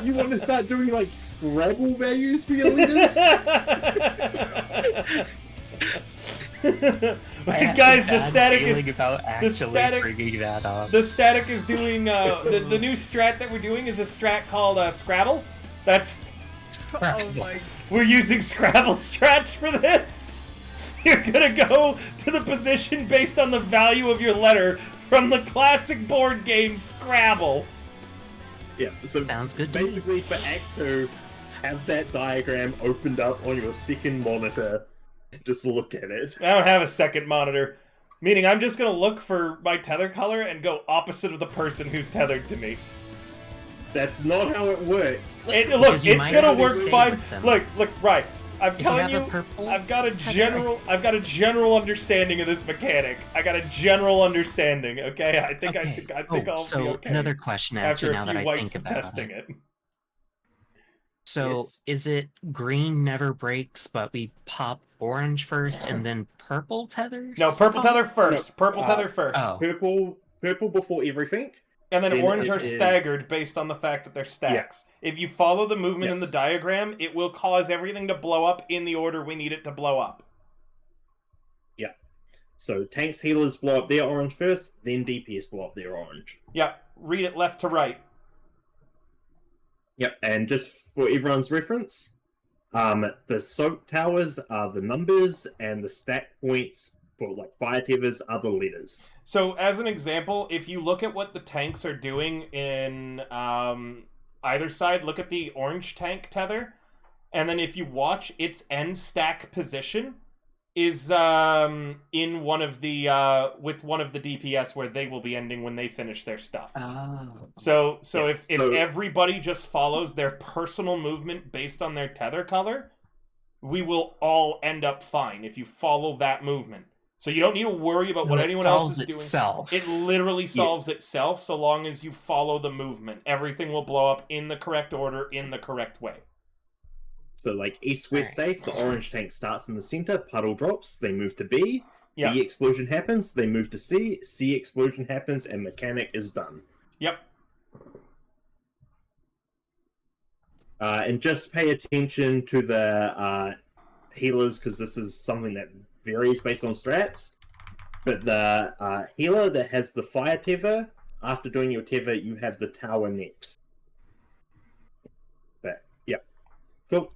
You want to start doing like Scrabble values for your letters? Guys, the static is about actually static- bringing that up. the static is doing the new strat that we're doing is a strat called Scrabble. That's Oh my. we're using Scrabble strats for this. You're gonna go to the position based on the value of your letter from the classic board game Scrabble. Yeah, so Sounds good to me. basically for Act 2, have that diagram opened up on your second monitor and just look at it. I don't have a second monitor. Meaning I'm just gonna look for my tether color and go opposite of the person who's tethered to me. That's not how it works. Look, Because you it's might gonna always work stay fine. with them. Look, right. I'm If you telling have you, a purple I've got a tether- general understanding of this mechanic. I got a general understanding. Okay, I think I'll so be okay. another question, After actually, a now that few I wipes think of about testing it. it. So, Yes. is it green never breaks, but we pop orange first and then purple tethers? No, purple pop? tether first. No, Purple tether first. Oh. Purple before everything. And then Then orange it are is- staggered based on the fact that they're stacks. If you follow the movement in the Yes. diagram, it will cause everything to blow up in the order we need it to blow up. Yeah. So tanks, healers blow up their orange first, then DPS blow up their orange. Yep. Read it left to right. Yep. And just for everyone's reference, the soak towers are the numbers, and the stack points for like fire tethers are the letters. So, as an example, if you look at what the tanks are doing in either side, look at the orange tank tether, and then if you watch its end stack position is in one of the with one of the DPS where they will be ending when they finish their stuff. Oh. So Yeah, if everybody just follows their personal movement based on their tether color, we will all end up fine if you follow that movement. So you don't need to worry about what anyone else is doing. Itself. It literally solves itself so long as you follow the movement. Everything will blow up in the correct order, in the correct way. So like east-west safe, the orange tank starts in the center, puddle drops, they move to B, Yeah. B explosion happens, they move to C, C explosion happens, and mechanic is done. Yep. And just pay attention to the healers, because this is something that varies based on strats. But the healer that has the fire tether, after doing your tether, you have the tower next. But, yeah. Cool.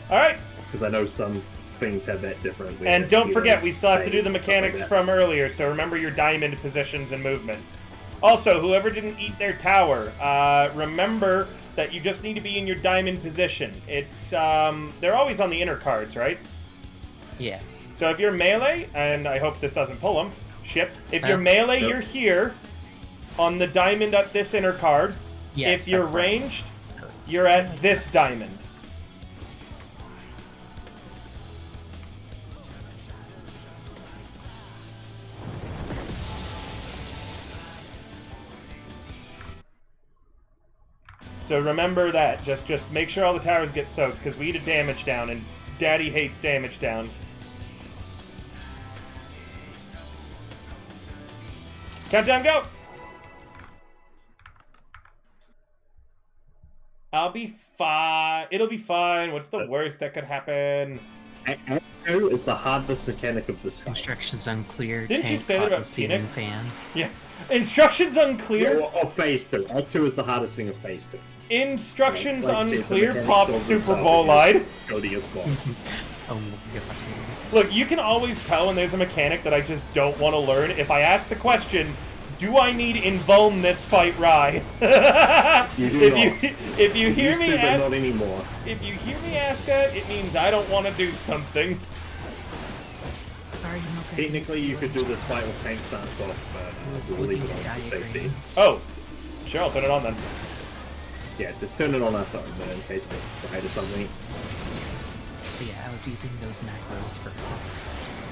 All right. Because I know some things have that different. And don't forget, we still have to do the phase and stuff like mechanics that. from earlier, so remember your diamond positions and movement. Also, whoever didn't eat their tower, remember that you just need to be in your diamond position. It's, they're always on the inner cards, right? Yeah. So if you're melee, and I hope this doesn't pull them, if you're melee, Nope. you're here, on the diamond at this inner card. Yes, If you're that's right. ranged, you're at this diamond. So remember that. Just make sure all the towers get soaked, because we need a damage down, and Daddy hates damage downs. Countdown, go! I'll be fine. It'll be fine. What's the worst that could happen? Echo is the hardest mechanic of this fight. Instructions unclear. Didn't you tank say that caught about the ceiling Phoenix? fan. Yeah. Instructions unclear. Yeah, or phase 2. Act 2 is the hardest thing of phase 2. Instructions Like I said, the unclear. mechanics Pop of Super this Bowl is lied. Go to your spot. Oh, yeah. Look, you can always tell when there's a mechanic that I just don't want to learn if I ask the question, do I need invuln this fight, Rye? You do if you hear Used me to, but ask, not anymore. if you hear me ask that, it means I don't want to do something. Sorry, no good. Technically, you could do this fight with tank stance off, but we'll leave it on for safety. diagrams. Oh, sure, I'll turn it on then. Yeah, just turn it on our phone, then, in case we died or something. But yeah, I was using those macros for comments.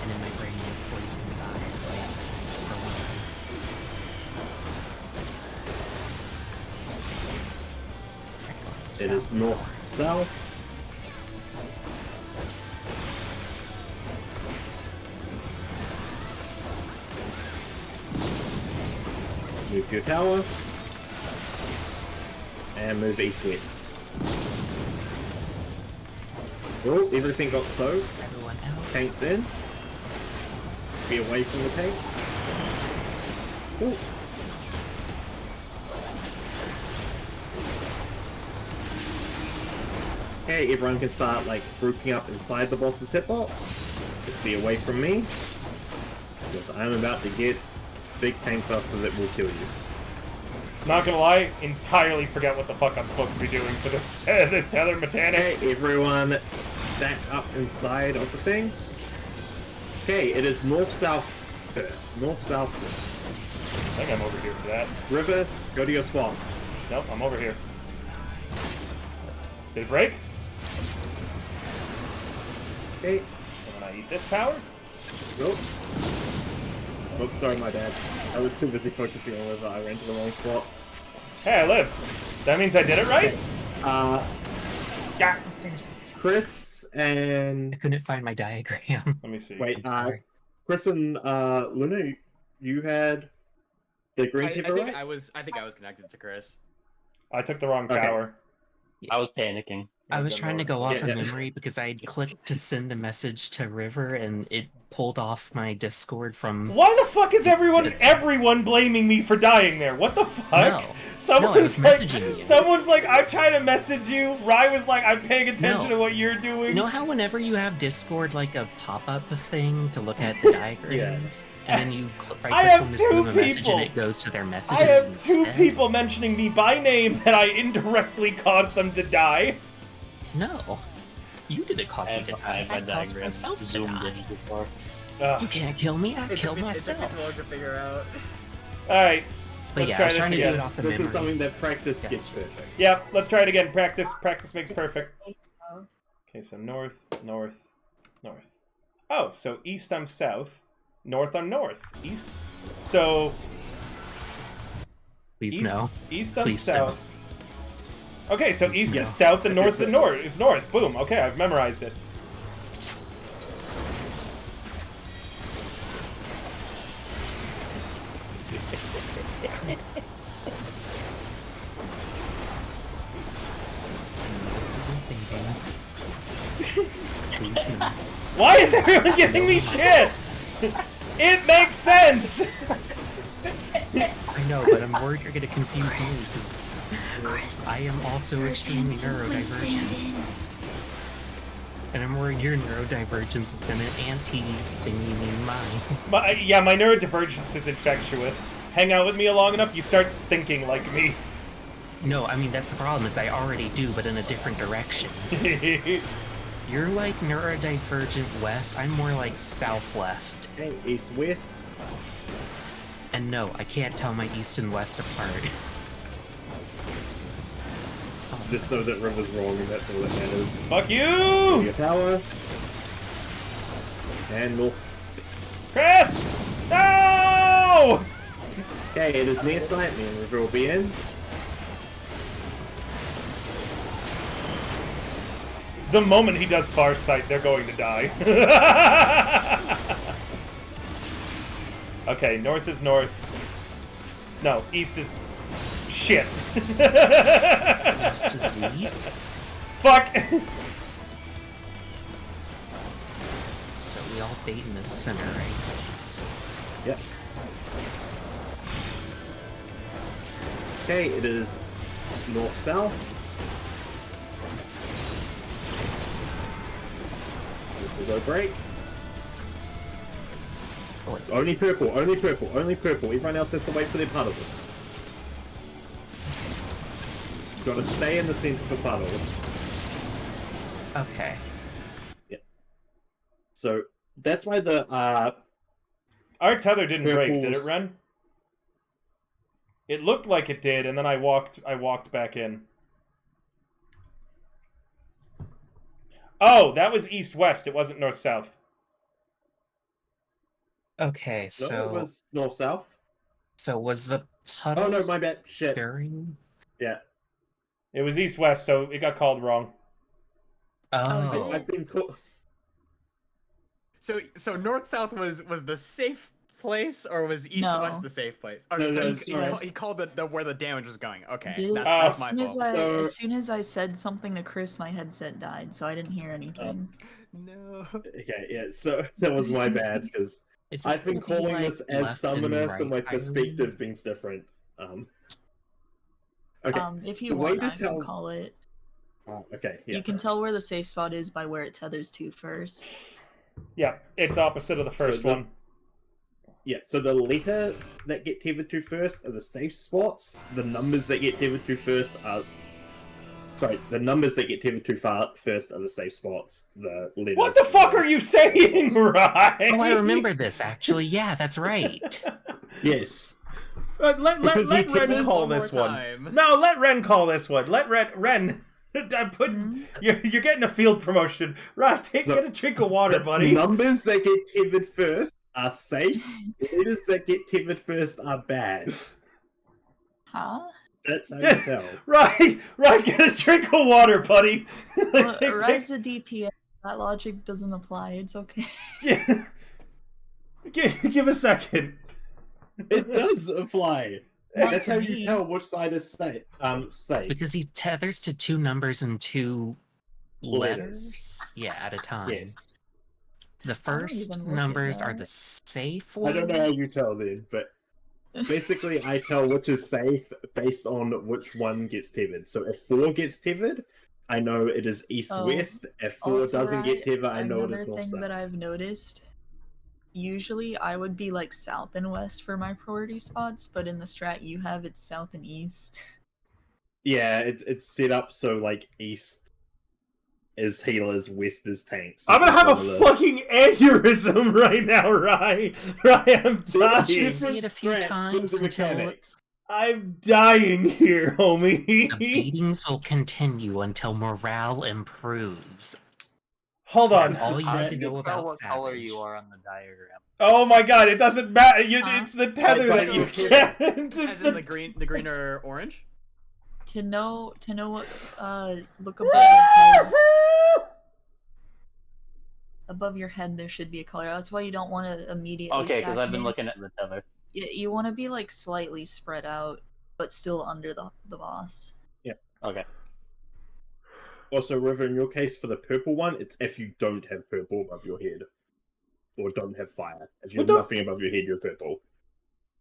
And in my brain, poison God plants for one. It is north, south. Move your tower. And move east-west. Oh, everything got soaked. Everyone out. Tanks in. Be away from the tanks. Ooh. Okay, everyone can start like grouping up inside the boss's hitbox. Just be away from me. Because I'm about to get big tank buster that will kill you. Not gonna lie, entirely forget what the fuck I'm supposed to be doing for this this tether mechanic. Okay, everyone stack up inside of the thing. Okay, it is north-south first. North-south first. think I'm over here for that. River, go to your spawn. Nope, I'm over here. Did it break? Okay. And then I eat this tower? Nope. Oops, sorry, my bad. I was too busy focusing on River. I ran to the wrong spot. Hey, I lived. That means I did it right? Yeah. Chris and... I couldn't find my diagram. Let me see. Wait, I'm sorry. Chris and Luna, you had the green I keeper, think right? I was connected to Chris. I took the wrong Okay. tower. I was panicking. I was trying to go off Yeah. of memory because I clicked to send a message to River and it pulled off my Discord from. Why the fuck is everyone blaming me for dying there? What the fuck? No. I was messaging you. Someone's like, I'm trying to message you. Rye was like, I'm paying attention to what you're doing. You know how whenever you have Discord like a pop-up thing to look at the diagrams, and then you I have on this room two a message people. and it goes to their messages. I have two instead? people mentioning me by name that I indirectly caused them to die. No, you didn't cause me to die. I caused myself to die. before. You can't kill me. I killed It took me myself. too long to figure out. Alright, But let's yeah, try I was this trying to do it again. off the This memory. is something that practice gets perfect. Yeah, let's try it again. Practice makes perfect. I think so. Okay, so north, north, north. Oh, so east I'm south, north I'm north, east. So Please east, no. east I'm Please south. Okay, so east Yeah. is south and north is north. Boom. Okay, I've memorized it. Please no. Why is everyone giving me shit? It makes sense. I know, but I'm worried you're gonna confuse me because Chris. I am also extremely Please stand neurodivergent. in. And I'm worried your neurodivergence is gonna anti-thingy me mine. Yeah, my neurodivergence is infectious. Hang out with me long enough, you start thinking like me. No, I mean, that's the problem, is I already do, but in a different direction. You're like neurodivergent west, I'm more like south-left. Hey, east-west. And no, I can't tell my east and west apart. Just know that River's wrong, and that's all that matters. Fuck Your you! tower. And north. Chris! No! Okay, it is near sight, me and River will be in. The moment he does far sight, they're going to die. Okay, north is north. No, east is... Shit. West is east? Fuck! So we all bait in the center, right? Yep. Okay, it is north-south. We'll go break. Oh, Only purple, only purple, only purple. Everyone else has to wait for their puddles. Gotta stay in the center for puddles. okay. So that's why the Our tether didn't break, did it, Purples. Ren? It looked like it did, and then I walked back in. Oh, that was east-west, it wasn't north-south. Okay, no, so it was north-south. so was the puddle Oh no, my bad. Shit. during? Yeah. It was east-west, so it got called wrong. Oh, I've been caught. So north south was the safe place, or was east No. west the safe place? Oh, No, so no, he, sorry. he called the where the damage was going. Okay, Dude, that's as my soon as fault. So- as soon as I said something to Chris, my headset died, so I didn't hear anything. No. Okay, yeah. So that was my bad because is this I've been gonna be, calling like, this as left summoner, and so my right perspective being different. Okay. If you the way want, to I tell- can call it. Okay. Yeah. You can tell where the safe spot is by where it tethers to first. Yeah, it's opposite of the first the- one. Yeah, so the letters that get tethered to first are the safe spots. The numbers that get tethered to first are... Sorry, the numbers that get tethered to first are the safe spots. The letters... What the fuck are you saying, Ryan? Oh, I remember this actually. Yeah, that's right. Yes. Let Because he Ren did call one more this one. time. No, let Ren call this one. Let Ren. I put you're getting a field promotion. Right, get a drink of water, buddy. Numbers that get tethered first are safe. Letters that get tethered first are bad. Huh? That's how you tell. Right, get a drink of water, buddy. Rise the DPS. That logic doesn't apply. It's okay. Yeah. Give a second. It does apply. Not That's to how me. you tell which side is safe. Safe. Because he tethers to 2 numbers and 2 Letters. letters. Yeah, at a time. Yes. The first even look at numbers are that. the safe I ones. don't know how you tell then, but basically I tell which is safe based on which one gets tethered. So if 4 gets tethered, I know it is east-west. If 4 Also, doesn't get right, tethered, I know it is another north-south. thing that I've noticed. Usually, I would be like south and west for my priority spots, but in the strat you have, it's south and east. Yeah, it's set up so like east is healers, west is tanks. I'm gonna have a Similar. fucking aneurysm right now, Rye. Rye, I'm You dying. see it a few Strats for times the until mechanics. I'm dying here, the homie. beatings will continue until morale improves. Hold on. That's all you How need do to you know tell about what color Savage. you are on the diagram? Oh my god, it doesn't matter. Huh? It's the tether Right, that you right. can't. It's As in the green or orange? To know what, look above your head. Above your head, there should be a color. That's why you don't want to immediately. Okay, because I've stack been in. looking at the tether. You want to be like slightly spread out, but still under the boss. Okay. Also, River, in your case, for the purple one, it's if you don't have purple above your head. Or don't have fire. If you What have the- nothing above your head, you're purple.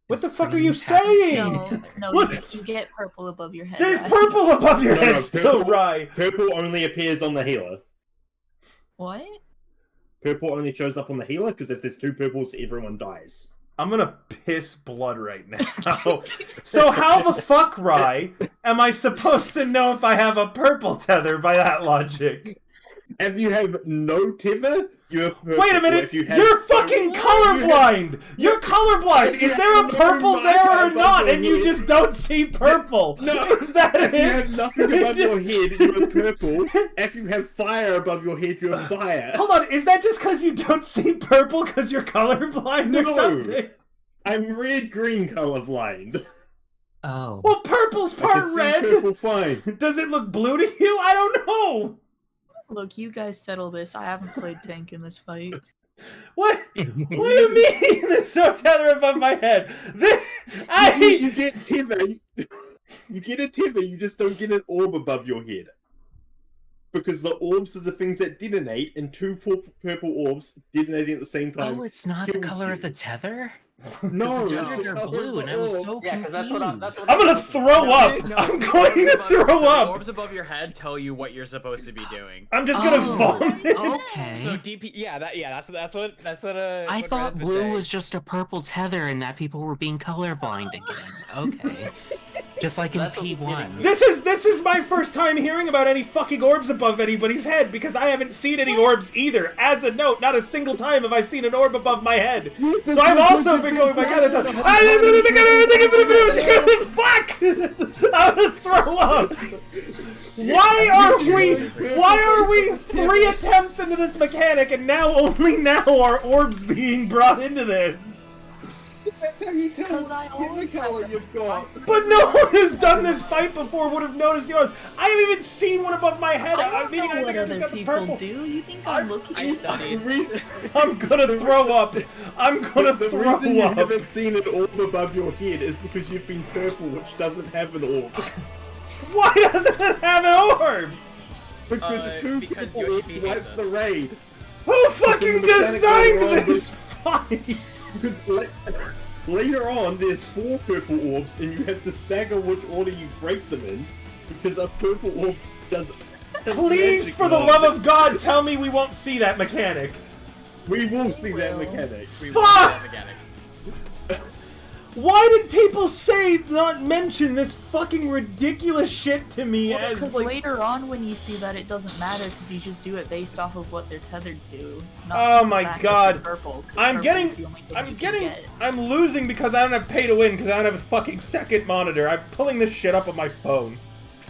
What Is the fuck are green you happens saying? No, What? you get purple above your head. There's right? purple above your No, head no, still, purple- Rye. Purple only appears on the healer. What? Purple only shows up on the healer, because if there's 2 purples, everyone dies. I'm gonna piss blood right now. So how the fuck, Rye, am I supposed to know if I have a purple tether by that logic? If you have no tether, you're purple. Wait a minute, If you have you're fucking no- colorblind! You're colorblind! Is there a No purple marker there or above not, your and you head. just don't see purple? No. Is that If you it? have nothing above your head, you're purple. If you have fire above your head, you're fire. Hold on, is that just because you don't see purple because you're colorblind or No. something? I'm red-green colorblind. Oh. Well, purple's I part can see red! purple fine. Does it look blue to you? I don't know! Look, you guys settle this. I haven't played tank in this fight. What? What do you mean there's no tether above my head? You get tether. You get a tether, you just don't get an orb above your head. Because the orbs are the things that detonate, and 2 purple orbs detonating at the same time. Oh, it's not the kills color you. of the tether? No, the it's tethers the are color blue, of and the I was orb. so Yeah, because that's what I'm. That's what I'm gonna throw up! No, I'm the going orbs to above- throw so the up! orbs above your head tell you what you're supposed to be doing. I'm just gonna Oh, vomit! Okay. So DP, that's what I what thought Red's been blue saying. was just a purple tether and that people were being colorblind again. Okay. Just like in That's what we P1. This is my first time hearing about any fucking orbs above anybody's head because I haven't seen any orbs either. As a note, not a single time have I seen an orb above my head. So I've also been going back other times. Fuck! I'm gonna throw up. Why are we 3 attempts into this mechanic and only now are orbs being brought into this? That's how you tell 'Cause I what tether always color have you've got. But no one who's done this fight before would have noticed the orbs. I haven't even seen one above my head. I don't Meaning know I what think I just other got the people purple. do. You think I'm looking? I studied. The reason, I'm gonna throw up. I'm gonna the throw reason you up. haven't seen an orb above your head is because you've been purple, which doesn't have an orb. Why doesn't it have an orb? Because the 2 because purple Yoshi orbs P wipes hates the us. raid. Who fucking the mechanic designed later on this fight? Because later on, there's 4 purple orbs, and you have to stagger which order you break them in, because a purple orb does. Please, magic for the on love it. of God, tell me we won't see that mechanic. We will see that mechanic. We Fuck! want that mechanic. Why did people not mention this fucking ridiculous shit to me as Because like... later on when you see that, it doesn't matter because you just do it based off of what they're tethered to. Oh my god. Purple, I'm losing because I don't have pay to win because I don't have a fucking second monitor. I'm pulling this shit up on my phone.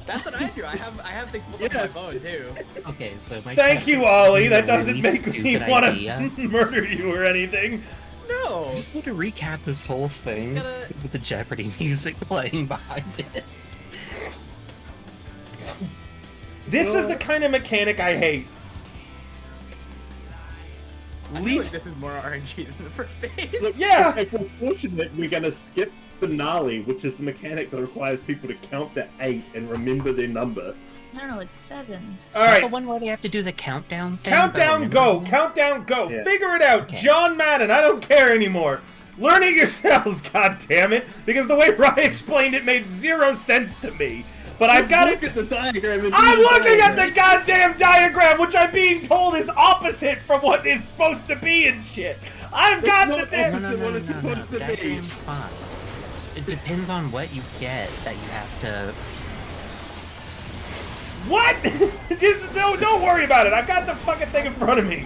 That's what I do. I have things pulled up on my phone too. Okay, so my Thank you, Ollie. That doesn't really make me stupid want idea. to murder you or anything. No. I just want to recap this whole thing with the Jeopardy music playing behind it. This is the kind of mechanic I hate. I feel like this is more RNG than the first phase. Look, Yeah. If we're fortunate, we're gonna skip finale, which is the mechanic that requires people to count to 8 and remember their number. No, it's 7. All Is that right. the one where they have to do the countdown thing? Countdown, go! Countdown, go! Yeah. Figure it out, Okay. John Madden. I don't care anymore. Learn it yourselves, goddammit! Because the way Ryan explained it made 0 sense to me. But I've got Look it. at the diagram. and I'm do the looking at the diagram. goddamn diagram, which I'm being told is opposite from what it's supposed to be and shit. I've got not the No, damn. no, no, no, What it's no, supposed to be. diagram's fine. It depends on what you get that you have to... What? Just don't worry about it. I've got the fucking thing in front of me.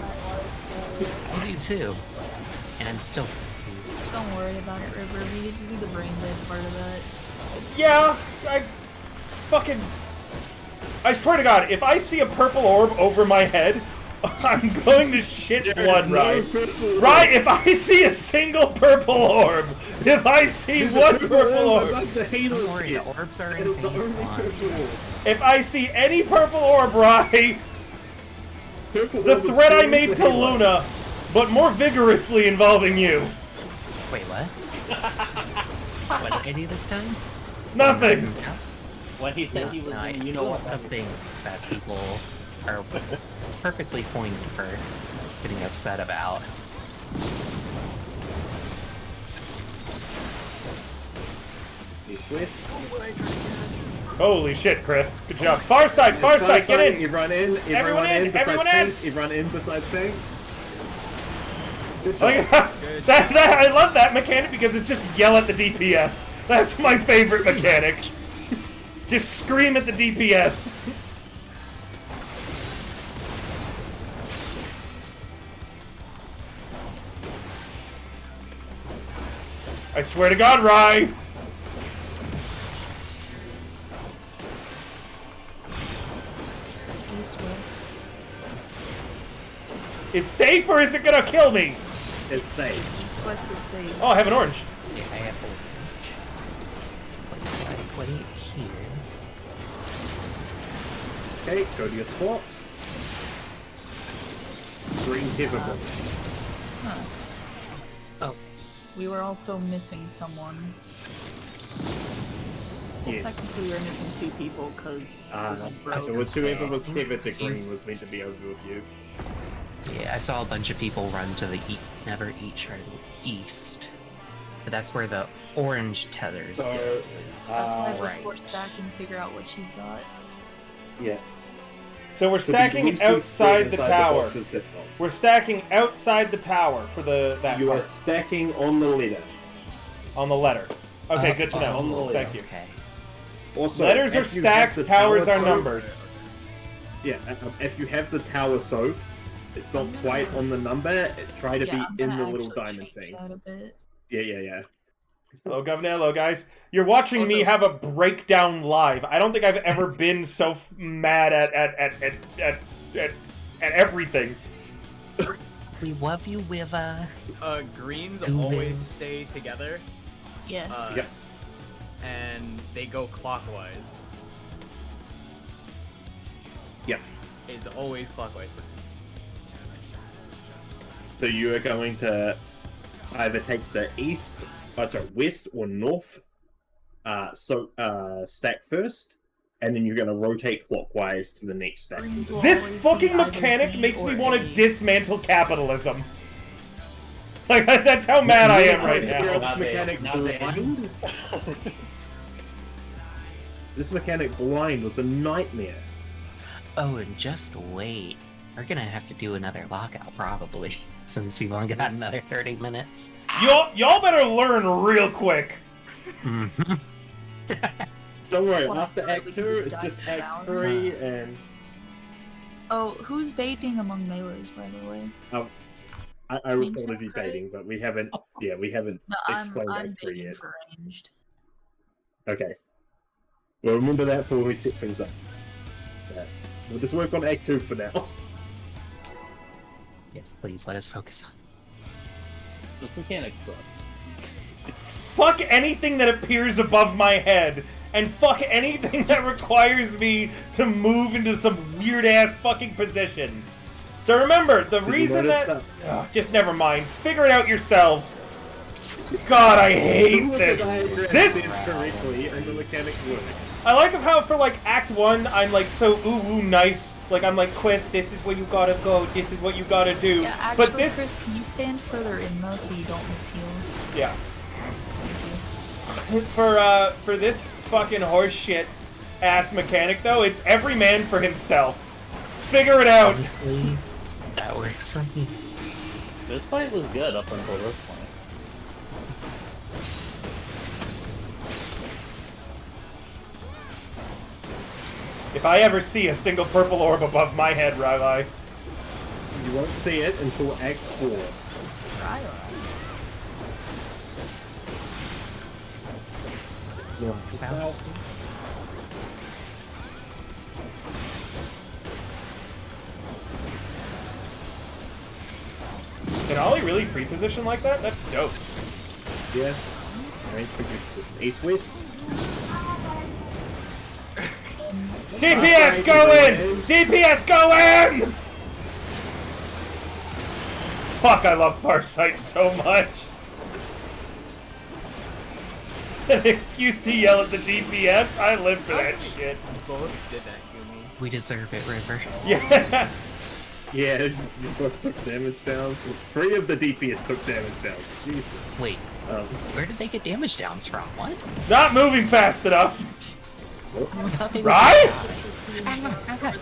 I do too. And I'm still confused. Don't worry about it, River. We need to do the brain dead part of that. Yeah, I swear to God, if I see a purple orb over my head, I'm going to shit blood, right? Right, if I see a single purple orb, if I see one purple orb, Don't worry, the orbs are in phase 1. if I see any purple orb, right, the threat I made to Luna, but more vigorously involving you. Wait, what? What did I do this time? Nothing. When he said he was No, in, you know what? of things that people are perfectly pointed for getting upset about. East west. Holy shit, Chris. Good job. Far side, get in. Everyone in. Everyone in, everyone in. Everyone in besides tanks. Good Like, job. I love that mechanic because it's just yell at the DPS. That's my favorite mechanic. Just scream at the DPS. I swear to God, Rye. East, west. Is safe or is it gonna kill me? It's safe. East, west is safe. Oh, I have an orange. Yeah, I have orange. Looks like wait here. Okay, go to your spots. Green typical. Huh. Oh, We were also missing someone. Well, Yes. technically we're missing 2 people because So whoever was tethered to green was meant to be over with you. yeah, I saw a bunch of people run to the east. But that's where the orange tethers So, go. That's why right. before stacking, figure out what you got. Yeah. So we're So the stacking blue suits outside fit the inside tower. boxes that box. We're stacking outside the tower for that You are part. stacking on the ladder. On the letter. Okay, good to know. on the ladder. Thank you. Okay. Also, Letters are if you have stacks, the towers tower are soap- numbers. Yeah, if you have the tower soap, it's not quite on the number. Try to Yeah, I'm be in gonna the little actually diamond change thing. that a bit. Yeah. Hello, Governor. Hello, guys. You're watching me Also- have a breakdown live. I don't think I've ever been so mad at everything. We love you, Wiva. Greens Do always they? stay together, Yes. Yep. and they go clockwise. Yep. It's always clockwise. So you are going to either take the west or north, stack first, and then you're going to rotate clockwise to the next stack. Greens will This always fucking be either mechanic D makes me or want A. to dismantle capitalism. Like, that's how mad I am right Figure now. out Not this bad, mechanic not bad. blind. This mechanic blind was a nightmare. Oh, and just wait We're gonna have to do another lockout probably, since we've only got another 30 minutes. Y'all better learn real quick. Mhm. Don't worry, Well, after I Act feel like 2, we it's can just just dive Act down. 3, and Oh, who's baiting among melees, by the way? I would Mean probably be Samurai? baiting, but we haven't No, explained I'm Act 3 baiting yet. for ranged. Okay. Well, remember that for when we set things up. Yeah. We'll just work on Act 2 for now. Yes, please let us focus on. This mechanic sucks. Fuck anything that appears above my head, and fuck anything that requires me to move into some weird ass fucking positions. So remember, the Did you reason notice that... Ugh, just never mind. Figure it out yourselves. God, I hate this. This... correctly, and the mechanic works. I like how for like Act 1, I'm like so ooh nice. Like I'm like, Quest, this is where you gotta go. This is what you gotta do. Yeah, actually, But this... Chris, can you stand further in though so you don't miss heals? Yeah. Thank you. For this fucking horseshit ass mechanic though, it's every man for himself. Figure it out. Honestly, that works for me. This fight was good up until this point. If I ever see a single purple orb above my head, Riley, You won't see it until Act 4. Right, It's not Sounds can Ollie really pre-position like that? That's dope. Yeah. Alright, East West. DPS go in! DPS go in! Fuck, I love Farsight so much. An excuse to yell at the DPS? I live for that shit. Both did that, Yumi. We deserve it, River. Yeah. Yeah, you both took damage down. So 3 of the DPS took damage down. Jesus. Wait, Um, where did they get damage downs from? What? Not moving fast enough. Nothing. Right?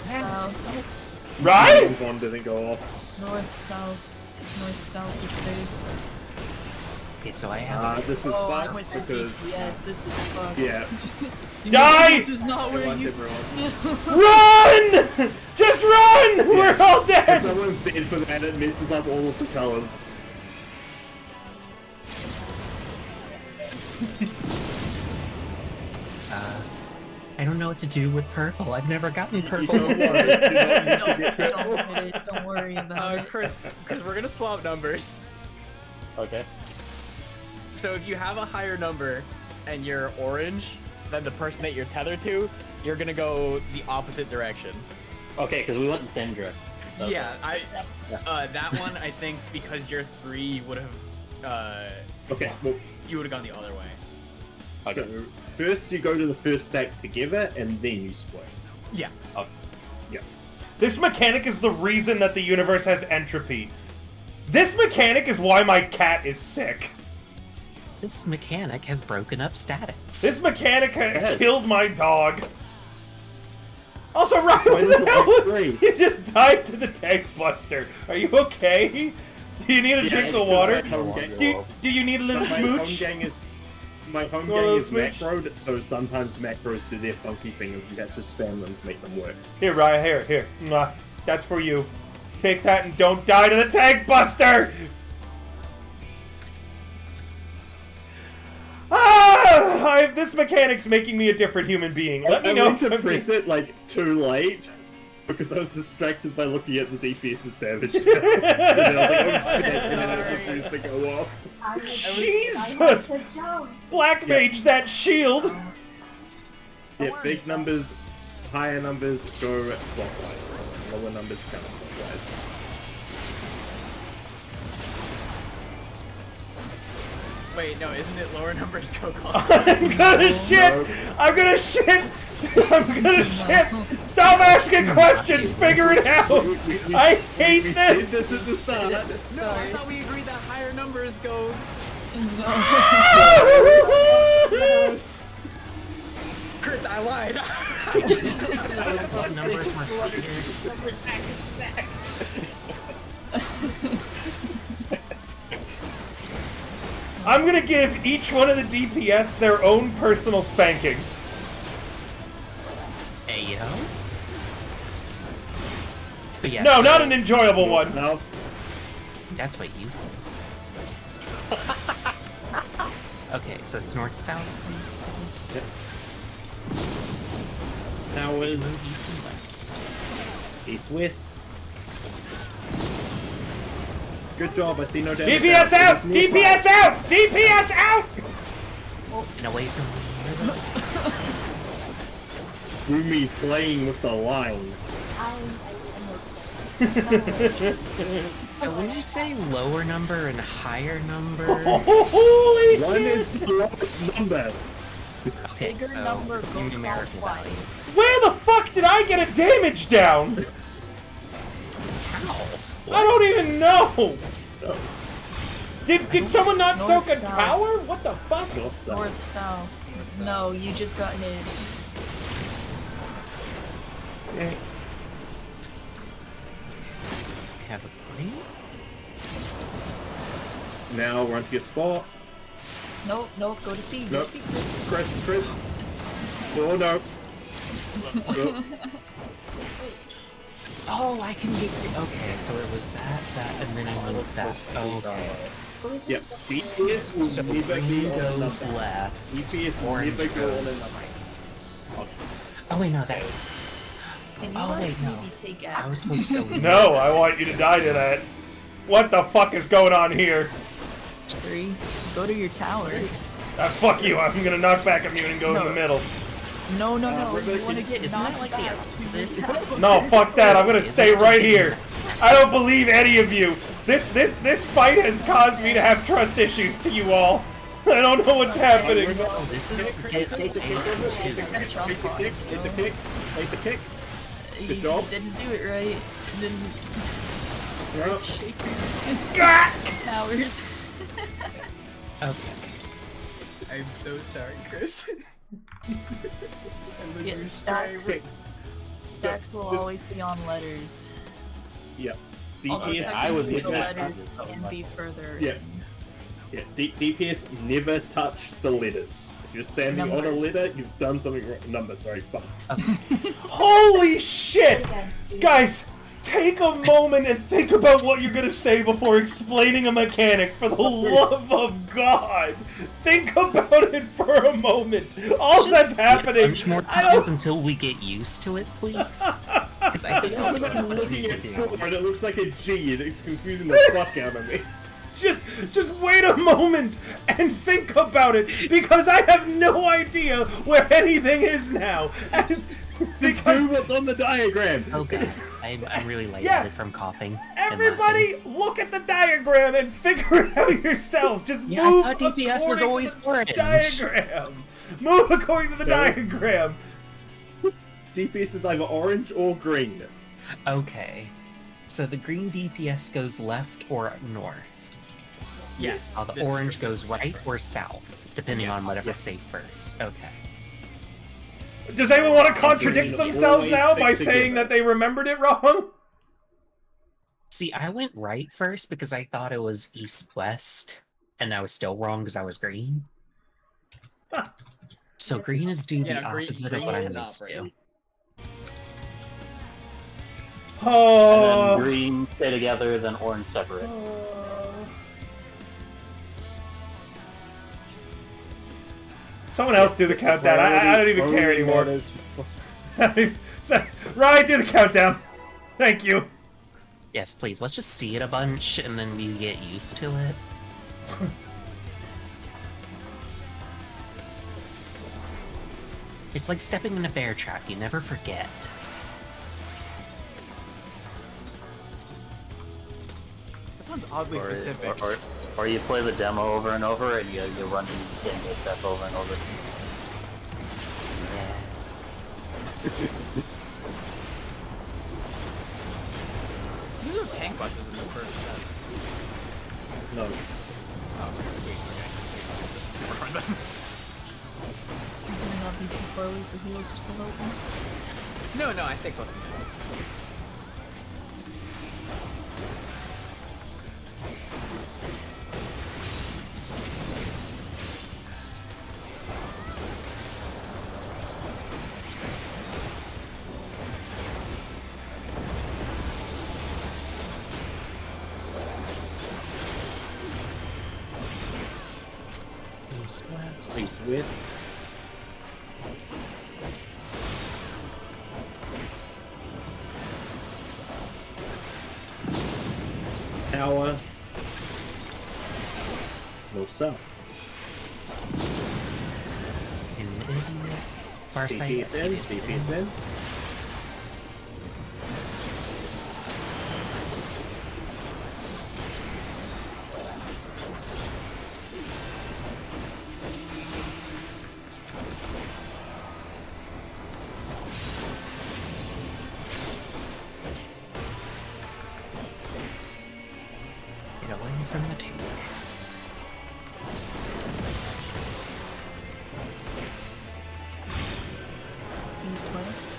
south, Right? one didn't go off. north, south is safe. Okay, so I have. This is Oh, I fun went to because DPS. This is fucked. yeah, Die! This is not where you. Run! Just run! We're all if dead! someone's dead for that, it messes up all of the colors. I don't know what to do with purple. I've never gotten purple. Don't worry, you Don't get purple. hit it. Don't worry about it. Chris, we're gonna swap numbers. Okay. So if you have a higher number and you're orange than the person that you're tethered to, you're gonna go the opposite direction. Okay, because we went the same direction. Okay. Yeah, that one I think because you're 3, you would have Okay, well, you would have gone the other way. so first you go to the first stack together, and then you split. Yeah. Yeah. This mechanic is the reason that the universe has entropy. This mechanic is why my cat is sick. This mechanic has broken up statics. This mechanic Yes. killed my dog. Also, Ryan, why what this the is hell like was... great. You just died to the tank buster. Are you okay? Do you need a Yeah, drink it's of water? my home gang- Do you need a little My home smooch? gang is my home You gang want a is little smooch? macroed, so sometimes macros do their funky thing, and you have to spam them to make them work. Here, Ryan, here. Mwah. That's for you. Take that and don't die to the tank buster! This mechanic's making me a different human being. Let me I know went if to I'm press it like too late because I was distracted by looking at the DPS's damage. So then I was like, oh shit, and then it refused to go off. Jesus! Black mage that shield! Yeah, big numbers, higher numbers go clockwise. Lower numbers counterclockwise. Wait, no, isn't it lower numbers go clockwise? I'm gonna shit! I'm gonna shit! I'm gonna shit! Stop asking questions! Figure it out! I hate We said this! this at the start. No, I thought we agreed that higher numbers go. Chris, I lied. What numbers were figured? I'm gonna give each one of the DPS their own personal spanking. Ayo. But yeah, No, so not an enjoyable one. No. that's what you think. Okay, so it's north, south, south, Now is east, and west. east west. Good job. I see no damage. DPS out! It is near DPS side. out! DPS out! And away from the Rumi playing with the line. So when you say lower number and higher number, Holy One shit! is the lowest number. okay, Bigger so number goes numerical up value. twice. Where the fuck did I get a damage down? How? I don't even know! Did someone not North, soak a south. tower? What the fuck? North star. North, south. No, you just got hit. Have a green? Now run to your spot. Nope, nope, go to C, go Nope. to C, Chris. Chris. Oh no. Oh, Oh, I can get. Okay, so it was that, and then I moved that. Oh, okay. yep. DPS will So never green go on goes another. left. DPS will Orange never go on goes another. Oh wait, no, that. Can you Oh, let wait, no. maybe take I action? was supposed to go. No, I want you to die to that. What the fuck is going on here? 3. Go to your tower. Fuck you, I'm gonna knock back immune and go in the middle. No, no, no. Rebecca, You want to get isn't that knocked like the back opposite? to your tower. No, fuck that, I'm gonna stay right here. I don't believe any of you. This fight has caused me to have trust issues to you all. I don't know what's happening. Oh, this is Take the kick. Take the kick. Take the kick. You Good job. didn't do it right. You didn't Yep. shakers. Gah! Towers. Okay. I'm so sorry, Chris. Yeah, stacks will always be on letters. Yep. Although DPS. I would technically do the that. letters can be further. Yeah. Yeah, DPS never touch the letters. If you're standing on a Numbers. letter, you've done something wrong. Number, sorry, fuck. Holy shit! Guys, take a moment and think about what you're gonna say before explaining a mechanic, for the love of God! Think about it for a moment. All that's happening. Bunch more I pages don't. until we get used to it, please. Because I think I'm that's what we looking need at to 4 do. and it looks like a G and it's confusing the fuck out of me. Just wait a moment and think about it, because I have no idea where anything is now. And Just because do what's on the diagram. Oh god, I'm really lightheaded Yeah. from coughing. and everybody, look at the diagram and figure it out yourselves. Just Yeah, I move thought DPS was according always to the orange. diagram. Move according to the No. diagram. DPS is either orange or green. laughing. Okay. So the green DPS goes left or north. Yes. While the this is orange true. goes right or south, depending on Yes. whatever I say first. Okay. Does anyone want to contradict Green themselves always now stick by saying together. that they remembered it wrong? See, I went right first because I thought it was east-west, and I was still wrong because I was green. Huh. So green is doing Yeah, the no, green- opposite green of what is I'm not used to. right. And Oh. then green stay together, then orange separate. Someone else do the countdown. I don't even care anymore. So, Ryan, do the countdown. Thank you. Yes, please. Let's just see it a bunch, and then we get used to it. It's like stepping in a bear trap. You never forget. That sounds oddly specific. Or you play the demo over and over, and you run into the same stuff over and over. There's no tank buses in the first set. No. Oh, okay, sweet. Okay. Super hard then. be too far away for heals or still open? No, I stay close to mid. Please with. Tower. North south. Far side. DPS in. DPS in. Get away from the table. East, west.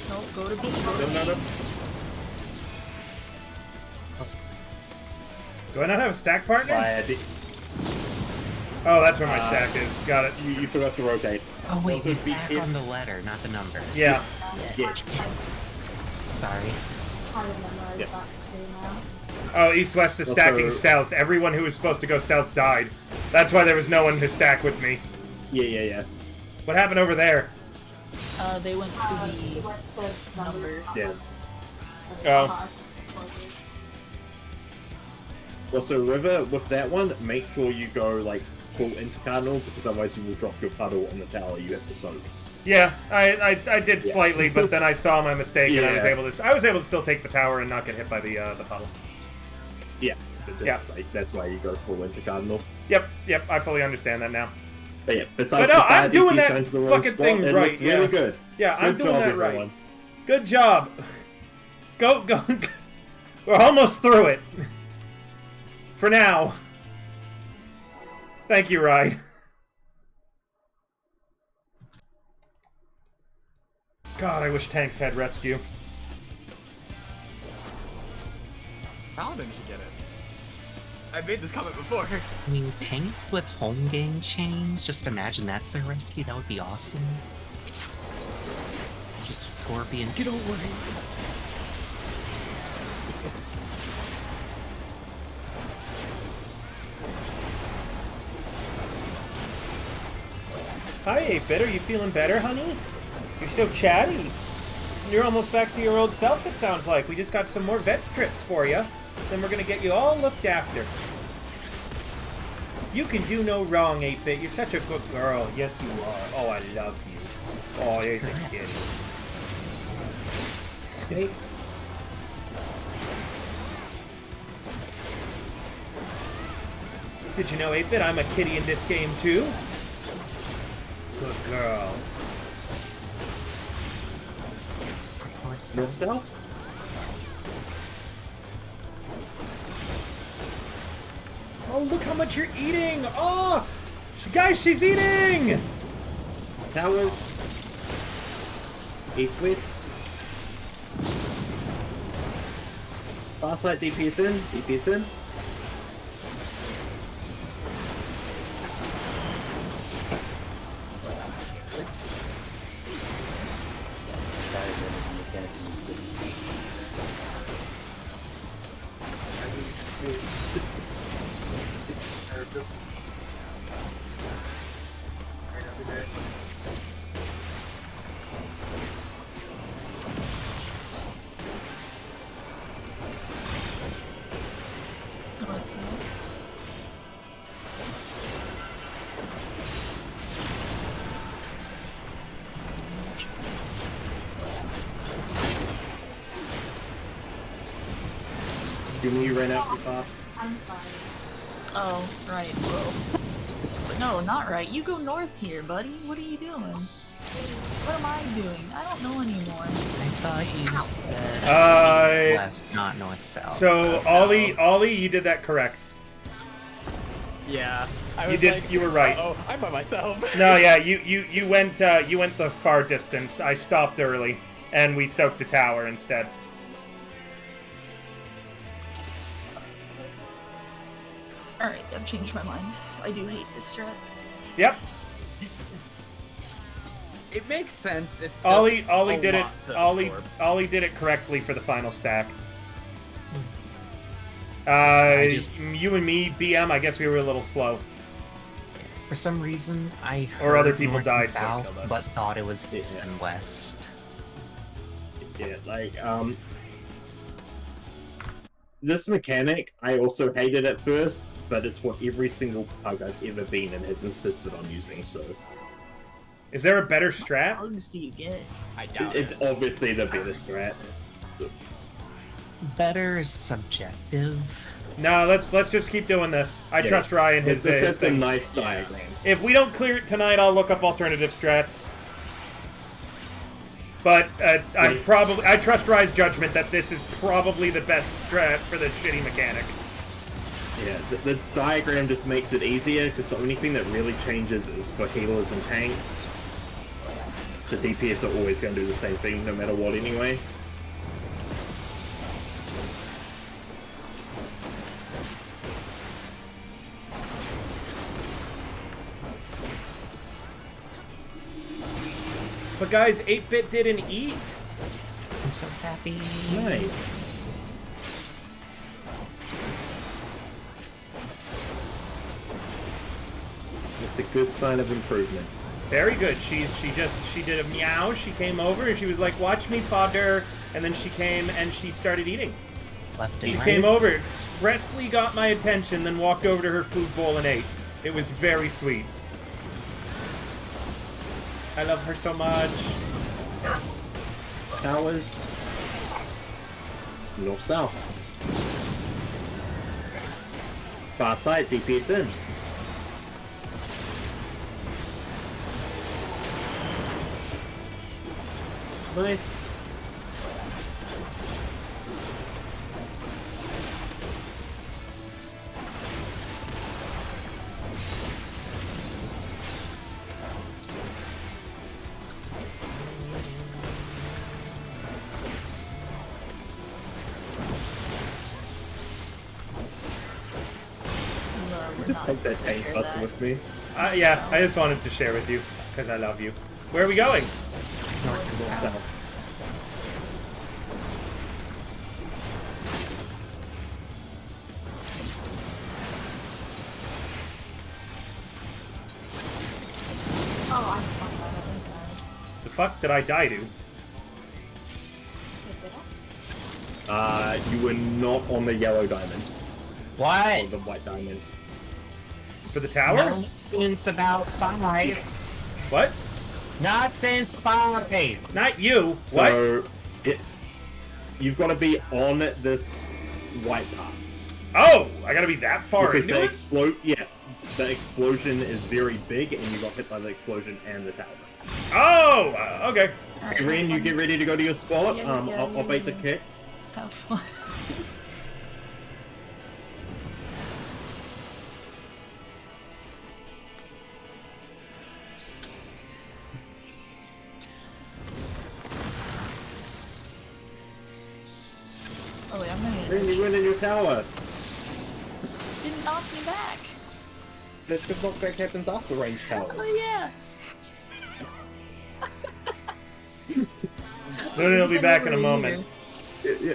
No, go to B. Go to B. No. Do I not have a stack partner? Fire. Oh, that's where my stack is. Got it. You forgot to rotate. Oh wait, Also you speak stack here. on the letter, not the number. Yeah. Yes. Sorry. Kind of memorized Yeah. that too now. Oh, east-west is stacking Also- south. Everyone who was supposed to go south died. That's why there was no one to stack with me. Yeah. What happened over there? They went to We the went to number. Yeah. Oh. Also, River, with that one, make sure you go, like, full intercardinal, because otherwise you will drop your puddle on the tower you have to soak. Yeah, I did Yeah. slightly, but then I saw my mistake and I was Yeah. able to still take the tower and not get hit by the puddle. Yeah. Like, that's why you go full intercardinal. Yep, I fully understand that now. But yeah, besides But no, the fire I'm doing DPS that going to the wrong fucking spot, thing it right, looked yeah. really good. Yeah, I'm Good doing job, that right. everyone. Good job. Go. We're almost through it. For now. Thank you, Rye. God, I wish tanks had rescue. Paladin should get it. I made this comment before. I mean, tanks with home game chains, just imagine that's their rescue, that would be awesome. Just a Scorpion, get away! Hi, 8-Bit. Are you feeling better, honey? You're so chatty. You're almost back to your old self, it sounds like. We just got some more vet trips for you. Then we're gonna get you all looked after. You can do no wrong, 8-Bit. You're such a good girl. Yes, you are. Oh, I love you. Oh, there's a kitty. Hey. Did you know, 8-Bit, I'm a kitty in this game, too? Good girl. North south? Oh, look how much you're eating! Oh! Guys, she's eating! Towers. East west. Far side DPS in. DPS in. You ran out too fast. I'm sorry. Oh, right, whoa. No, not right. You go north here, buddy. What are you doing? What am I doing? I don't know anymore. I thought you said west, not north-south. So, Ollie, you did that correct. Yeah. You were right. Oh, I'm by myself. No, yeah, you went the far distance. I stopped early, and we soaked the tower instead. Alright, I've changed my mind. I do hate this strat. Yep. It makes sense. It's just Ollie a did it. lot to absorb. Ollie did it correctly for the final stack. You and me, BM. I guess we were a little slow. For some reason, I heard Or other people north died, and so it south, killed us. but thought it was east and west. Yeah, like, this mechanic, I also hated at first, but it's what every single pug I've ever been in has insisted on using, so... Is there a better strat? How bugs do you get? I doubt It's it. obviously the better strat. Better is subjective. No, let's just keep doing this. I trust Ryan. His This is a things. nice diagram. If we don't clear it tonight, I'll look up alternative strats. But I trust Ryan's judgment that this is probably the best strat for the shitty mechanic. Yeah, the diagram just makes it easier, because the only thing that really changes is for healers and tanks. The DPS are always going to do the same thing, no matter what anyway. But guys, 8-Bit didn't eat. I'm so happy. Nice. It's a good sign of improvement. Very good. She did a meow. She came over and she was like, "Watch me, father." And then she came and she started eating. Left and She right. came over, expressly got my attention, then walked over to her food bowl and ate. It was very sweet. I love her so much. Towers. North south. Far side, DPS in. Nice. Just take that tank bus with me. Yeah, I just wanted to share with you, because I love you. Where are we going? North and south. Oh, I fucked that up. I'm sorry. The fuck did I die to? Wait, did I? You were not on the yellow diamond. Or What? the white diamond. For the tower? No, since about 5. What? Not since 5. Not you. What? So, you've got to be on this white part. Oh, I gotta be that far Because into it? the explosion is very big, and you got hit by the explosion and the tower. Oh, okay. Alright, Ren, you get ready to go to your spot. Yeah, I'll bait the kick. Have fun. Oh wait, I'm gonna Ren, you went in your tower. didn't knock me back. That's because knockback happens after range towers. Oh yeah. Luna will be back in a moment. Yeah.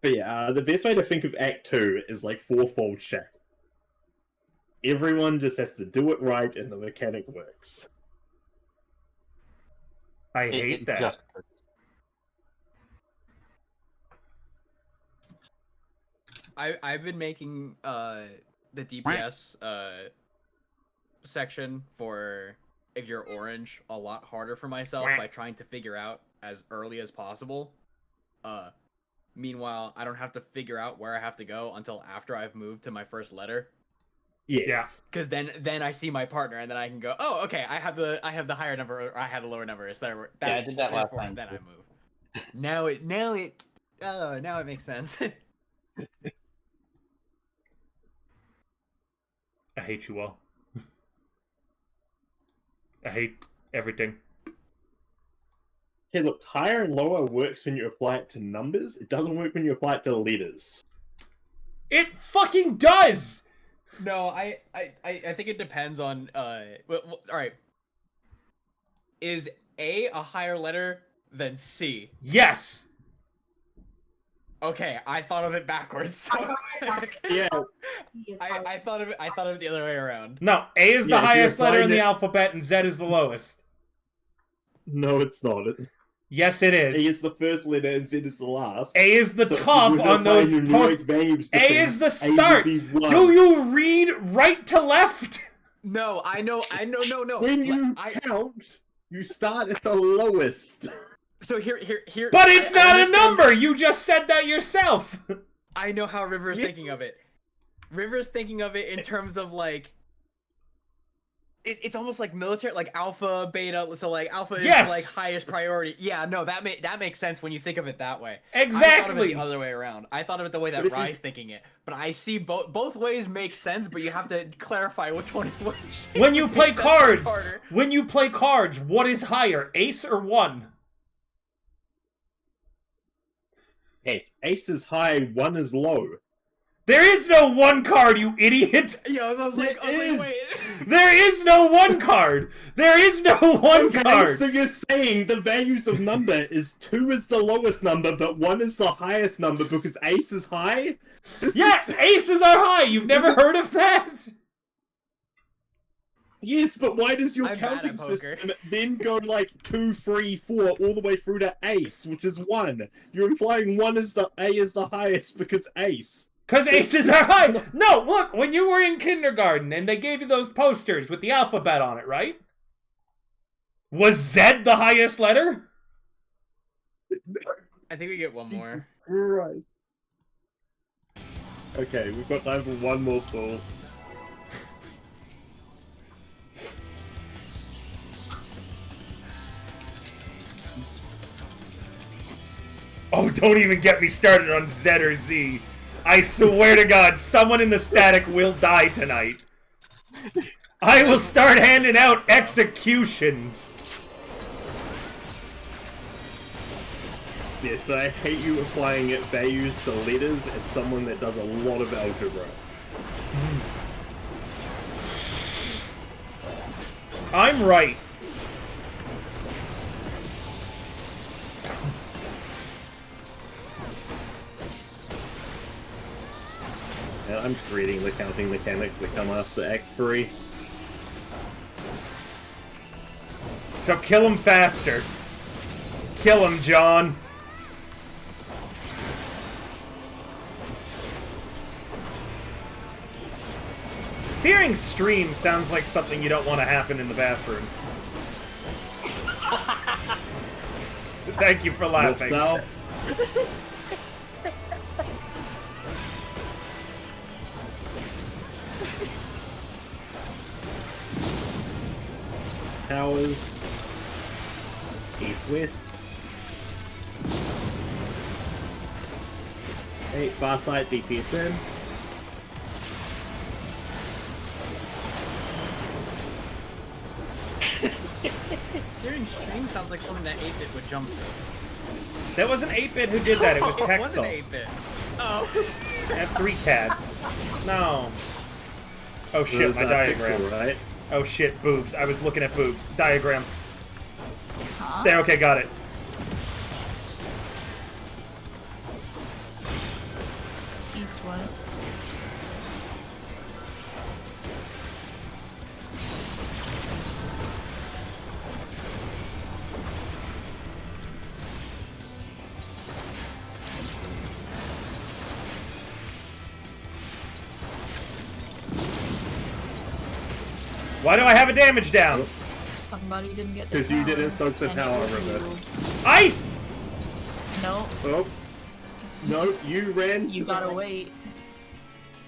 But yeah, the best way to think of Act 2 is like fourfold shackle. Everyone just has to do it right and the mechanic works. I hate that. Just I've been making the DPS section for if you're orange a lot harder for myself by trying to figure out as early as possible Meanwhile, I don't have to figure out where I have to go until after I've moved to my first letter. Yes. Yeah. Because then I see my partner, and then I can go, oh, okay, I have the higher number, or I have the lower number. So I did that last therefore, time, then I too. move. Now it makes sense. I hate you all. I hate everything. Hey, look, higher and lower works when you apply it to numbers. It doesn't work when you apply it to letters. It fucking does! No, I think it depends on well, all right. Is A a higher letter than C? Yes! Okay, I thought of it backwards. So Yeah. I thought of it the other way around. No, A is the Yeah, if you highest letter in find the it- alphabet and Z is the lowest. No, it's not. Yes, it A is. is the first letter and Z is the last. A is the So if top you were to on those find numeric posts. values to A things, is the A would start. be 1. Do you read right to left? No, I know, no. When you I- count, you start at the lowest. So here. But it's I not a understand- number! You just said that yourself! I know how River is thinking of it. River is thinking of it in terms of like. It's almost like military, like alpha, beta. So like alpha is Yes! like highest priority. Yeah, no, that makes sense when you think of it that way. I thought of it Exactly! the other way around. I thought of it the way that But if you- Rye's thinking it. But I see both ways make sense, but you have to clarify which one is which. When you play Makes that so much cards, harder. what is higher, ace or 1? Hey, ace is high, 1 is low. There is no 1 card, you idiot! Yeah, I was like, is. wait. There is no 1 card! There is no 1 Okay, card! so you're saying the values of number is 2 is the lowest number, but 1 is the highest number because ace is high? This Yeah, is- aces are high! You've never heard of that? Yes, but why does your I'm bad at counting poker. system then go like 2, 3, 4 all the way through to ace, which is 1? You're implying A is the highest because ace. Because aces are high! No, look, when you were in kindergarten and they gave you those posters with the alphabet on it, right? Was Z the highest letter? I think we get one more. Jesus Christ. Okay, we've got time for one more pull. Oh, don't even get me started on Z or Z. I swear to God, someone in the static will die tonight. I will start handing out executions. Yes, but I hate you applying it values to letters as someone that does a lot of algebra. I'm right. And I'm just reading the counting mechanics that come after Act 3. So kill him faster. Kill him, John. Searing stream sounds like something you don't want to happen in the bathroom. Thank you for North laughing. South. Towers. East West. Okay, far side DPS in. Searing Stream sounds like something that 8-Bit would jump through. That wasn't 8-Bit who did that, it was It wasn't Texel. 8-Bit. Oh. F3 cats. No. Oh shit, It was, my diagram. Pixel, right? Oh shit, boobs. I was looking at boobs. Diagram. Huh? There, okay, got it. East west. Why do I have a damage down? Somebody didn't get the Because you tower, didn't soak the and it tower, was remember? you. Ice! No, Oh, No, you ran. You gotta wait.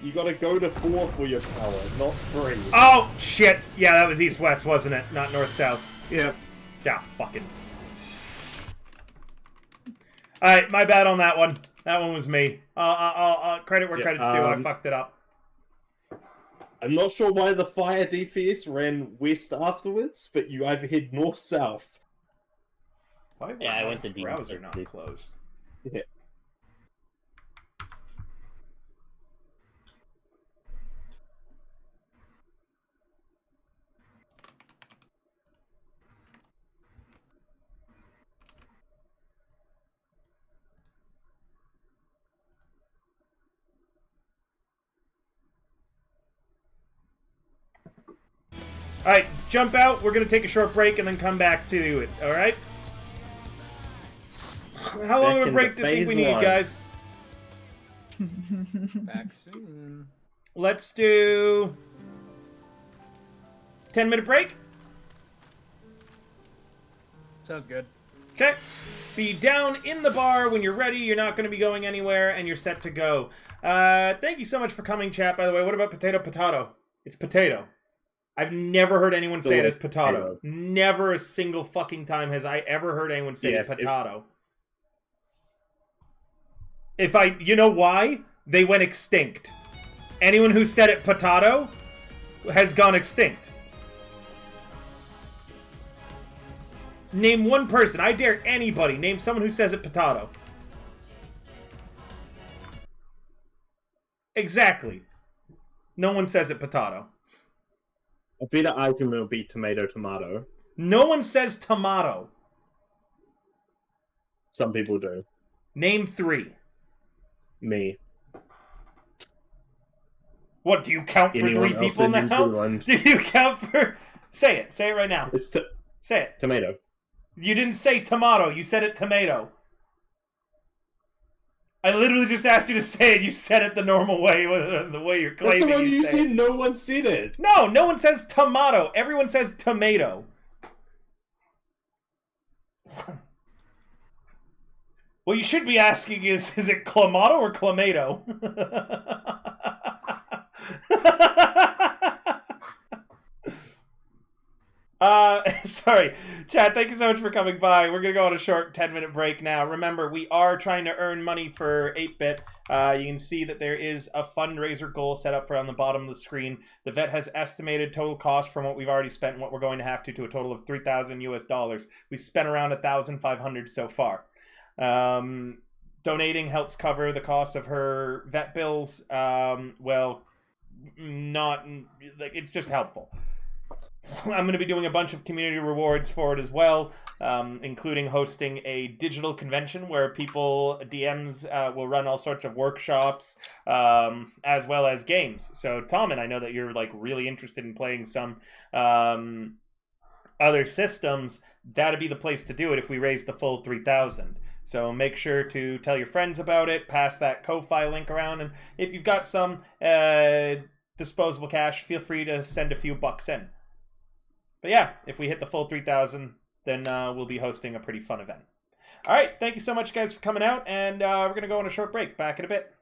You gotta go to 4 for your power, not 3. Oh, shit. Yeah, that was east-west, wasn't it? Not north-south. Yeah. Yeah, fucking. Alright, my bad on that one. That one was me. Credit where credit's due. I fucked it up. I'm not sure why the fire DPS ran west afterwards, but you either head north-south. Why Yeah, I went to the browser Demon not closed? Yeah. Alright, jump out. We're going to take a short break and then come back to it. Alright? How long of a break do you think we need, guys? Back soon. Let's do 10-minute break. Sounds good. Okay. Be down in the bar when you're ready. You're not going to be going anywhere, and you're set to go. Thank you so much for coming, chat. By the way, what about potato? It's potato. I've never heard anyone say it as potato. Never a single fucking time has I ever heard anyone say potato. You know why? They went extinct. Anyone who said it potato has gone extinct. Name one person. I dare anybody. Name someone who says it potato. Exactly. No one says it potato. A better argument would be tomato. No one says tomato. Some people do. Name 3. Me. What, do you count for Anyone 3 people in New now? Zealand? Do you count for... Say it. Say it right now. It's Say it. tomato. You didn't say tomato. You said it tomato. I literally just asked you to say it. You said it the normal way, the way you're claiming. That's the one you say said. it. No one said it. No one says tomato. Everyone says tomato. What you should be asking is it clamato or clamato? Sorry. Chat, thank you so much for coming by. We're going to go on a short 10-minute break now. Remember, we are trying to earn money for 8-bit. You can see that there is a fundraiser goal set up for on the bottom of the screen. The vet has estimated total cost from what we've already spent and what we're going to have to a total of $3,000 US. We've spent around $1,500 so far. Donating helps cover the cost of her vet bills. Well, not like it's just helpful. I'm going to be doing a bunch of community rewards for it as well, including hosting a digital convention where people, DMs, will run all sorts of workshops, as well as games. So, Tom, and I know that you're like really interested in playing some other systems. That'd be the place to do it if we raise the full 3,000. So make sure to tell your friends about it, pass that Ko-Fi link around, and if you've got some disposable cash, feel free to send a few bucks in. But yeah, if we hit the full 3,000, then we'll be hosting a pretty fun event. All right, thank you so much, guys, for coming out, and we're going to go on a short break. Back in a bit.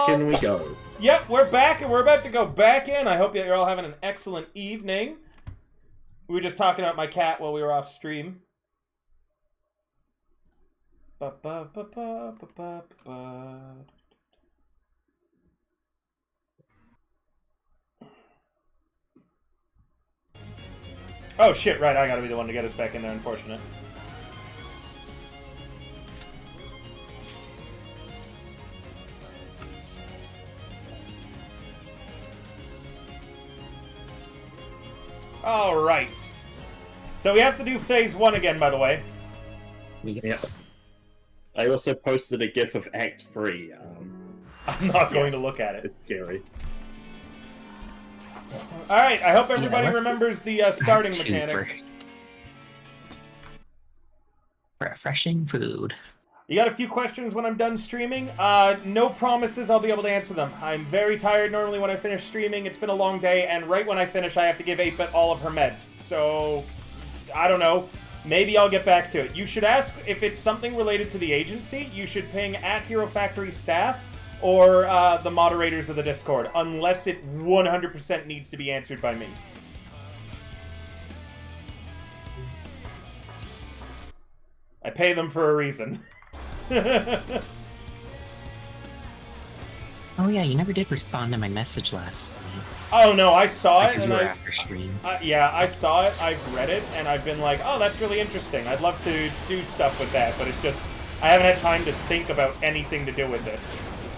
back in we go. Yep, we're back, and we're about to go back in. I hope that you're all having an excellent evening. We were just talking about my cat while we were off stream. Ba ba ba ba ba ba ba. Oh shit, right, I gotta be the one to get us back in there, unfortunate. Alright. So we have to do phase 1 again, by the way. Yep. I also posted a GIF of Act 3. I'm not going to look at it. It's scary. Alright, I hope everybody remembers the starting Act 2 mechanics. first. Refreshing food. You got a few questions when I'm done streaming? No promises I'll be able to answer them. I'm very tired normally when I finish streaming. It's been a long day, and right when I finish, I have to give 8-Bit all of her meds. So, I don't know. Maybe I'll get back to it. You should ask if it's something related to the agency. You should ping Acuro Factory staff or the moderators of the Discord, unless it 100% needs to be answered by me. I pay them for a reason. Oh yeah, you never did respond to my message last night. Oh no, I saw it. Because And you were after stream. yeah, I saw it, I've read it, and I've been like, oh, that's really interesting. I'd love to do stuff with that, but it's just, I haven't had time to think about anything to do with it.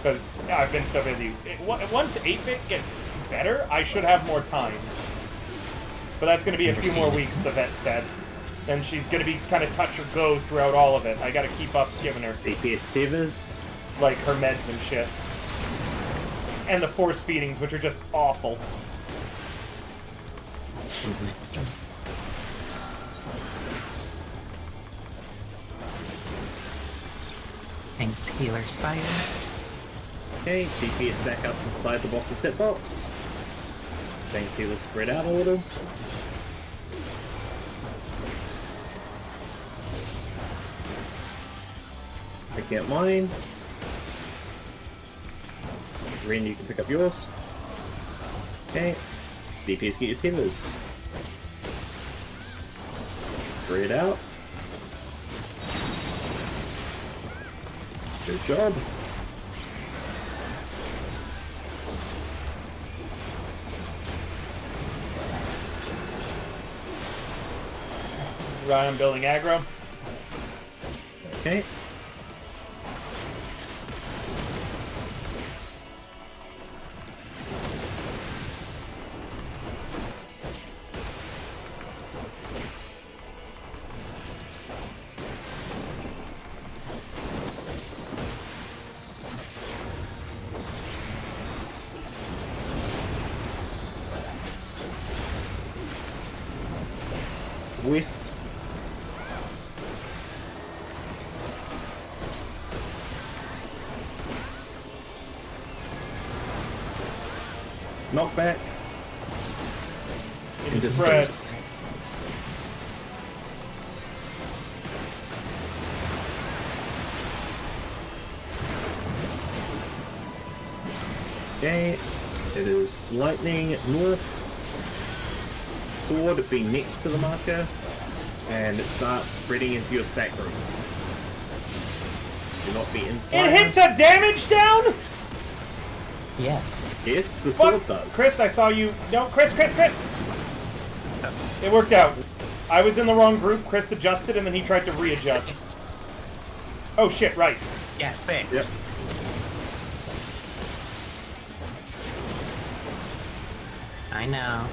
Because I've been so busy. Once 8-Bit gets better, I should have more time. But that's going to be a few more weeks, the vet said. And she's going to be kind of touch or go throughout all of it. I got to keep up giving her, DPS Tivas. like, her meds and shit. And the force feedings, which are just awful. Thanks, healer spiders. Okay, DPS back up inside the boss's hitbox. Thanks, healer spread out a little. I get mine. Ren, you can pick up yours. Okay. DPS get your healers. Spread out. Good job. Right, I'm building aggro. Okay. West. Knockback. It spreads. Okay. It is lightning north. Sword being next to the marker. And it starts spreading into your stack rooms. Do not be in fire. It hits a damage down? Yes. Yes, the What? sword does. Chris, I saw you. No, Chris! It worked out. I was in the wrong group. Chris adjusted, and then he tried to readjust. Oh shit! Right. Yeah, 6. Yep. I know.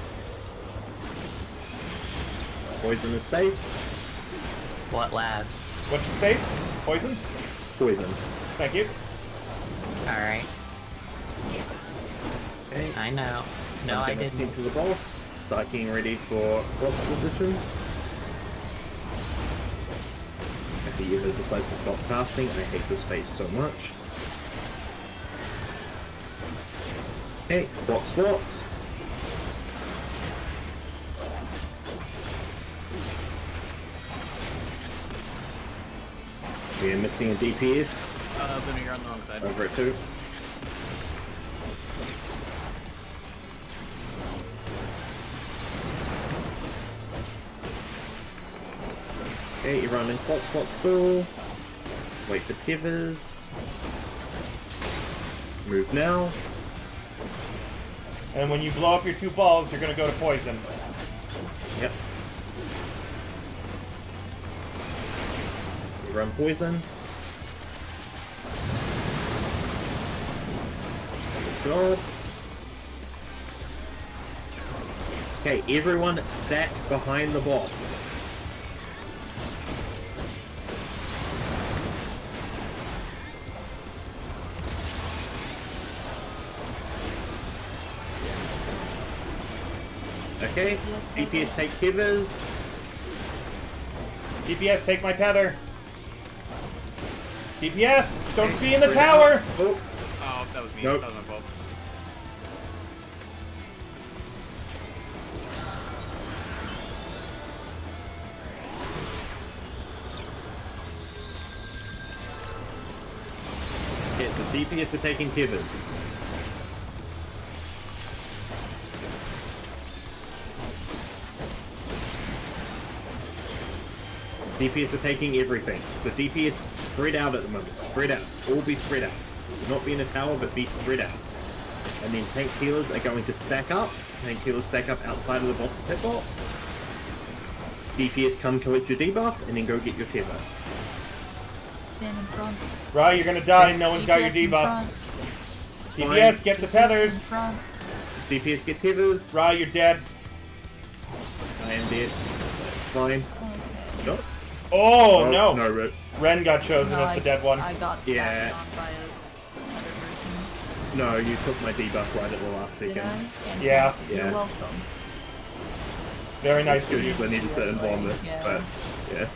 Poison is safe. What labs? What's the safe? Poison. Poison. Thank you. Alright. Okay. I know. No, I I'm gonna didn't. send to the boss. Start getting ready for boss positions. If he ever decides to stop casting, I hate this face so much. Okay, block spots. We're missing a DPS Booming, you're on the wrong side. over at 2. Okay, you run in clock spot stall. Wait for pivots. Move now. And when you blow up your 2 balls, you're gonna go to poison. Yep. You run poison. Good job. Okay, everyone stack behind the boss. Okay, DPS take tethers. DPS, take my tether. DPS, don't be in the tower! Oh, Oh, that was me. Nope. That was my fault. okay, so DPS are taking tethers. DPS are taking everything. So DPS spread out at the moment. Spread out. All be spread out. Do not be in a tower, but be spread out. And then tanks healers are going to stack up. Tank healers stack up outside of the boss's hitbox. DPS come collect your debuff, and then go get your tether. Stand in front. Right, you're gonna die, no one's got your DPS in debuff. front. DPS, get the DPS in tethers! front. DPS get tethers. Right, you're dead. I am dead. It's fine. Okay. No. Oh, no! No, Red. Ren got chosen No, as the dead one. I got stacked Yeah. on by another person. No, you took my debuff right at the last Did second. I? Fantastic. Yeah. You're Yeah. welcome. Very nice Good, of you. because I needed to inform this, Yeah. but yeah.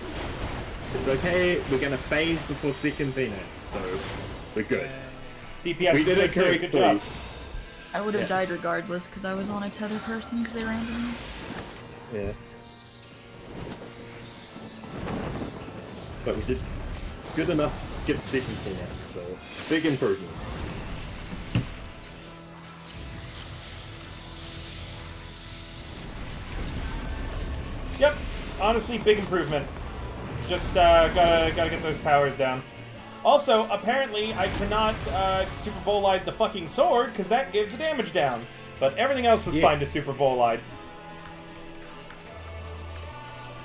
It's okay, we're gonna phase before second Phoenix, so we're good. DPS We is did good it too, good correctly. job. I would have Yeah. died regardless because I was on a tether person because they ran to me. Yeah. But we did good enough to skip second Phoenix, so big improvements. Yep, honestly, big improvement. Just gotta get those towers down. Also, apparently, I cannot Super Bowl-Light the fucking sword, because that gives the damage down. But everything else was Yes. fine to Super Bowl-Light.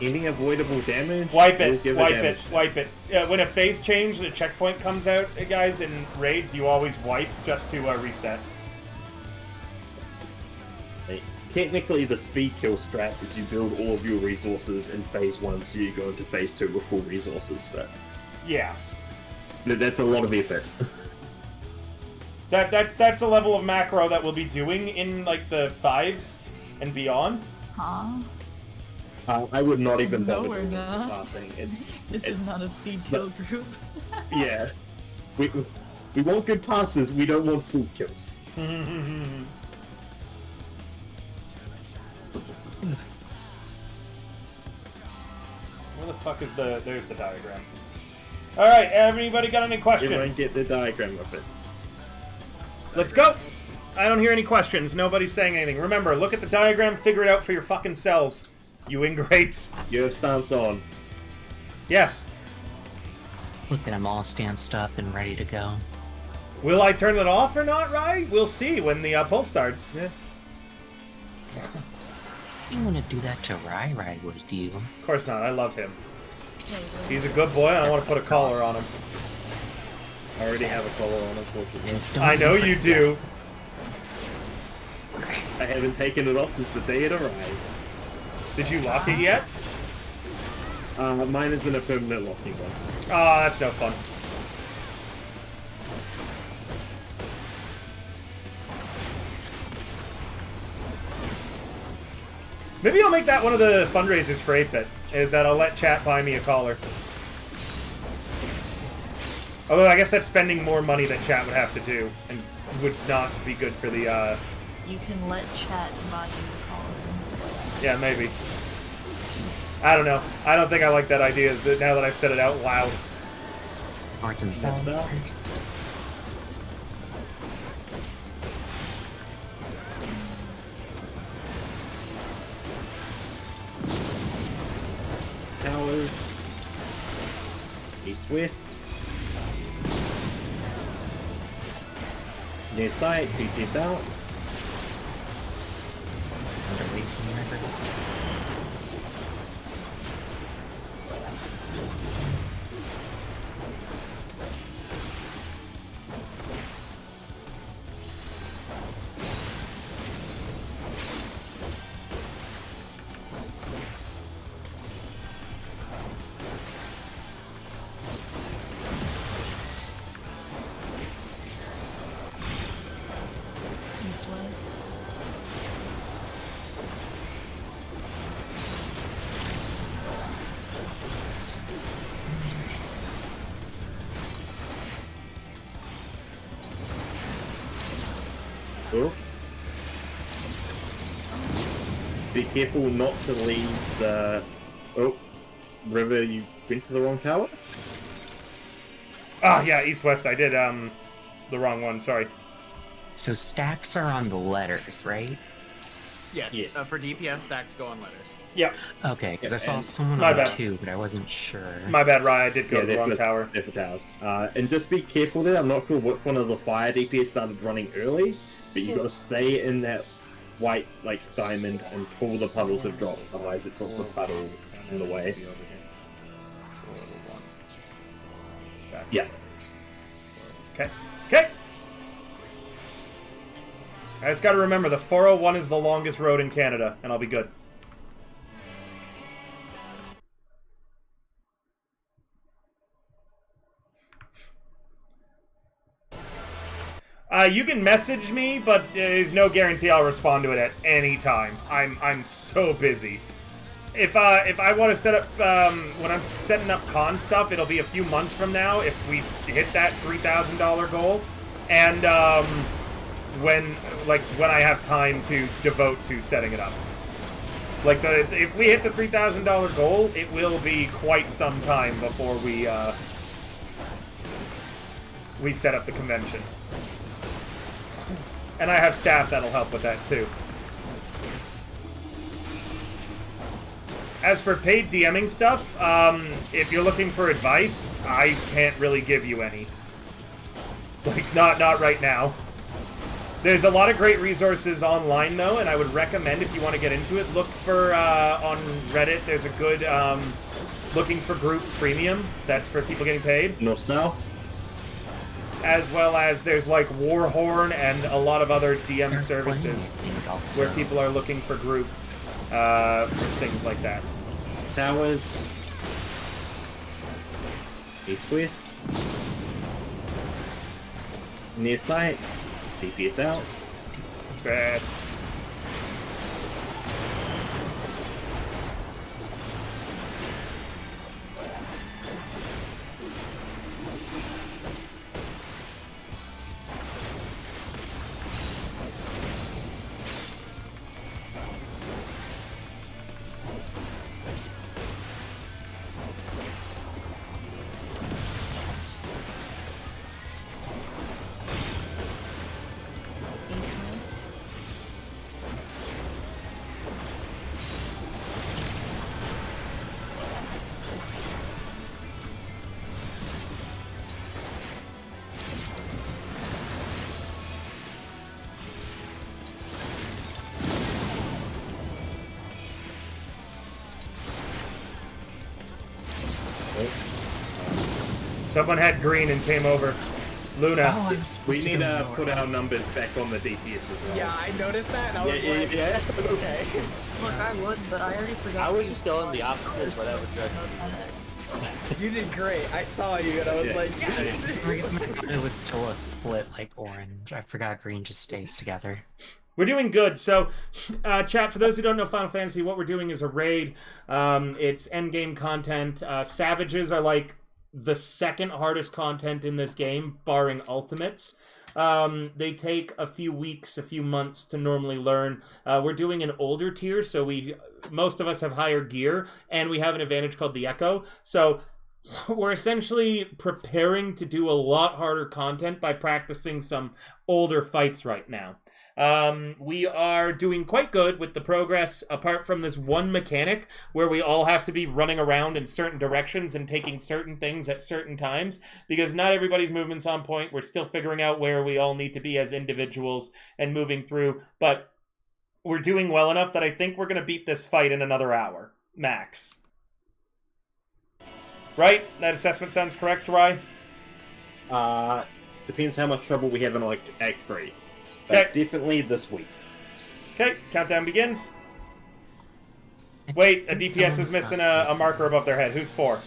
Any avoidable damage, Wipe will it, give a wipe it, damage. wipe it. When a phase change, the checkpoint comes out, guys, in raids, you always wipe just to reset. Hey, technically, the speed kill strat is you build all of your resources in phase 1, so you go into phase 2 with full resources, but Yeah. that's a lot of effort. That's a level of macro that we'll be doing in, like, the 5s and beyond. Huh? I would not even No, bother we're doing not. passing. It's, This is not a speed kill group. yeah. We want good passes, we don't want speed kills. Where the fuck is the... There's the diagram. Alright, everybody got any questions? Everyone get the diagram of it. Let's go! I don't hear any questions. Nobody's saying anything. Remember, look at the diagram, figure it out for your fucking selves. You ingrates. You have stance on. Yes. Look at them all stanced up and ready to go. Will I turn it off or not, Rye? We'll see when the pull starts. Yeah. You wouldn't do that to Rai, would you? Of course not. I love him. Yeah, you will. He's a good boy, and I want to put a collar on him. I already have a collar on, unfortunately. Don't I know even you forget. do. I haven't taken it off since the day it arrived. Did you lock it yet? Mine isn't a permanent locking one. Oh, that's no fun. Maybe I'll make that one of the fundraisers for 8-Bit, is that I'll let chat buy me a collar. Although I guess that's spending more money than chat would have to do, and would not be good for the, You can let chat buy you a collar. yeah, maybe. I don't know. I don't think I like that idea now that I've said it out loud. North and south South. first. Towers. East-west. Near sight, DPS out. Underway from the river. East-west. Oh. Be careful not to leave the... Oh, river, you went to the wrong tower? Ah, yeah, east-west. I did the wrong one. Sorry. So stacks are on the letters, right? Yes. Yes. For DPS, stacks go on letters. Yeah, Okay, because I saw and- someone My on bad. 2, but I wasn't sure. my bad, Ryan. I did go to the they're wrong for- tower. They're for towers. And just be careful there. I'm not sure which one of the fire DPS started running early, but you got to stay in that white like diamond until the puddles have dropped. Otherwise, it drops a puddle in the way. Yeah. Okay. Okay. I just got to remember the 401 is the longest road in Canada, and I'll be good. You can message me, but there's no guarantee I'll respond to it at any time. I'm so busy. If I want to set up when I'm setting up con stuff, it'll be a few months from now if we hit that $3,000 goal, and when I have time to devote to setting it up. Like if we hit the $3,000 goal, it will be quite some time before we set up the convention. And I have staff that'll help with that too. As for paid DMing stuff, if you're looking for advice, I can't really give you any. Like, not right now. There's a lot of great resources online, though, and I would recommend, if you want to get into it, look for, on Reddit, there's a good, looking for group premium. That's for people getting paid. North-south. As well as there's, like, Warhorn and a lot of other DM There's services plenty, I think, also. where people are looking for group, for things like that. Towers. East-west. Near sight. DPS out. Best. East-west. Someone had green and came over. Luna. Oh, I was supposed We to need go to north. put our numbers back on the DPS as well. Yeah, I noticed that, and I was Yeah, like, yeah. okay. Look, I would, but I already forgot. I was to just going the use opposite, but that was good. You did great. I saw you, and I was Yeah. like, For yes! some reason, I thought it was still a split like orange. I forgot green just stays together. We're doing good. So, chat, for those who don't know Final Fantasy, what we're doing is a raid. It's endgame content. Savages are like the second hardest content in this game, barring ultimates. They take a few weeks, a few months to normally learn. We're doing an older tier, so most of us have higher gear, and we have an advantage called the Echo. So we're essentially preparing to do a lot harder content by practicing some older fights right now. We are doing quite good with the progress, apart from this one mechanic where we all have to be running around in certain directions and taking certain things at certain times, because not everybody's movement's on point. We're still figuring out where we all need to be as individuals and moving through, but we're doing well enough that I think we're going to beat this fight in another hour, max. Right? That assessment sounds correct, Rye? Depends how much trouble we have in like Act 3. Okay. Definitely this week. Okay, countdown begins. Wait, a DPS is missing a marker above their head. Who's 4?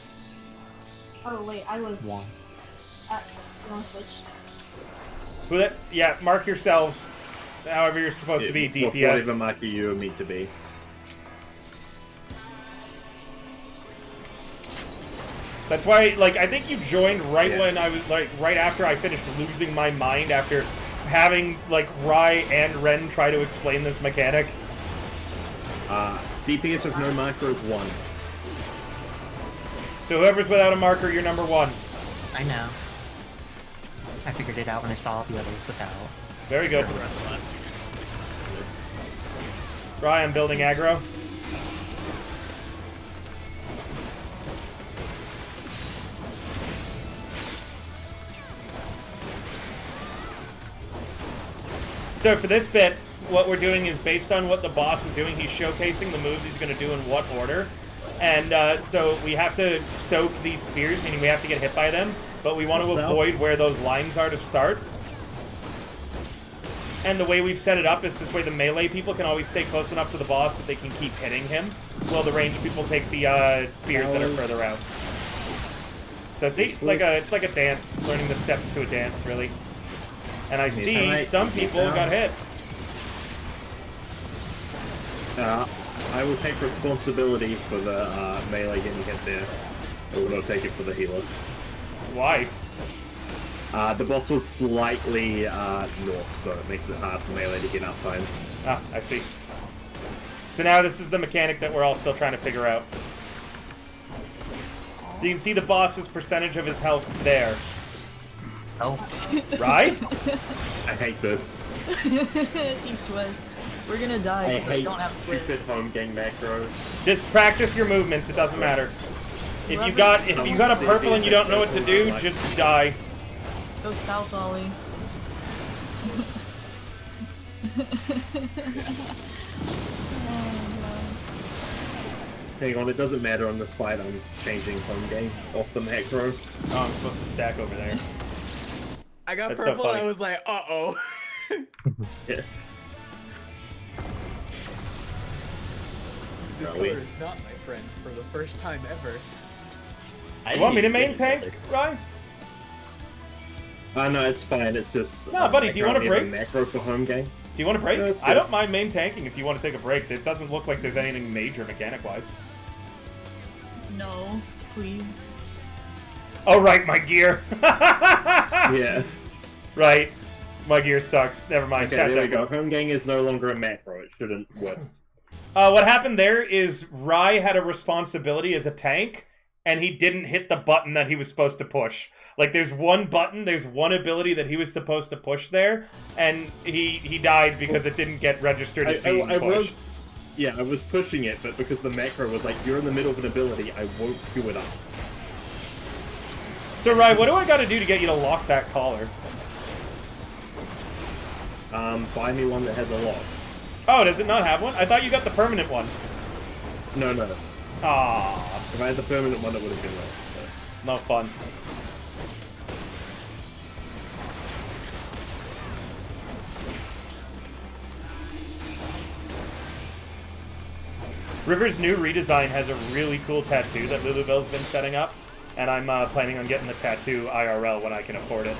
Oh wait, I was. One. You want to switch? Who that? Yeah, mark yourselves. However you're supposed to be, DPS. Whatever marker you are meant to be. That's why, like, I think you joined right when I was, like, right after I finished losing my mind after having, like, Rai and Ren try to explain this mechanic. DPS with no marker is 1. So whoever's without a marker, you're number 1. I know. I figured it out when I saw the others without. Very good. For the rest of us. Rai, I'm building aggro. So for this bit, what we're doing is based on what the boss is doing, he's showcasing the moves he's going to do in what order. And so we have to soak these spears, meaning we have to get hit by them, but we want to avoid where those lines are to start. And the way we've set it up is this way the melee people can always stay close enough to the boss that they can keep hitting him, while the ranged people take the spears that are further out. So see, it's like a dance, learning the steps to a dance, really. And I see some people got hit. I will take responsibility for the melee getting hit there. I will not take it for the healer. Why? The boss was slightly north, so it makes it hard for melee to get up time. Ah, I see. So now this is the mechanic that we're all still trying to figure out. You can see the boss's percentage of his health there. Oh. Right? I hate this. East-west. We're gonna die I because I hate don't have Swift. stupid home gang macros. Just practice your movements, it doesn't matter. If you got a purple and you don't know what to do, just die. Go south, Ollie. Hang on, it doesn't matter on this fight, I'm changing home game off the macro. Oh, I'm supposed to stack over there. I got That's so purple and funny. I was like, uh-oh. Yeah. This Really? color is not my friend for the first time ever. You want me to main tank, Ryan? No, it's fine, it's just... No, buddy, I do you want a currently have break? macro for home game. Do you want a break? No, it's I good. don't mind main tanking if you want to take a break. It doesn't look like there's anything major mechanic-wise. No, please. Oh, right, my gear. Yeah. Right. My gear sucks. Never mind. Okay, there we go. Home gang is no longer a macro, it shouldn't work. What happened there is Rai had a responsibility as a tank, and he didn't hit the button that he was supposed to push. Like, there's one button, there's one ability that he was supposed to push there, and he died because it didn't get registered as being pushed. I was pushing it, but because the macro was like, you're in the middle of an ability, I won't queue it up. So, Rai, what do I gotta do to get you to lock that collar? Buy me one that has a lock. Oh, does it not have one? I thought you got the permanent one. No. Ah, If I had the permanent one, it would have been locked. no fun. River's new redesign has a really cool tattoo that Lulubelle's been setting up, and I'm planning on getting the tattoo IRL when I can afford it.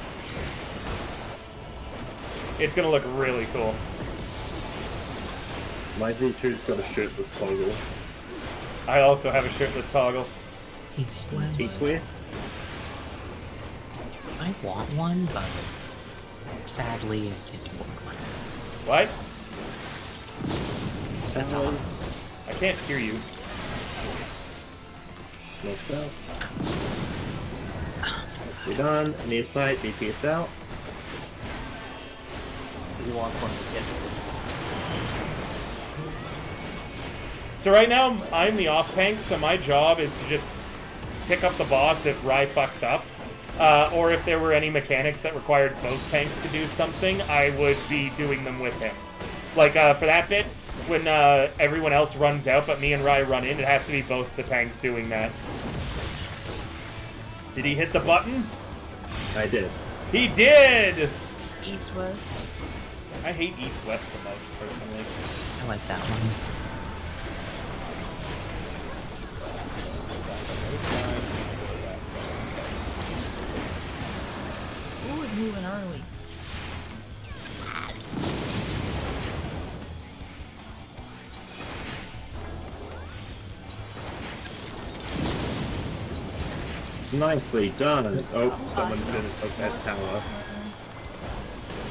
It's gonna look really cool. My V2's got a shirtless toggle. I also have a shirtless toggle. East-west. East-west? I want one, but sadly I can't afford one. What? That's all. I can't hear you. North south. Nicely done. Near sight, DPS out. he wants one to get. So right now, I'm the off tank, so my job is to just pick up the boss if Rai fucks up. Or if there were any mechanics that required both tanks to do something, I would be doing them with him. Like, for that bit, when everyone else runs out but me and Rai run in, it has to be both the tanks doing that. Did he hit the button? I did. He did! East-west. I hate east-west the most, personally. I like that one. Ooh, it's moving early. Nicely done. Oh, someone finished up that tower.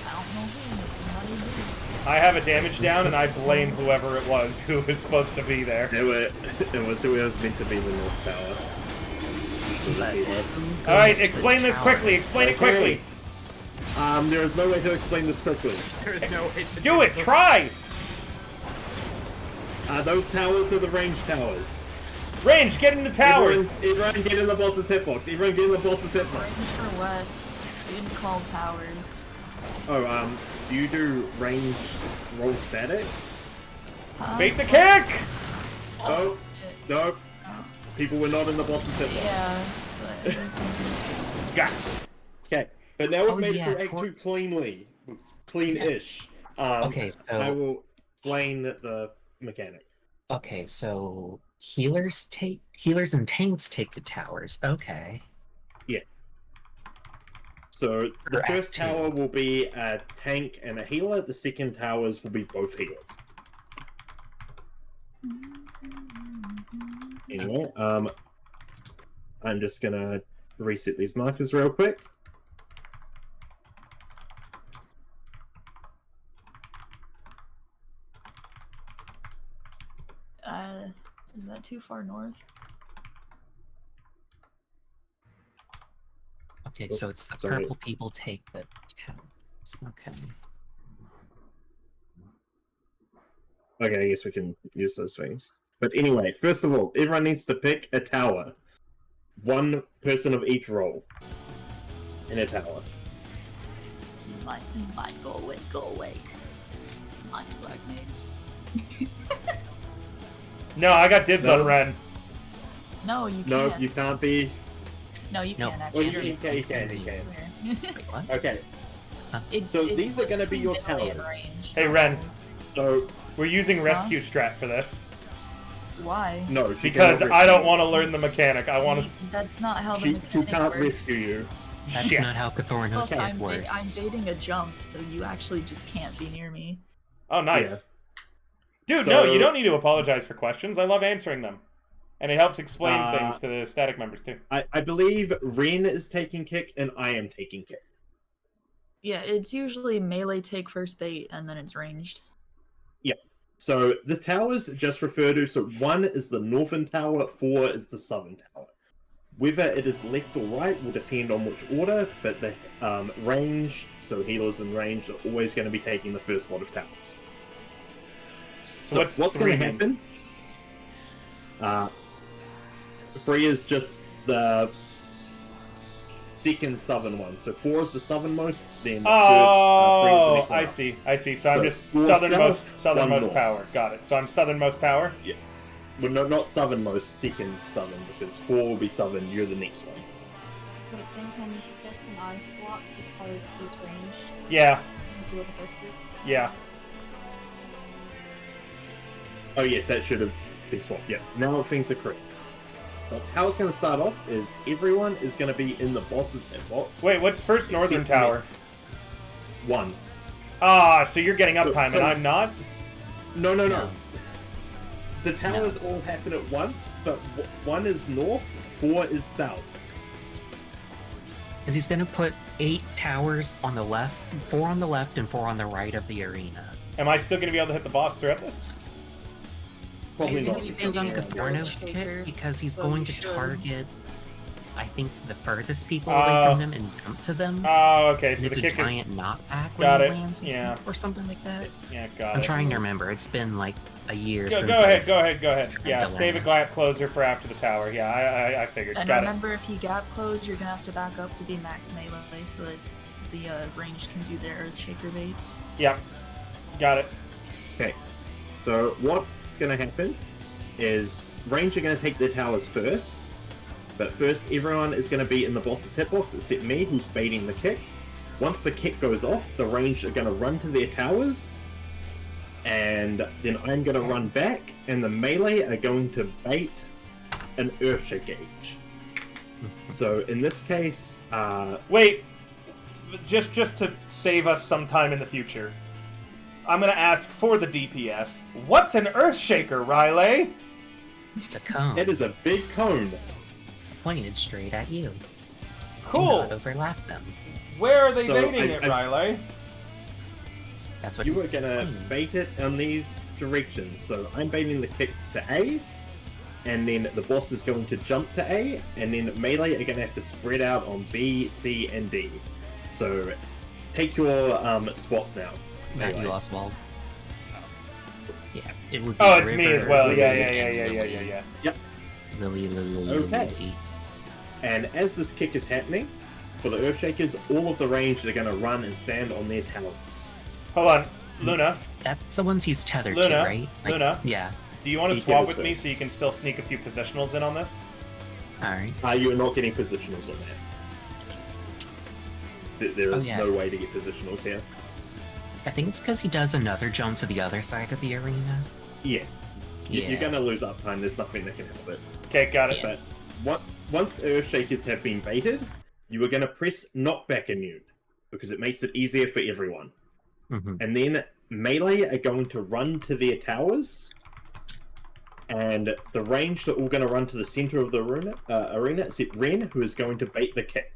I don't know who, but somebody did. I have a damage down, and I blame whoever it was who was supposed to be there. It was who was meant to be the North Tower. Alright, explain this quickly. Explain it quickly. There is no way to explain this quickly. There's no way to Do it! this. Try! Those towers are the range towers. Range, get in the towers! Everyone get in the boss's hitbox. Everyone get in the boss's hitbox. Range for west. We didn't call towers. Oh, do you do range roll statics? Bait the kick! Oh, no. People were not in the boss's hitbox. Yeah, but... Got it. Okay, but now we've Oh, made yeah, it through Act 2 cleanly. Clean-ish. Okay, so- I will explain the mechanic. Okay, so healers and tanks take the towers. Okay. So the For Act first 2. tower will be a tank and a healer. The second towers will be both healers. Anyway, I'm just gonna reset these markers real quick. Is that too far north? Okay, so it's the Sorry. purple people take the towers. Okay. Okay, I guess we can use those things. But anyway, first of all, everyone needs to pick a tower. One person of each role in a tower. You might go away. It's mine, Black Mage. No, I got dibs on No. Ren. No, you can't. No, you can't be. No, you No. can't Well, actually. you can. Wait, what? Okay, It's, So it's these are gonna be your within melee towers. range. Hey, Ren. so We're using rescue strat for this. Why? no, she Because cannot I don't rescue want to learn the mechanic. I want You- to... That's not how the you. mechanic She can't works. rescue you. That's Shit. not how Cathornos Plus, can't work. I'm baiting a jump, so you actually just can't be near me. Oh, nice. Dude, So- no, you don't need to apologize for questions. I love answering them. And it helps explain Uh, things to the static members, too. I believe Ren is taking kick and I am taking kick. Yeah, it's usually melee take first bait, and then it's ranged. So the towers just refer to, so 1 is the northern tower, 4 is the southern tower. Whether it is left or right will depend on which order, but the range, so healers in range, are always going to be taking the first lot of towers. So what's going three to mean? happen? 3 is just the second southern one. So 4 is the southernmost, then Oh, 3 is the next one I up. see. So I'm So, just four southernmost south, southernmost one north. tower. Got it. So I'm southernmost tower. Well, no, not southernmost, second southern, because 4 will be southern, you're the next one. But then can Chris and I swap because he's ranged? Yeah, Do it the first group? yeah. Oh yes, that should have been swapped, yeah. Now things are correct. But how it's going to start off is everyone is going to be in the boss's hitbox. Wait, what's first northern Except me. tower? 1. Ah, so you're getting So- uptime so- and I'm not? No. No. The towers all happen at once, but 1 is north, 4 is south. Because he's going to put 8 towers on the left, 4 on the left, and 4 on the right of the arena. Am I still going to be able to hit the boss throughout this? Probably It not. depends on Yeah. Cathornos' kit, because he's So going you to should. target I think, the furthest people away from them and jump to them. Oh, okay. And So it's the a kick is giant knockback Got when it, he lands, yeah. or something like that. yeah, got I'm it. trying to remember. It's been like a year Go since. ahead, I've go ahead. Yeah, the save a last. gap closer for after the tower. Yeah, I figured. And Got remember, if you gap close, you're gonna have to back up to be max melee so that the ranged can do their Earthshaker baits. it. Yep. Got it. Okay. So what's going to happen is range are going to take the towers first, but first everyone is going to be in the boss's hitbox except me, who's baiting the kick. Once the kick goes off, the ranged are going to run to their towers, and then I'm going to run back, and the melee are going to bait an Earthshake gauge. So in this case, Wait, just to save us some time in the future, I'm gonna ask for the DPS. What's an Earthshaker, Riley? It's a cone it is a big cone. pointed straight at you. Do Cool. not overlap them. Where are they So, baiting it, I- Riley? That's what You he's are gonna explaining. bait it in these directions. So I'm baiting the kick to A, and then the boss is going to jump to A, and then melee are gonna have to spread out on B, C, and D. So take your spots now. Not Melee. you, Oswald. Yeah, it would be Oh, it's me River, as well. Lily, Yeah. and Lily. Lily. Okay. And as this kick is happening, for the Earthshakers, all of the ranged are gonna run and stand on their talents. Hold on, Luna. That's the ones he's tethered Luna, to, right? Luna. Yeah. Do you want to He swap gives with us me first. so you can still sneak a few positionals in on this? Alright. You are not getting positionals on that. There is yeah. no way to get positionals here. I think it's because he does another jump to the other side of the arena. Yes. Yeah. You're gonna lose uptime, there's nothing that can help it. Okay, got it. Yeah. But once Earthshakers have been baited, you are going to press knockback immune, because it makes it easier for everyone. Mm-hmm. And then melee are going to run to their towers, and the ranged are all going to run to the center of the arena, except Ren, who is going to bait the kick.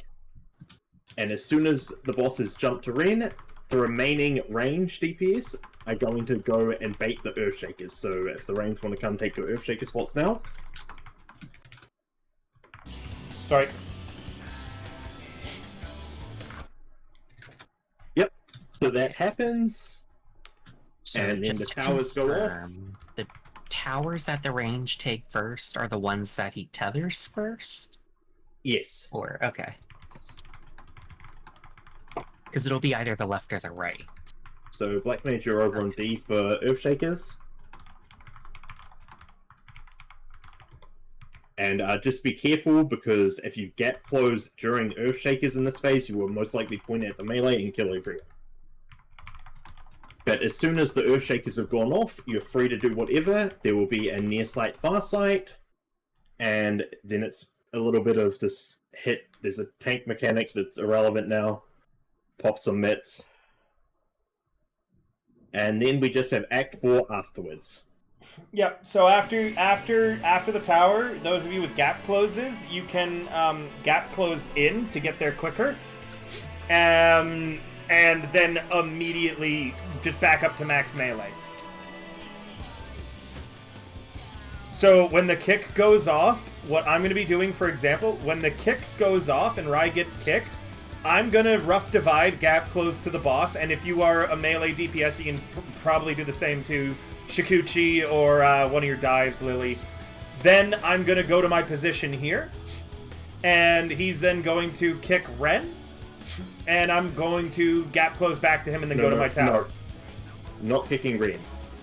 And as soon as the bosses jump to Ren, the remaining range DPS are going to go and bait the Earthshakers. So if the ranged want to come take your Earthshaker spots now, Sorry. so that happens. So And then just the to towers go off. confirm, the towers that the range take first are the ones that he tethers first? Yes. Or, okay. Because it'll be either the left or the right. So Black Mage, you're over on D for Earthshakers. And just be careful, because if you gap close during Earthshakers in this phase, you will most likely point at the melee and kill everyone. But as soon as the Earthshakers have gone off, you're free to do whatever. There will be a near sight, far sight, and then it's a little bit of this hit. There's a tank mechanic that's irrelevant now. Pop some mitts. And then we just have Act 4 afterwards. Yep. So after the tower, those of you with gap closes, you can gap close in to get there quicker, and then immediately just back up to max melee. So when the kick goes off, what I'm going to be doing, for example, when the kick goes off and Rai gets kicked, I'm going to rough divide gap close to the boss, and if you are a melee DPS, you can probably do the same to Shikuchi or one of your dives, Lily. Then I'm going to go to my position here, and he's then going to kick Ren, and I'm going to gap close back to him and then go to my tower. No, not kicking Ren.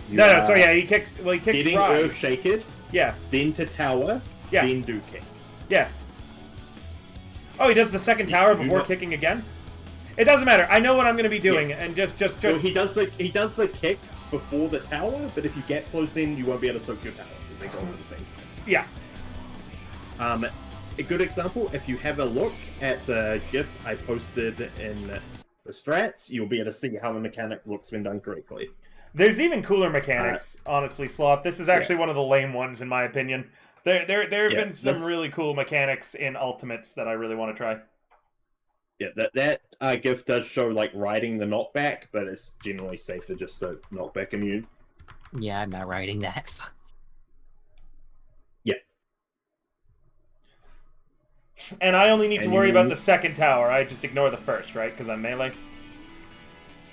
No, so yeah, he kicks Getting Rai. Earthshaken, Yeah, then to tower, Yeah. then do kick. yeah. Oh, he does the second tower You before know- kicking again? It doesn't matter. I know what I'm going to be doing, Yes. and just So he does the kick before the tower, but if you gap close, then you won't be able to soak your tower, because they go for the same. yeah. A good example, if you have a look at the GIF I posted in the strats, you'll be able to see how the mechanic looks when done correctly. There's even cooler mechanics, honestly, Sloth. This is actually one of the lame ones, in my opinion. There have been some really cool mechanics in Ultimates that I really want to try. Yeah, that GIF does show like riding the knockback, but it's generally safer just to knockback immune. Yeah, I'm not writing that. Fuck. And I only need to And worry you- about the second tower. I just ignore the first, right? Because I'm melee.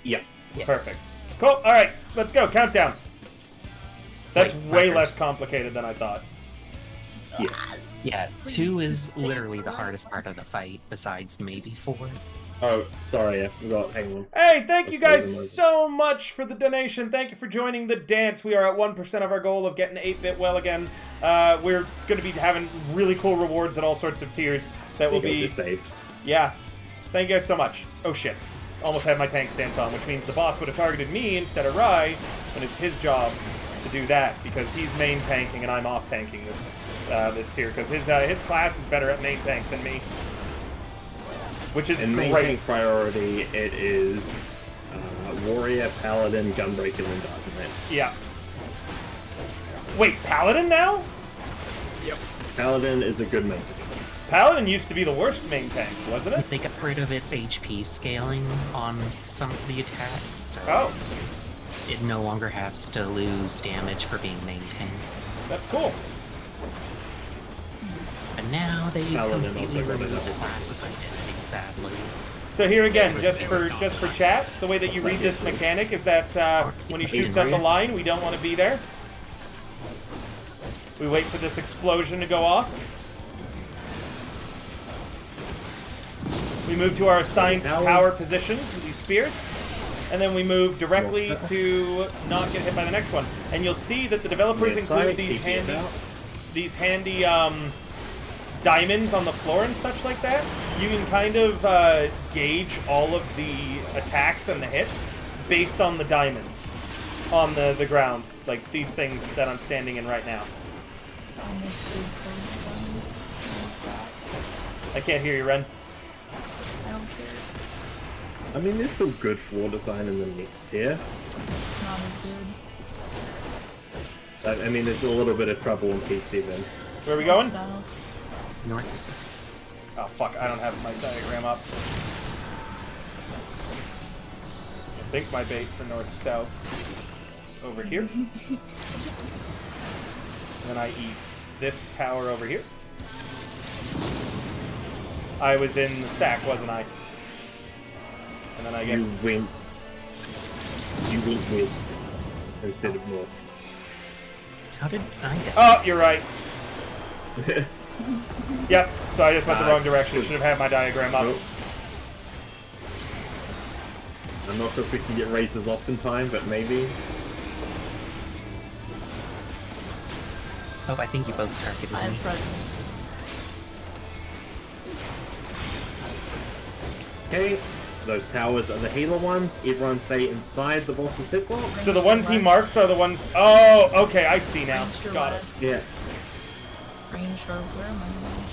Yeah. Yes. Perfect. Cool. All right, let's go. Countdown. That's Wait, way markers. less complicated than I thought. Yes. Yeah, 2 is literally the hardest part of the fight, besides maybe 4. Oh, sorry, I forgot. Hang on. Hey, thank you Let's leave them guys over. so much for the donation. Thank you for joining the dance. We are at 1% of our goal of getting 8-bit well again. We're going to be having really cool rewards at all sorts of tiers that will be... saved. Yeah. Thank you guys so much. Oh, shit. Almost had my tank stance on, which means the boss would have targeted me instead of Rai, and it's his job to do that, because he's main tanking and I'm off tanking this this tier, because his class is better at main tank than me. Which is In main great. tank priority, it is Warrior, Paladin, Gunbreaker, and Dark Knight. Yeah. Wait, Paladin now? Paladin is a good main tank. Paladin used to be the worst main tank, wasn't it? They got rid of its HP scaling on some of the attacks, so Oh, it no longer has to lose damage for being main tank. that's cool. But now they Paladin completely also got removed it. the class's identity, sadly. So here again, Yeah, just for it's chat, the way that you read this mechanic is that when he shoots at the line, we don't want to be there. We wait for this explosion to go off. We move to our assigned tower positions with these spears, and then we move directly to not get hit by the next one. And you'll see that the developers include these handy diamonds on the floor and such like that. You can kind of gauge all of the attacks and the hits based on the diamonds on the ground, like these things that I'm standing in right now. I can't hear you, Ren. I don't care. I mean, there's still good floor design in the next tier. It's not as good. I mean, there's a little bit of trouble in P7. Where are we going? South. North. Oh fuck, I don't have my diagram up. I think my bait for north-south is over here. And then I eat this tower over here. I was in the stack, wasn't I? And then I guess... You went west instead of north. How did I get? Oh, you're right. Yep, so I just went the wrong direction. Should have had my diagram up. Nope. I'm not sure if we can get races off in time, but maybe. Oh, I think you both targeted I have me. presence. Okay, those towers are the healer ones. Everyone stay inside the boss's hitbox. So the ones he marked are the ones... Oh, okay, I see now. Ranged or Got it. west? Yeah, Ranged or where am I ranged?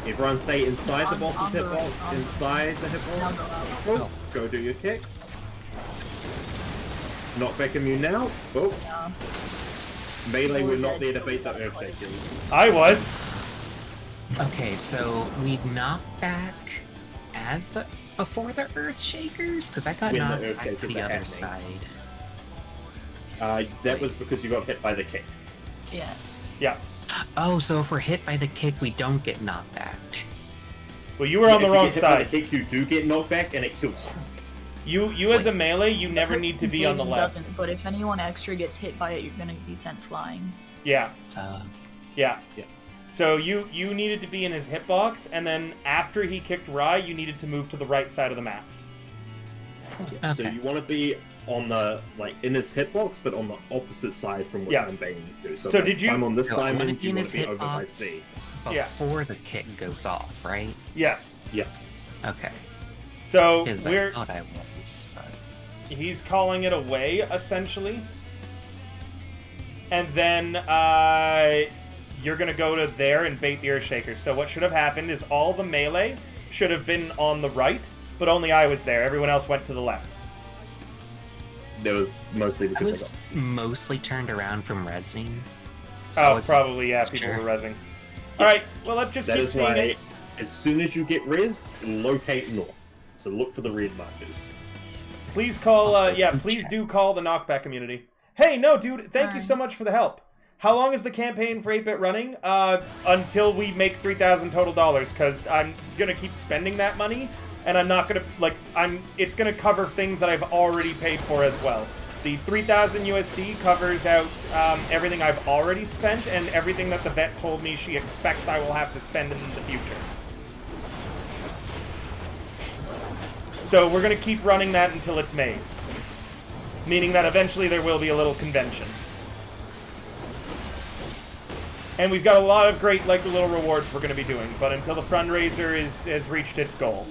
everyone stay inside the On boss's the right, hitbox. on- Inside the Now hitbox. go out. Oh, go do your kicks. Knockback immune now. Oh, Yeah. melee, We're we're not dead. there to beat the Earthshakers. I was. Okay, so we knock back as the before the Earth Shakers, because I got When the knocked Earth back to Shakers the are other happening. side. That was because you got hit by the kick. Yeah. Yeah. Oh, so if we're hit by the kick, we don't get knocked back. Well, you were on the If wrong you get hit by side. the kick, you do get knocked back, and it kills you. You as a melee, you never need to be on the Pagan left. doesn't, but if anyone extra gets hit by it, you're gonna be sent flying. Yeah. Yeah. Yeah. So you needed to be in his hitbox, and then after he kicked Rai, you needed to move to the right side of the map. So Okay. you want to be on the, like, in his hitbox, but on the opposite side from what Yeah. I'm banging to. So like, did you- if I'm on this So I wanna diamond, be you in want his to be over by hitbox C. Yeah. before the kick goes off, right? Yes. Yeah. Okay. So Because I we're thought I was, but he's calling it away essentially, and then you're gonna go to there and bait the Earthshakers. So what should have happened is all the melee should have been on the right, but only I was there. Everyone else went to the left. That was mostly I because was mostly turned around from resing. Oh, probably, yeah, people Sure. were rezzing. Alright, well, let's just that keep is seeing why, it. as soon as you get res, locate north. So look for the red markers. Please call, Also, yeah, food please chat. do call the knockback community. Hey, no, dude, thank you Alright. so much for the help. How long is the campaign for 8-Bit running? Until we make $3,000 total dollars, because I'm gonna keep spending that money, and I'm not gonna, like, it's gonna cover things that I've already paid for as well. The 3,000 USD covers out everything I've already spent, and everything that the vet told me she expects I will have to spend in the future. So we're gonna keep running that until it's made. Meaning that eventually there will be a little convention. And we've got a lot of great, like, little rewards we're going to be doing, but until the fundraiser has reached its goal.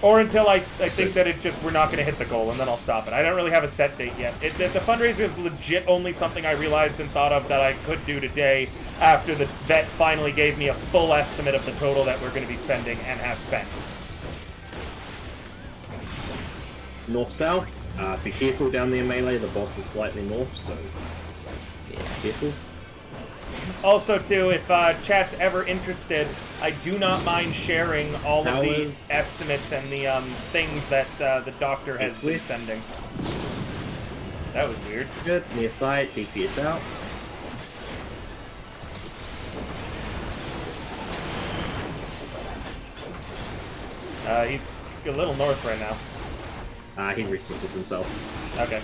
Or until I think that it's just, we're not going to hit the goal, and then I'll stop it. I don't really have a set date yet. The fundraiser is legit only something I realized and thought of that I could do today after the vet finally gave me a full estimate of the total that we're going to be spending and have spent. North-south. Be careful down there, Melee. The boss is slightly north, so yeah, careful. Also, too, if chat's ever interested, I do not mind sharing all of the estimates and the things that the doctor has been sending. That was weird. Good. Near side, DPS out. He's a little north right now. He recycles himself. Okay.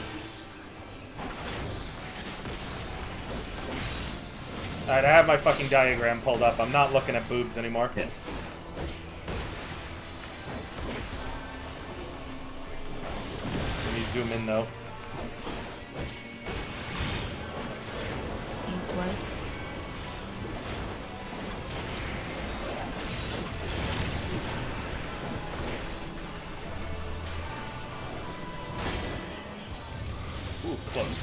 Alright, I have my fucking diagram pulled up. I'm not looking at boobs anymore. Yeah. Let me zoom in, though. East-west. Ooh, close.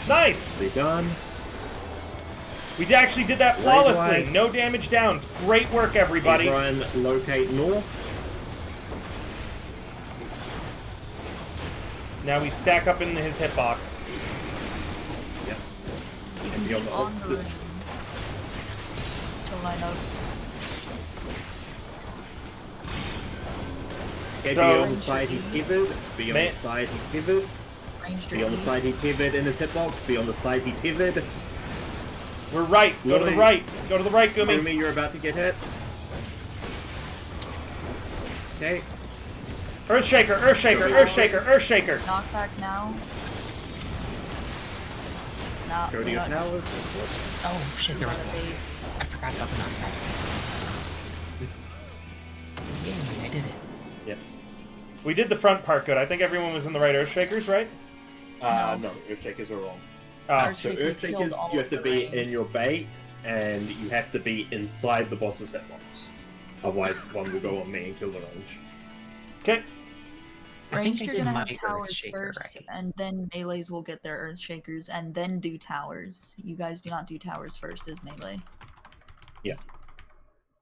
Nice! Be done. We actually did that flawlessly. No damage downs. Great work, everybody. Brian, locate north. Now we stack up in his hitbox. Yep. And be on the opposite. To line up. Okay, So- be on the side he pivoted. Be on the side he pivoted. Ranged Be on the side he pivoted in his hitbox. Be on the side he pivoted. We're right. Go to the right. Go to the right, Gumi. Gumi, you're about to get hit. Okay. Earthshaker, Earthshaker, Earthshaker, Earthshaker. Knockback now. Nah, Go to we're your not- towers. Oh shit, there was gotta one. be- I forgot about the knockback. Yay, I did it. Yep. We did the front part good. I think everyone was in the right Earthshakers, right? No, Earthshakers are wrong. Oh, So Earthshakers killed Earthshakers, all you of have to the be range. in your bait, and you have to be inside the boss's hitbox. Otherwise, one will go on me and kill the range. okay. I think Ranged, I you're did gonna my have towers Earthshaker first, right. and then melees will get their Earthshakers, and then do towers. You guys do not do towers first as melee.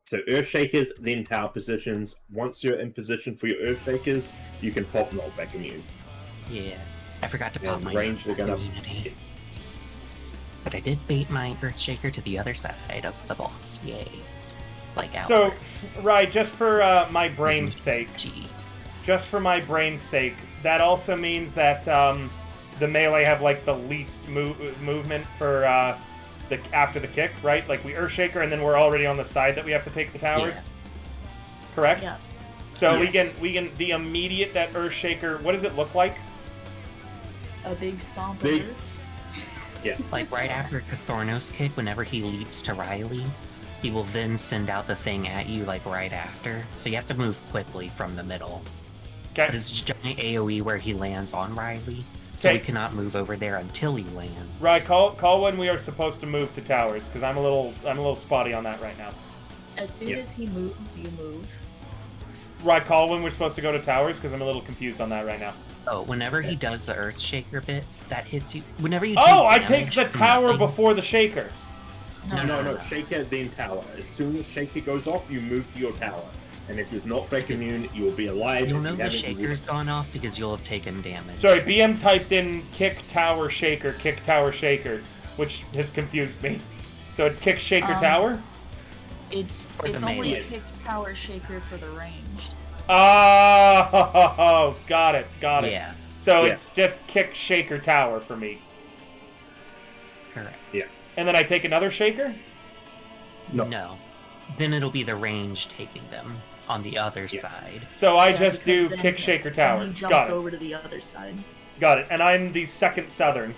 So Earthshakers, then tower positions. Once you're in position for your Earthshakers, you can pop knockback immune. Yeah, I forgot to Yeah, pop my range, they're gonna- immunity. But I did bait my Earthshaker to the other side of the boss. Yay. Like out. So, right, just for my brain's sake, Gee. just for my brain's sake, that also means that the melee have like the least movement for after the kick, right? Like we Earthshaker, and then we're already on the side that we have to take the towers. Correct. Yeah. So Yes. we can the immediate that Earthshaker. What does it look like? A big stomp Big- of Earth. Yeah. Like right after Cathornos kick, whenever he leaps to Riley, he will then send out the thing at you like right after. So you have to move quickly from the middle. But Okay. it's a giant AoE where he lands on Riley. So we Okay. cannot move over there until he lands. Right. Call when we are supposed to move to towers, because I'm a little spotty on that right now. As soon Yeah. as he moves, you move. Right. Call when we're supposed to go to towers, because I'm a little confused on that right now. Oh, whenever he does the Earthshaker bit, that hits you. Whenever you Oh, I take take damage the from tower nothing- before the shaker. No. Shaker, then tower. As soon as Shaker goes off, you move to your tower. And if you're knockback Because immune, you'll be alive. You'll If know you the haven't, you shaker's gone off because you'll have taken damage. Sorry, BM typed in kick tower shaker, kick tower shaker. which has confused me. So it's kick, shaker, Um, tower? It's For the only melee. kick, tower, shaker for the ranged. Oh, got it. Yeah, So Yeah. it's just kick, shaker, tower for me. correct. And then I take another shaker? No. No. Then it'll be the range taking them on the other side. So I Yeah, just because do then- kick, shaker, then tower. he jumps Got it. over to the other side. Got it. And I'm the second southern.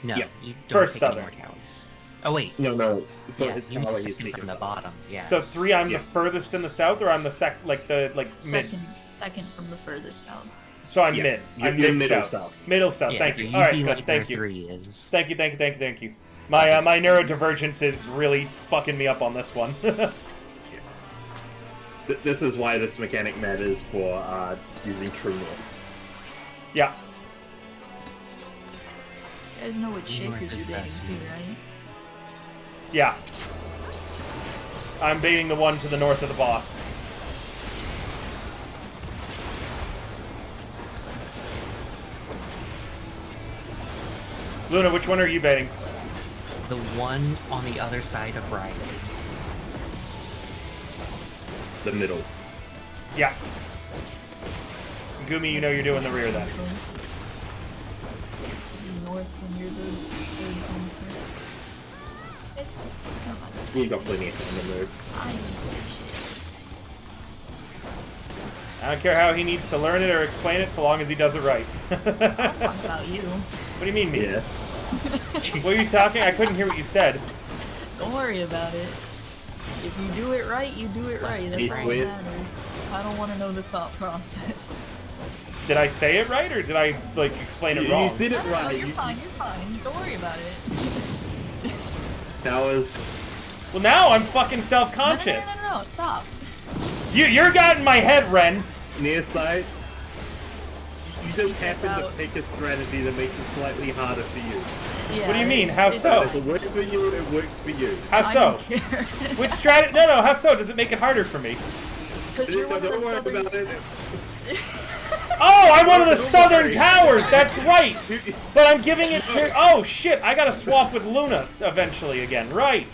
No, Yeah. you don't First take southern. any more towers. Oh wait, No, for yeah, his you tower, need he's second second from the southern. bottom. Yeah. So 3, I'm Yeah. the furthest in the south, or I'm the mid? Second from the furthest south. So I'm Yeah. mid. You're I'm middle mid-south. south. Middle south, yeah, thank so you. you'd Alright, be good, like thank where you. 3 is. Thank you. My neurodivergence is really fucking me up on this one. This is why this mechanic matters for using True North. Yeah. You guys know what North shakers is you're dating best. too, right? Yeah. I'm baiting the one to the north of the boss. Luna, which one are you baiting? The one on the other side of Riley. The middle. Yeah. Gumi, you know you're doing the rear then. Close. To the north when you're the third on the side. It's fine. Never mind. You got plenty of time to move. I didn't say shit. I don't care how he needs to learn it or explain it, so long as he does it right. I was talking about you. What do you mean, me? Yeah. What are you talking? I couldn't hear what you said. Don't worry about it. If you do it right, you do it right. That's East, all that west. matters. I don't want to know the thought process. Did I say it right, or did I, like, explain it wrong? You said it No, right. you're fine, you're fine. Don't worry about it. Towers. Well, now I'm fucking No, self-conscious. no, stop. You're got in my head, Ren. Near side. You just happen to out. pick a strategy that makes it slightly harder for you. Yeah, What do you mean? it's- How it's- so? If it works for you, it works for you. How I so? don't care. Which strategy? No, how so? Does it make it harder for me? Because you're one of the Don't worry southern... about it. Oh, I'm one of the Don't southern worry. towers. That's right. But I'm giving it to. Oh shit! I gotta swap with Luna eventually again. Right.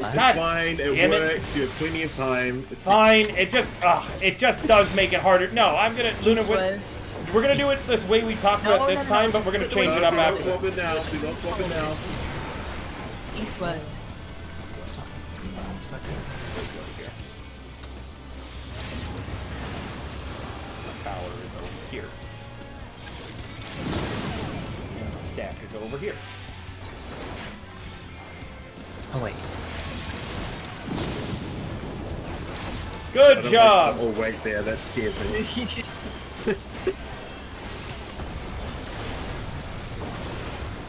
God Fine, it damn it. works. You have plenty of time. It's Fine. It just does make it harder. No, I'm gonna Luna. East, west. We're gonna do it this way we talked No, about this no, time, but just we're gonna do it the change way it up we after Don't this. swap it now. Do not swap it now. East, west. The tower is over here. Stack is over here. Oh wait. Good job. Oh wait, there. That scared me.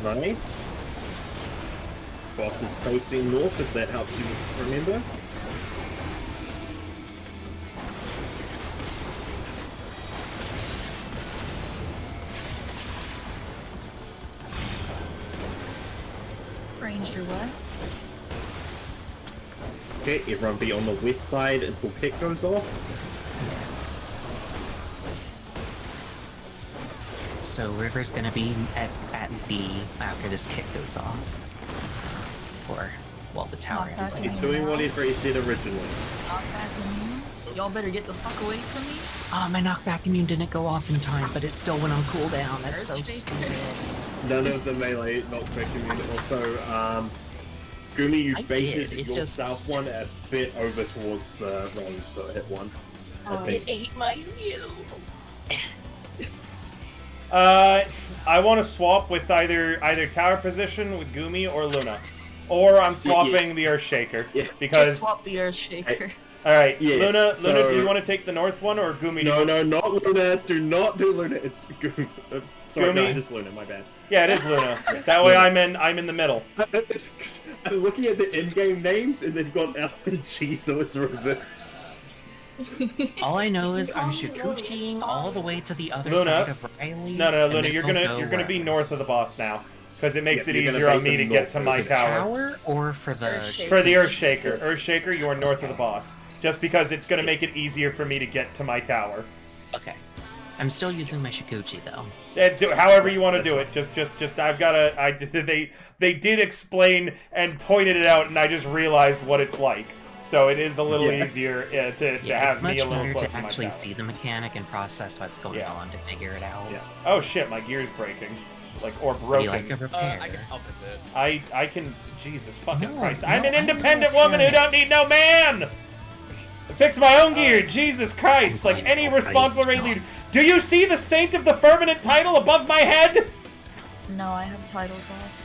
Nice. Boss is facing north, if that helps you remember. Ranger west. Okay, everyone be on the west side until Pet goes off. So River's gonna be at B after this kick goes off. Or, well, the tower Knock ends. back He's doing what he said originally. Knockback immune. Y'all better get the fuck away from me. My knockback immune didn't go off in time, but it still went on cooldown. That's so Earth stupid. shakers. None of the melee knockback immune. Also, Gumi, you I baited did, it your just- south one a bit over towards the range, so it hit one. I It think. ate my immune. I want to swap with either tower position with Gumi or Luna, or I'm swapping Yes. the Earthshaker Yeah. because. Just swap the earth shaker. All right, Yes, Luna, so- do you want to take the north one or Gumi? No, not Luna. Do not do Luna. It's Gumi. Sorry, no, Gumi? it is Luna. My bad. Yeah, it is Luna. That way I'm in the middle. It's 'cause I'm looking at the in-game names and they've got L and G, so it's reversed. All I know is I'm Shikuchiing all the way to the other Luna. side of Riley. No, and Luna, then you're I'll gonna go be where? north of the boss now, because it makes Yeah, it you're gonna easier on make me to them get north to of my the tower. Tower or for the Earthshaker. For the Earthshaker, Earthshaker, you are north of the boss, just because it's gonna make it easier for me to get to my tower. Okay. I'm still using my Shikuchi though. However you want to do it. I've got to. They did explain and pointed it out, and I just realized what it's like. So it is a little easier to have me a little closer to to my actually tower. see the mechanic and process what's going on to figure it out. Yeah. Oh shit, my gear's breaking. Or broken. Like a repair. I'll fix it. I can. Jesus fucking Christ! I'm an independent woman who don't need no man. Fix my own gear. Jesus Christ! Like any responsible raid leader. Do you see the Saint of the Firmament title above my head? No, I have titles off.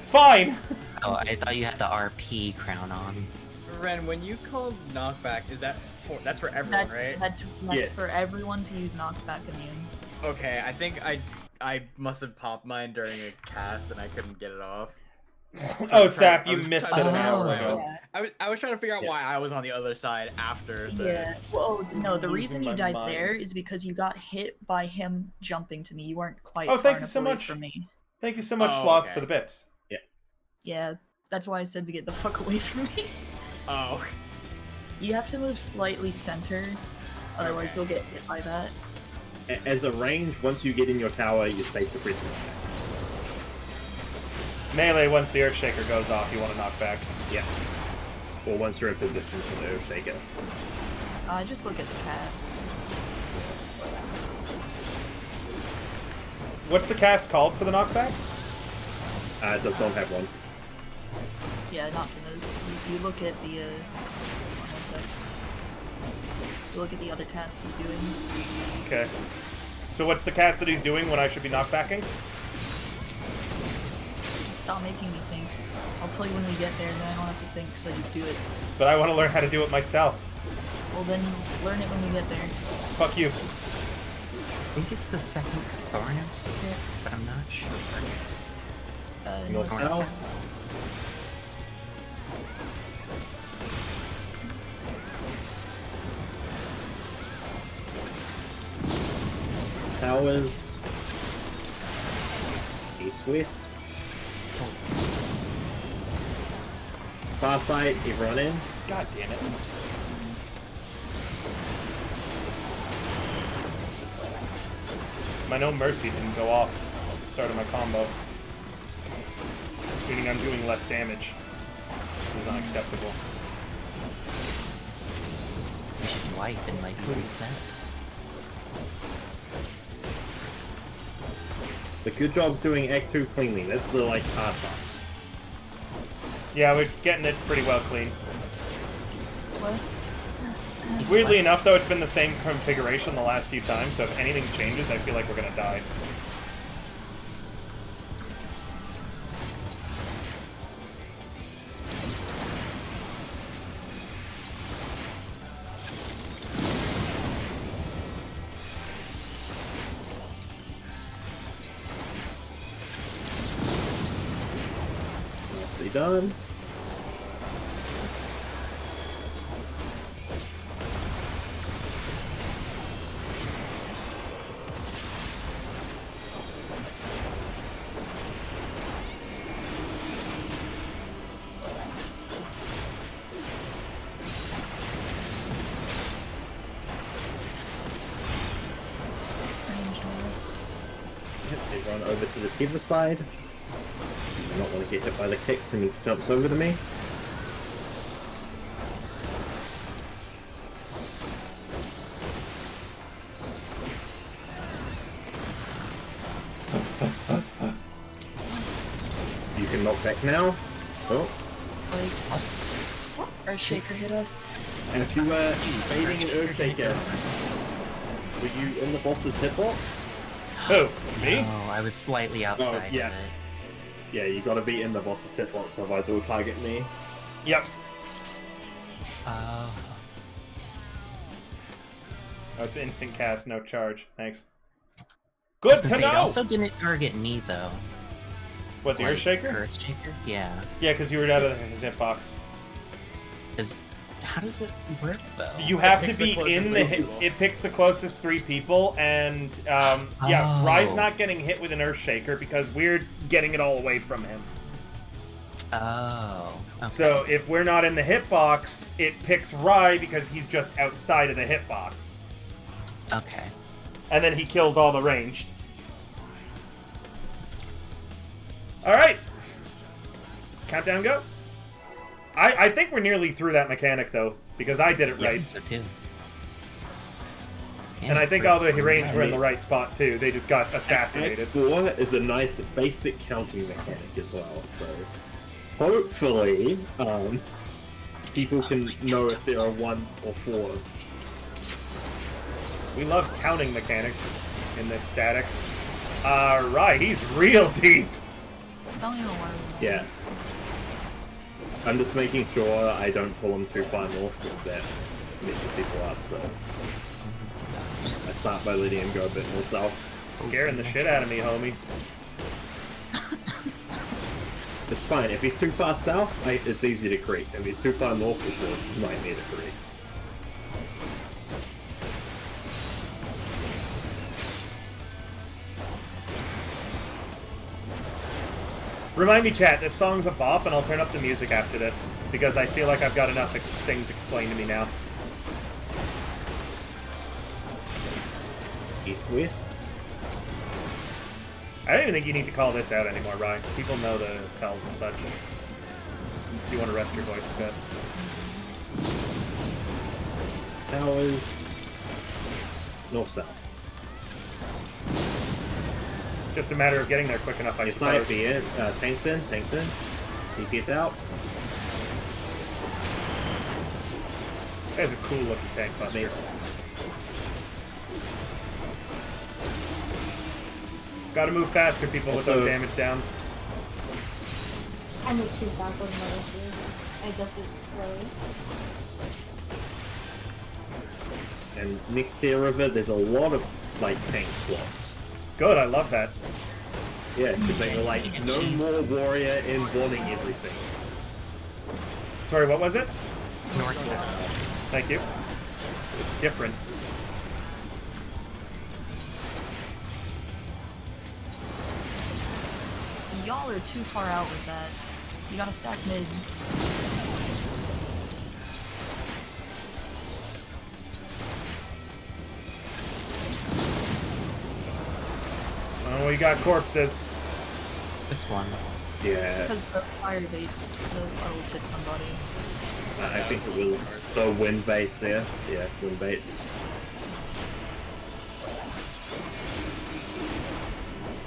Fine. Oh, I thought you had the RP crown on. Ren, when you called knockback, is that that's for everyone, right? That's Yes. for everyone to use knockback immune. Okay, I think I must have popped mine during a cast and I couldn't get it off. Oh, Saf, you missed it an hour Oh. ago. Yeah. I was trying to figure out why I was on the other side after the. Yeah. Well, no, the reason you my died mind. there is because you got hit by him jumping to me. You weren't quite. Oh, far thank you enough so away much. from me. Thank you so much, Oh, Sloth, okay. for the bits. Yeah, that's why I said to get the fuck away from me. Oh. You have to move slightly center, otherwise Okay. you'll get hit by that. As a range, once you get in your tower, you're safe to press it. Melee, once the Earthshaker goes off, you want to knock back. Yeah. Or once you're in position for the Earthshaker. Just look at the cast. What's the cast called for the knockback? It does not have one. Yeah, not for the. You look at the. One sec. You look at the other cast he's doing. Okay. So what's the cast that he's doing when I should be knockbacking? Stop making me think. I'll tell you when we get there, then I don't have to think because I just do it. But I want to learn how to do it myself. Well, then learn it when we get there. Fuck you. I think it's the second Thornos bit, but I'm not sure. North south? south. Towers. East-west. Far side, everyone in. God damn it. My No Mercy didn't go off at the start of my combo. Meaning I'm doing less damage. This is unacceptable. We should wipe and like reset. But good job doing Act 2 cleanly. That's the, like, hard part. Yeah, we're getting it pretty well clean. East west. Weirdly west. enough, though, it's been the same configuration the last few times, so if anything changes, I feel like we're gonna die. Nicely done. Range west. Yep, they run over to the tether side. I don't want to get hit by the kick when he jumps over to me. You can knock back now. Oh, Like, Earthshaker hit us. and if you were baiting an Earthshaker, were you in the boss's hitbox? Who? Me? Oh, I was slightly outside yeah. of it. Yeah, you gotta be in the boss's hitbox, otherwise it will target me. Yep. Oh. Oh, it's instant cast, no charge. Thanks. I Good was to gonna say, it know! also didn't target me though. What, the Like, Earthshaker? Earthshaker? Yeah. Yeah, because you were out of his hitbox. How does that work though? You have to picks the be closest in the three hit. people. It picks the closest 3 people, and yeah, Oh. Rye's not getting hit with an Earthshaker because we're getting it all away from him. Oh. Okay. So if we're not in the hitbox, it picks Rye because he's just outside of the hitbox. Okay. And then he kills all the ranged. Alright. Countdown go. I think we're nearly through that mechanic, though, because I did it Yeah, right. so too. And I think all the ranged were in the right spot, too. They just got assassinated. Act 4 is a nice basic counting mechanic as well, so hopefully people can know if there are 1 or 4. We love counting mechanics in this static. Alright, he's real deep. Don't even worry. Yeah. I'm just making sure I don't pull them too far north because that messes people up, so I start by letting him go a bit more south. Scaring the shit out of me, homie. It's fine. If he's too far south, it's easy to creep. If he's too far north, it's a nightmare to creep. Remind me, chat, this song's a bop, and I'll turn up the music after this, because I feel like I've got enough things explained to me now. East-west? I don't even think you need to call this out anymore, Ryan. People know the tells and such. You want to rest your voice a bit. Towers... north-south. Just a matter of getting there quick enough, I Your suppose. side in. Tanks in. DPS out. There's a cool looking tank buster. Gotta move faster, people, with Also- those damage downs. I move too fast with my issue. I just early. And next to the river, there's a lot of, tank swaps. Good, I love that. Yeah, because they were like, no more warrior inboarding everything. Sorry, what was it? North. Thank you. It's different. Y'all are too far out with that. You gotta stack mid. Oh, we got corpses. This one. It's Yeah, because the fire baits, the puddles hit somebody. I think it was the wind base there. Yeah, wind baits.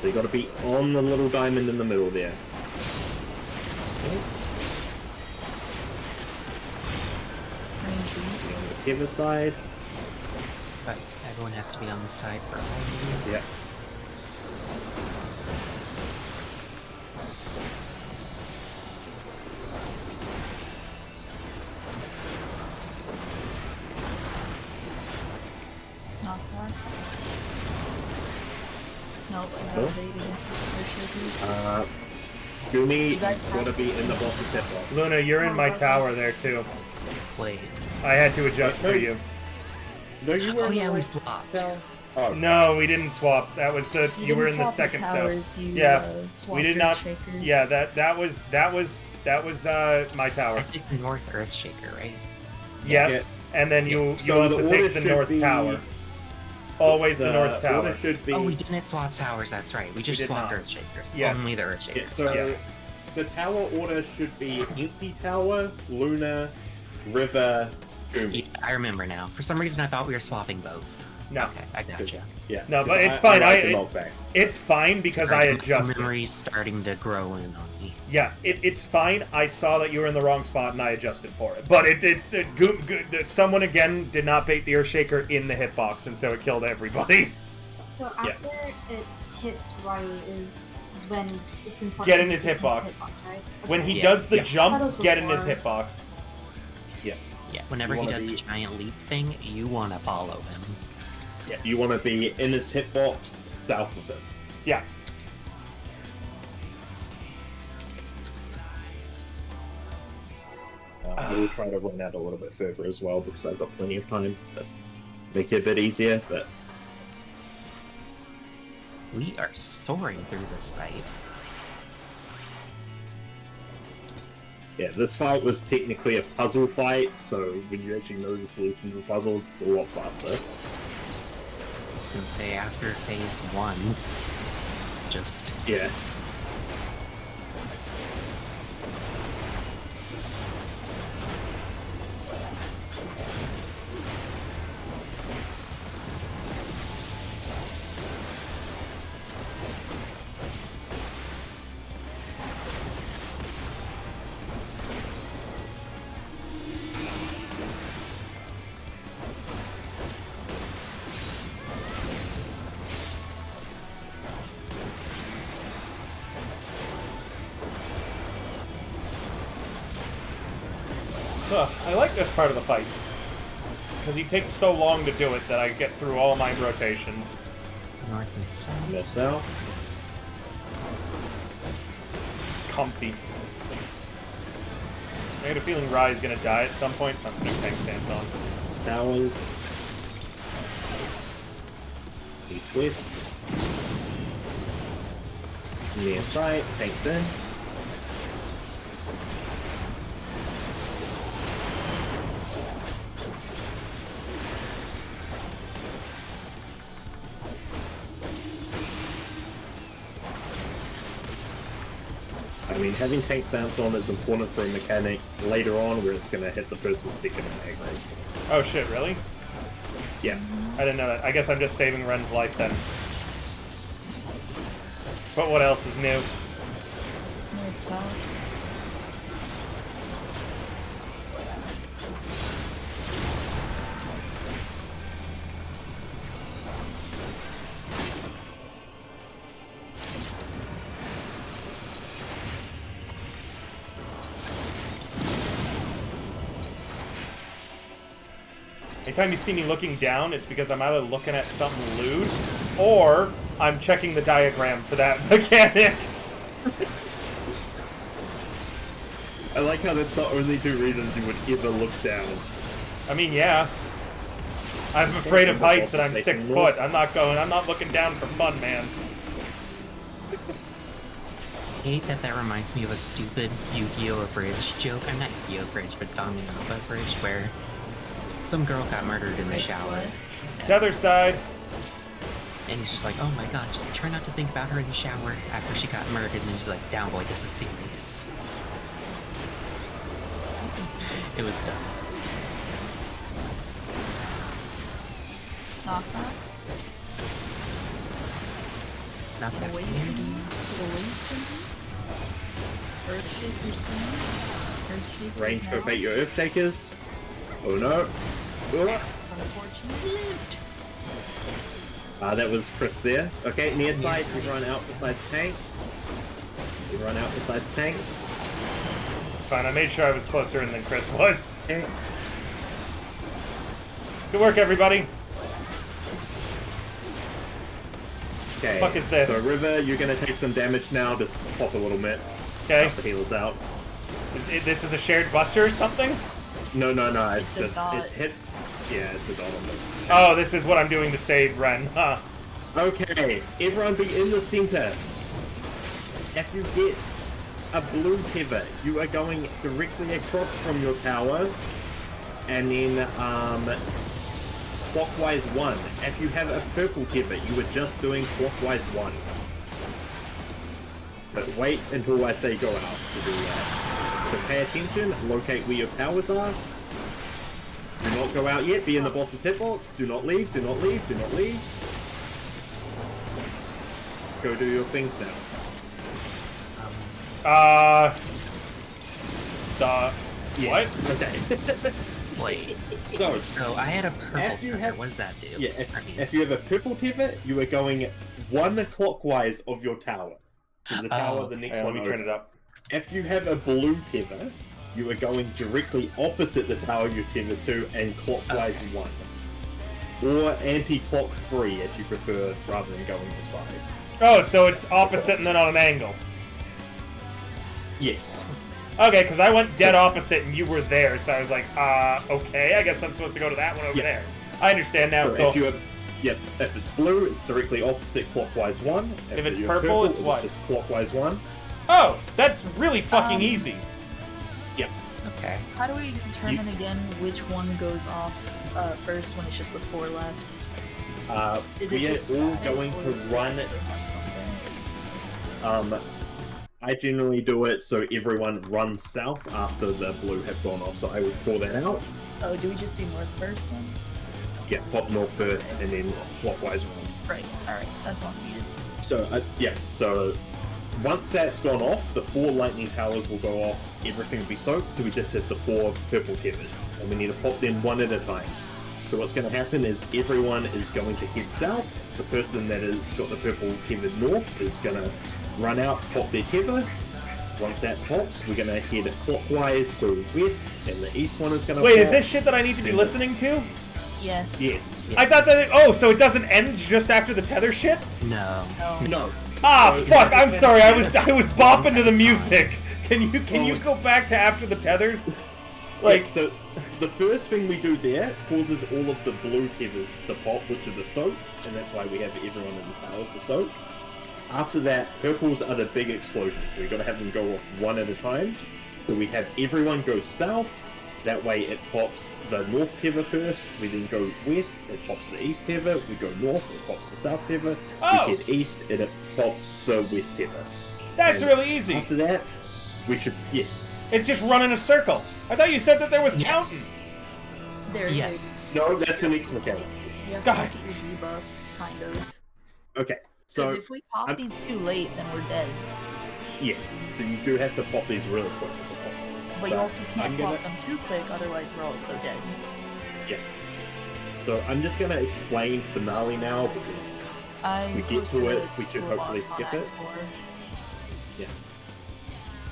So you gotta be on the little diamond in the middle there. Ranges. The other side. But everyone has to be on the side for all of you. Yeah. Not far. Nope, I Oh. got bait against the shakers. Gumi You guys gotta be in the boss's hitbox. Luna, you're in my tower there, too. Wait. I had to adjust for you. No, you were Oh in yeah, the we right swapped. tower. Oh, No, we didn't swap. That was the... You were in the second towers, so. you, Yeah, swapped we did your not... shakers. Yeah, that was my tower. I took the North Earth Shaker, right? Yes, and then you So also the take order the should North be- Tower. Always the North Tower. order should be... Oh, we didn't swap towers, that's right. We just did swapped not. Earth Shakers. Yes. Only the Earth Yeah, Shakers. so Yes. the tower order should be Empty Tower, Luna, River, Gumi. Yeah, I remember now. For some reason I thought we were swapping both. No. Okay, I gotcha. Yeah. No, but 'cause it's fine. like the knockback. It's fine because I Sorry, adjusted. memory's starting to grow in on me. Yeah, it's fine. I saw that you were in the wrong spot and I adjusted for it. But someone again did not bait the Earthshaker in the hitbox, and so it killed everybody. So after it hits right is when it's important. Get in his to hit hitbox. right? When he Yeah. does the Yeah. That jump, was get in his before. hitbox. Yeah. Yeah, whenever You he wanna does be- the giant leap thing, you want to follow him. Yeah, you want to be in his hitbox, south of him. Yeah. We'll try to run out a little bit further as well because I've got plenty of time to make it a bit easier, but We are soaring through this fight. yeah, this fight was technically a puzzle fight, so when you actually know the solution to the puzzles, it's a lot faster. gonna say after phase 1, just Yeah. Ugh, I like this part of the fight. Because he takes so long to do it that I get through all my rotations. north and south. North south. Comfy. I had a feeling Rai's gonna die at some point, so I'm putting tank stance on. Towers. East west. Near sight. Tanks in. I mean, having tank stance on is important for a mechanic later on where it's going to hit the person's second aggros. Oh shit, really? Yeah. I didn't know that. I guess I'm just saving Ren's life then. But what else is new? North south. Anytime you see me looking down, it's because I'm either looking at something lewd, or I'm checking the diagram for that mechanic. I like how that's the only two reasons you would ever look down. I mean, yeah. I'm afraid of heights and I'm 6 foot. I'm not looking down for fun, man. I hate that that reminds me of a stupid Yu-Gi-Oh! Abridged joke. I'm not Yu-Gi-Oh! Abridged, but Danganronpa Abridged, where some girl got murdered in the shower. Tether side. And he's just like, oh my god, just try not to think about her in the shower after she got murdered. And he's like, down boy, this is serious. It was dumb. Knock knock. Not that Away weird. from Earthshaker soon. Earthshaker Range now. to abate your Earthshakers. Oh no. Unfortunately. That was Chris there. Okay, near side, we run out besides tanks. We run out besides tanks. Fine, I made sure I was closer in than Chris was. Okay. Good work, everybody. Okay. Fuck is this? So River, you're gonna take some damage now. Just pop a little bit. Okay. Help the healers out. This is a shared buster or something? No, it's It's a just dot. it hits. Yeah, it's a dot on this. Oh, this is what I'm doing to save Ren. Huh. Okay, everyone be in the center. If you get a blue pivot, you are going directly across from your tower, and then clockwise 1. If you have a purple pivot, you are just doing clockwise 1. But wait until I say go out to do that. So pay attention, locate where your towers are. Do not go out yet, be in the boss's hitbox. Do not leave, do not leave, do not leave. Go do your things now. What? Okay. Wait, So, so I had a purple If you tether. have- What does that do? yeah, I mean, if you have a purple pivot, you are going 1 clockwise of your tower. To the tower, the next Hang on, one let me turn over. it up. If you have a blue tether, you are going directly opposite the tower you tethered to and clockwise 1. Or anti-clock 3 if you prefer, rather than going beside. Oh, so it's opposite and then on an angle. Yes. Okay, because I went dead opposite and you were there, so I was like, okay, I guess I'm supposed to go to that one over Yeah. there. I understand now, So cool. if you have, yep, if it's blue, it's directly opposite clockwise 1. If it's you're purple, it's what? just clockwise 1. Oh, that's really fucking easy. okay. How do we determine again which one goes off first when it's just the 4 left? Is it we are just all static, going or to do you run. actually have something? I generally do it so everyone runs south after the blue have gone off. So I would call that out. Oh, do we just do north first then? Yeah, pop north first and then clockwise run. Right. All right. That's all needed. So yeah, so once that's gone off, the 4 lightning towers will go off. Everything will be soaked. So we just hit the 4 purple tethers, and we need to pop them one at a time. So what's going to happen is everyone is going to head south. The person that has got the purple tethered north is going to run out, pop their tether. Once that pops, we're going to head clockwise, so west, and the east one is going to Wait, pop. is this shit that I need to be listening to? Yes. Yes. I thought that. So it doesn't end just after the tether shit? No. No. Ah, So- fuck! I'm sorry. I was bopping to the music. Can you go back to after the tethers? Like, so the first thing we do there causes all of the blue tethers to pop, which are the soaks, and that's why we have everyone in the towers to soak. After that, purples are the big explosions, so you've got to have them go off one at a time. So we have everyone go south, that way it pops the north tether first, we then go west, it pops the east tether, we go north, it pops the south tether, Oh! we head east, and it pops the west tether. that's And really easy. After that, we should, yes. It's just running a circle. I thought you said that there was counting. There. Yes. No, that's the next mechanic. You have God. to keep your debuff, kind of. Okay, So so, if we pop these too late, then we're dead. yes, so you do have to pop these really quick as well. But you also I'm can't gonna- pop them too quick, otherwise we're also dead. Yeah. So I'm just gonna explain finale now because I we get to posted it, we should toolbox hopefully on skip it. Act 4.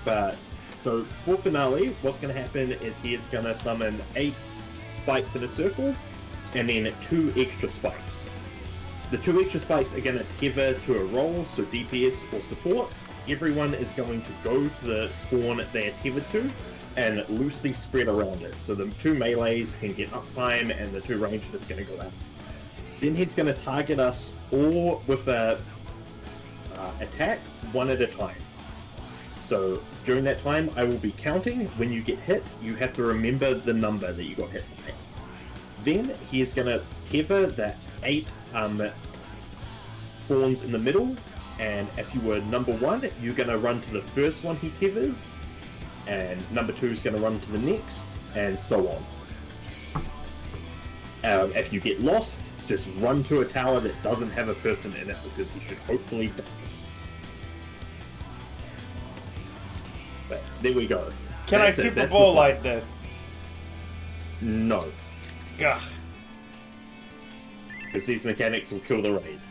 But so for finale, what's gonna happen is he is gonna summon 8 spikes in a circle, and then 2 extra spikes. The 2 extra spikes are gonna tether to a roll, so DPS or supports. Everyone is going to go to the pawn they are tethered to, and loosely spread around it. So the 2 melees can get uptime, and the 2 ranged are just gonna go out. Then he's gonna target us all with a attack one at a time. So during that time, I will be counting. When you get hit, you have to remember the number that you got hit by. Then he is going to tether the 8 thorns in the middle, and if you were number 1, you're going to run to the first one he tethers, and number 2 is going to run to the next, and so on. If you get lost, just run to a tower that doesn't have a person in it, because he should hopefully die. But there we go. Can That's I it, Super that's the Bowl fun. like this? No, Gah. because these mechanics will kill the raid.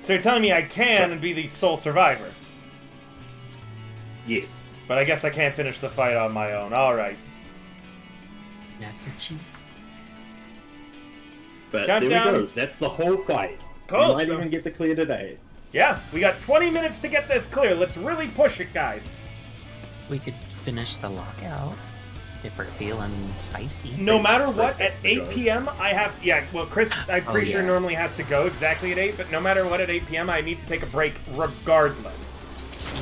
So you're telling me I can and be the sole survivor, Yes. but I guess I can't finish the fight on my own. All right. Master Chief. But Countdown. there we go. That's the whole fight. Cool, We might so- even get the clear today. Yeah, we got 20 minutes to get this clear. Let's really push it, guys. We could finish the lockout if we're feeling spicy. No matter what, Chris at has to 8 go. p.m., I have... Yeah, well, Chris, I'm pretty sure yeah. normally has to go exactly at 8, but no matter what, at 8 p.m., I need to take a break regardless.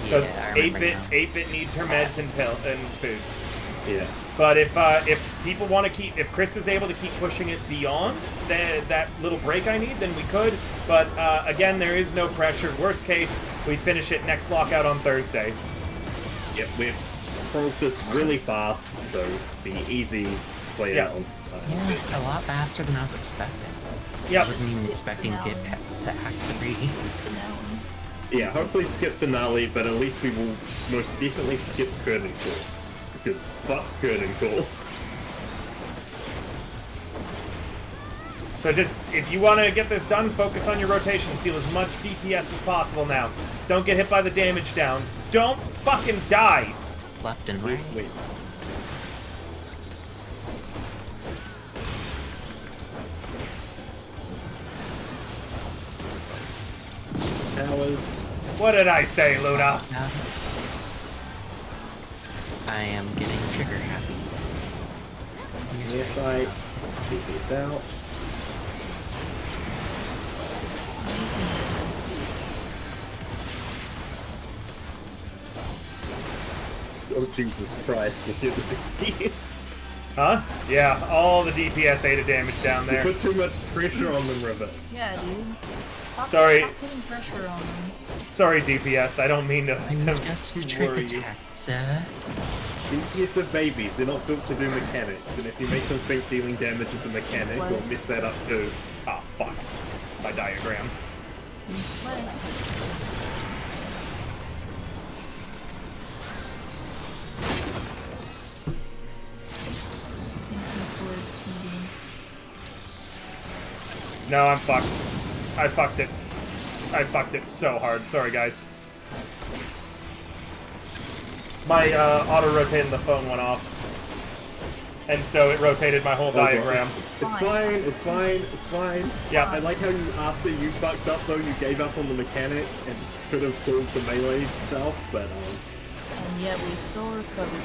Because Yeah, I remember 8-bit now. 8-bit needs her meds and foods. Yeah. But if people want to keep... If Chris is able to keep pushing it beyond that little break I need, then we could. But, again, there is no pressure. Worst case, we finish it next lockout on Thursday. Yep, we've probed this really fast, so it'll be easy to play Yeah. out on Yeah, a lot faster than I was expecting. Yep. I wasn't even expecting to get to Act 3. Yeah, hopefully skip finale, but at least we will most definitely skip Curtain Call. Because fuck Curtain Call. So just, if you want to get this done, focus on your rotations. Deal as much DPS as possible now. Don't get hit by the damage downs. Don't fucking die! Left and right. Wait. Towers. What did I say, Luna? I am getting trigger happy. Near side. Keep this out. Oh Jesus Christ! Look at the DPS. Huh? Yeah, all the DPS 8 damage down You there. put too much pressure on them, River. Yeah, dude. Stop putting pressure on them. Sorry, DPS. I don't mean to I'm just a trick worry you. attack, sir. DPS are babies. They're not built to do mechanics. And if you make them think dealing damage is a mechanic, you'll mess that up too. Ah, fuck. My diagram. East west. No, I'm fucked. I fucked it. I fucked it so hard. Sorry, guys. My auto-rotating the phone went off. And so it rotated my whole diagram. It's fine, it's fine, it's fine. Yeah. I like how you, after you fucked up though, you gave up on the mechanic and could have pulled the melee itself, but and yet we still recovered.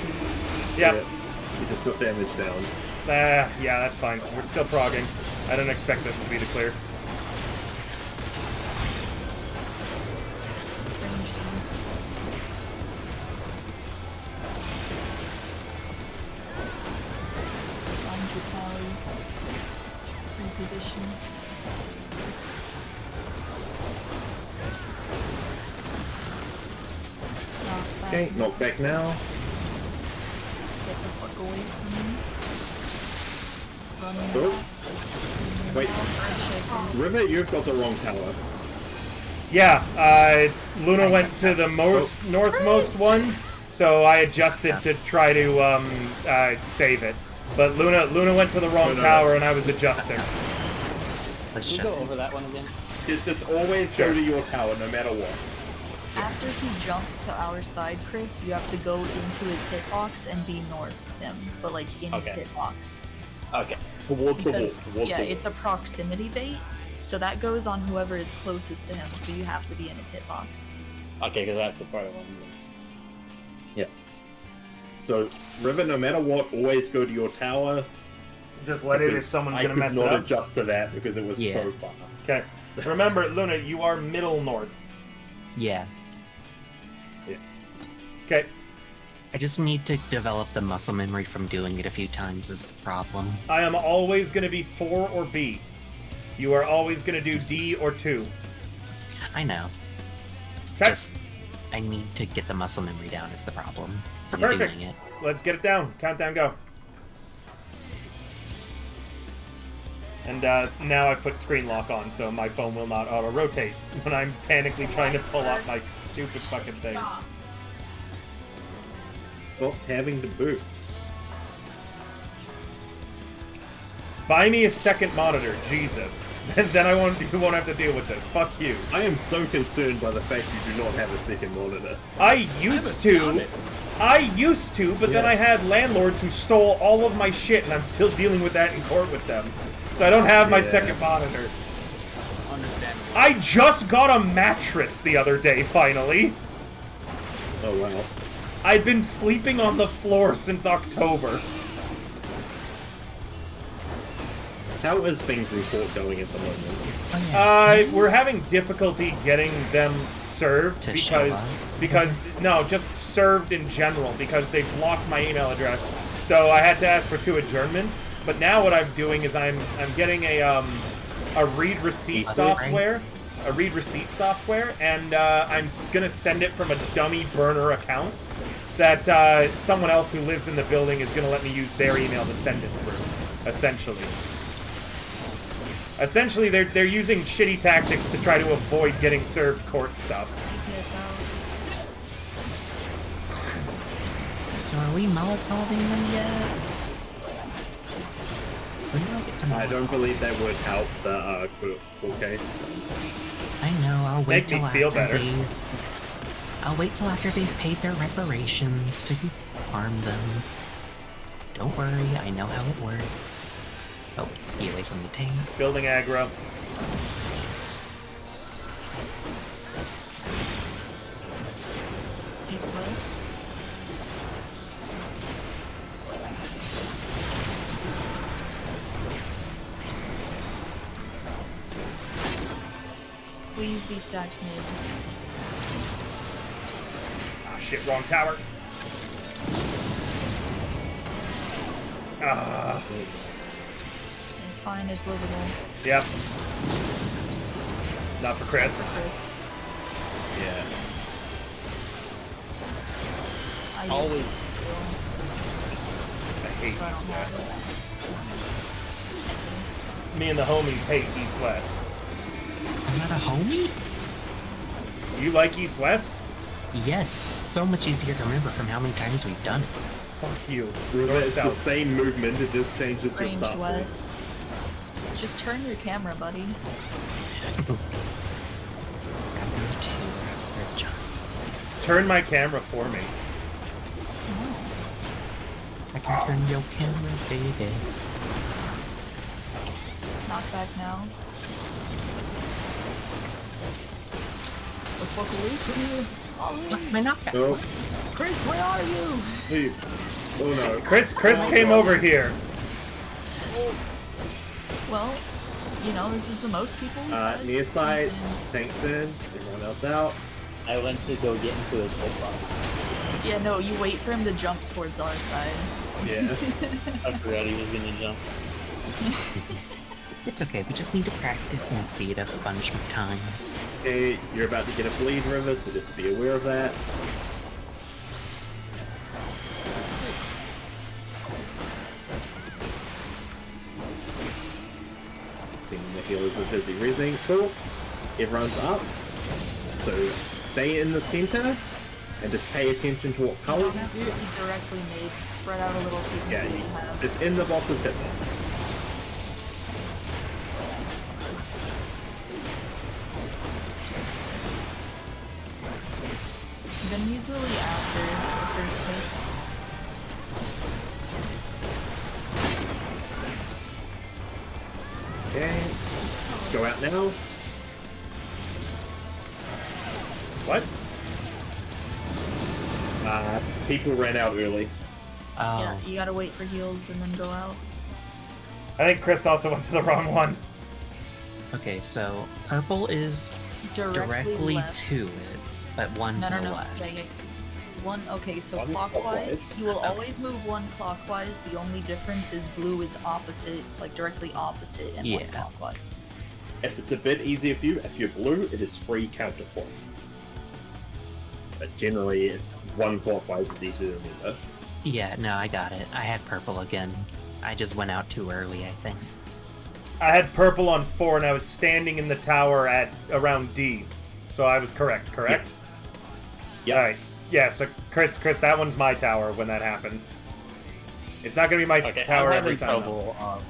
Yep. Yeah, you just got damage downs. Yeah, that's fine. We're still progging. I don't expect this to be the clear. Reposition. Okay, knock back now. Get the fuck away from me. Running Oh. Wait. River, you've got the wrong tower. Yeah, Luna went to the northmost one, so I adjusted to try to save it. But Luna went to the wrong tower, and I was adjusting. Let's Can we go over that one again? Just always go to your tower, no matter what. After he jumps to our side, Chris, you have to go into his hitbox and be north of him, but like in his hitbox. Okay. Towards the wall. Because, Towards yeah, the wall. it's a proximity bait, so that goes on whoever is closest to him, so you have to be in his hitbox. Okay, because that's the part I want. Yeah. So, River, no matter what, always go to your tower. Just let it if someone's gonna mess it I could up. not adjust to that because it was so far. Okay. Remember, Luna, you are middle north. Yeah. Okay. I just need to develop the muscle memory from doing it a few times is the problem. I am always going to be 4 or B. You are always going to do D or 2. I know. Okay. Just, I need to get the muscle memory down is the problem. I'm Perfect. doing it. Let's get it down. Countdown, go. And now I've put screen lock on, so my phone will not auto-rotate when I'm panically trying to pull up my stupid fucking thing. Stop having the boots. Buy me a second monitor, Jesus. Then you won't have to deal with this. Fuck you. I am so concerned by the fact you do not have a second monitor. I used to, but then I had landlords who stole all of my shit, and I'm still dealing with that in court with them. So I don't have my second monitor. Understandable. I just got a mattress the other day, finally. Oh wow. I've been sleeping on the floor since October. How is things in court going at the moment? Oh, yeah. We're having difficulty getting them served To show because no, just served in general because they blocked my email address. So I had to ask for 2 adjournments. But now what I'm doing is I'm getting a read receipt software, and I'm gonna send it from a dummy burner account that someone else who lives in the building is gonna let me use their email to send it through. Essentially, they're using shitty tactics to try to avoid getting served court stuff. So are we Molotoving them yet? When do I get to I don't believe that would help the court case. I know, I'll wait Make till me feel after better. I'll wait till after they've paid their reparations to harm them. Don't worry, I know how it works. Oh, be away from the tank. Building aggro. East west. Please be stacked mid. Ah, shit, wrong tower. Ah. It's fine, it's livable. Yep. Not for Chris. Except for Chris. Yeah. I used Always. it I hate so I East don't have West. it. Me and the homies hate East West. I'm not a homie? You like East West? Yes, it's so much easier to remember from how many times we've done it. Fuck you. Remember, it's the South. same movement, it just changes your Ranged start point. west. Just turn your camera, buddy. Turn my camera for me. I can turn your camera, baby. Knock back now. The fuck away from you. Ollie. My knockback. Oh, Chris, where are you? hey. Oh no. Chris came over here. Well, you know, this is the most people we've had. Near side, And- tanks in, everyone else out. I went to go get into a box. Yeah, no, you wait for him to jump towards our side. Yeah. I forgot he was gonna jump. It's okay, we just need to practice and see it a bunch of times. Okay, you're about to get a bleed river, so just be aware of that. The healers are busy rezzing. Cool. Everyone's up. So stay in the center and just pay attention to what You color don't you have to get. be directly made. Spread out a little so you can Yeah, see what you have. just in the boss's hitbox. Then usually after the first hits. Okay. Go out now. What? People ran out early. Oh, Yeah, you gotta wait for heals and then go out. I think Chris also went to the wrong one. okay, so purple is directly left. to it, but one No, to no, the no. left. Yeah. One. Okay, so One clockwise. clockwise. You will always move one clockwise. The only difference is blue is opposite, like directly opposite, and one Yeah. clockwise. If it's a bit easier for you, if you're blue, it is free counterpoint. But generally, it's one clockwise is easier to remember. Yeah, no, I got it. I had purple again. I just went out too early, I think. I had purple on 4 and I was standing in the tower at around D. So I was correct, correct? Yep. Alright. Yeah, so Chris, that one's my tower when that happens. It's not gonna be my Okay, tower I'm every having time. trouble.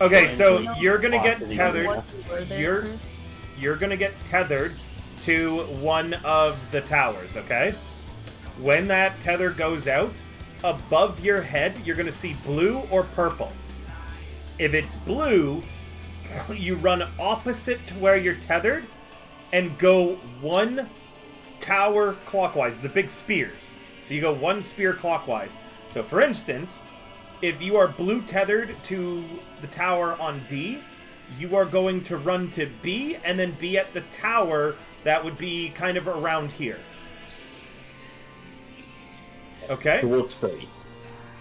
Okay, Going so to you're gonna get block the tethered. What you were there, You're- Chris? You're gonna get tethered to one of the towers, okay? When that tether goes out, above your head, you're gonna see blue or purple. If it's blue, you run opposite to where you're tethered and go one tower clockwise, the big spears. So you go one spear clockwise. So for instance, if you are blue tethered to the tower on D, you are going to run to B and then be at the tower that would be kind of around here. Okay? Towards free.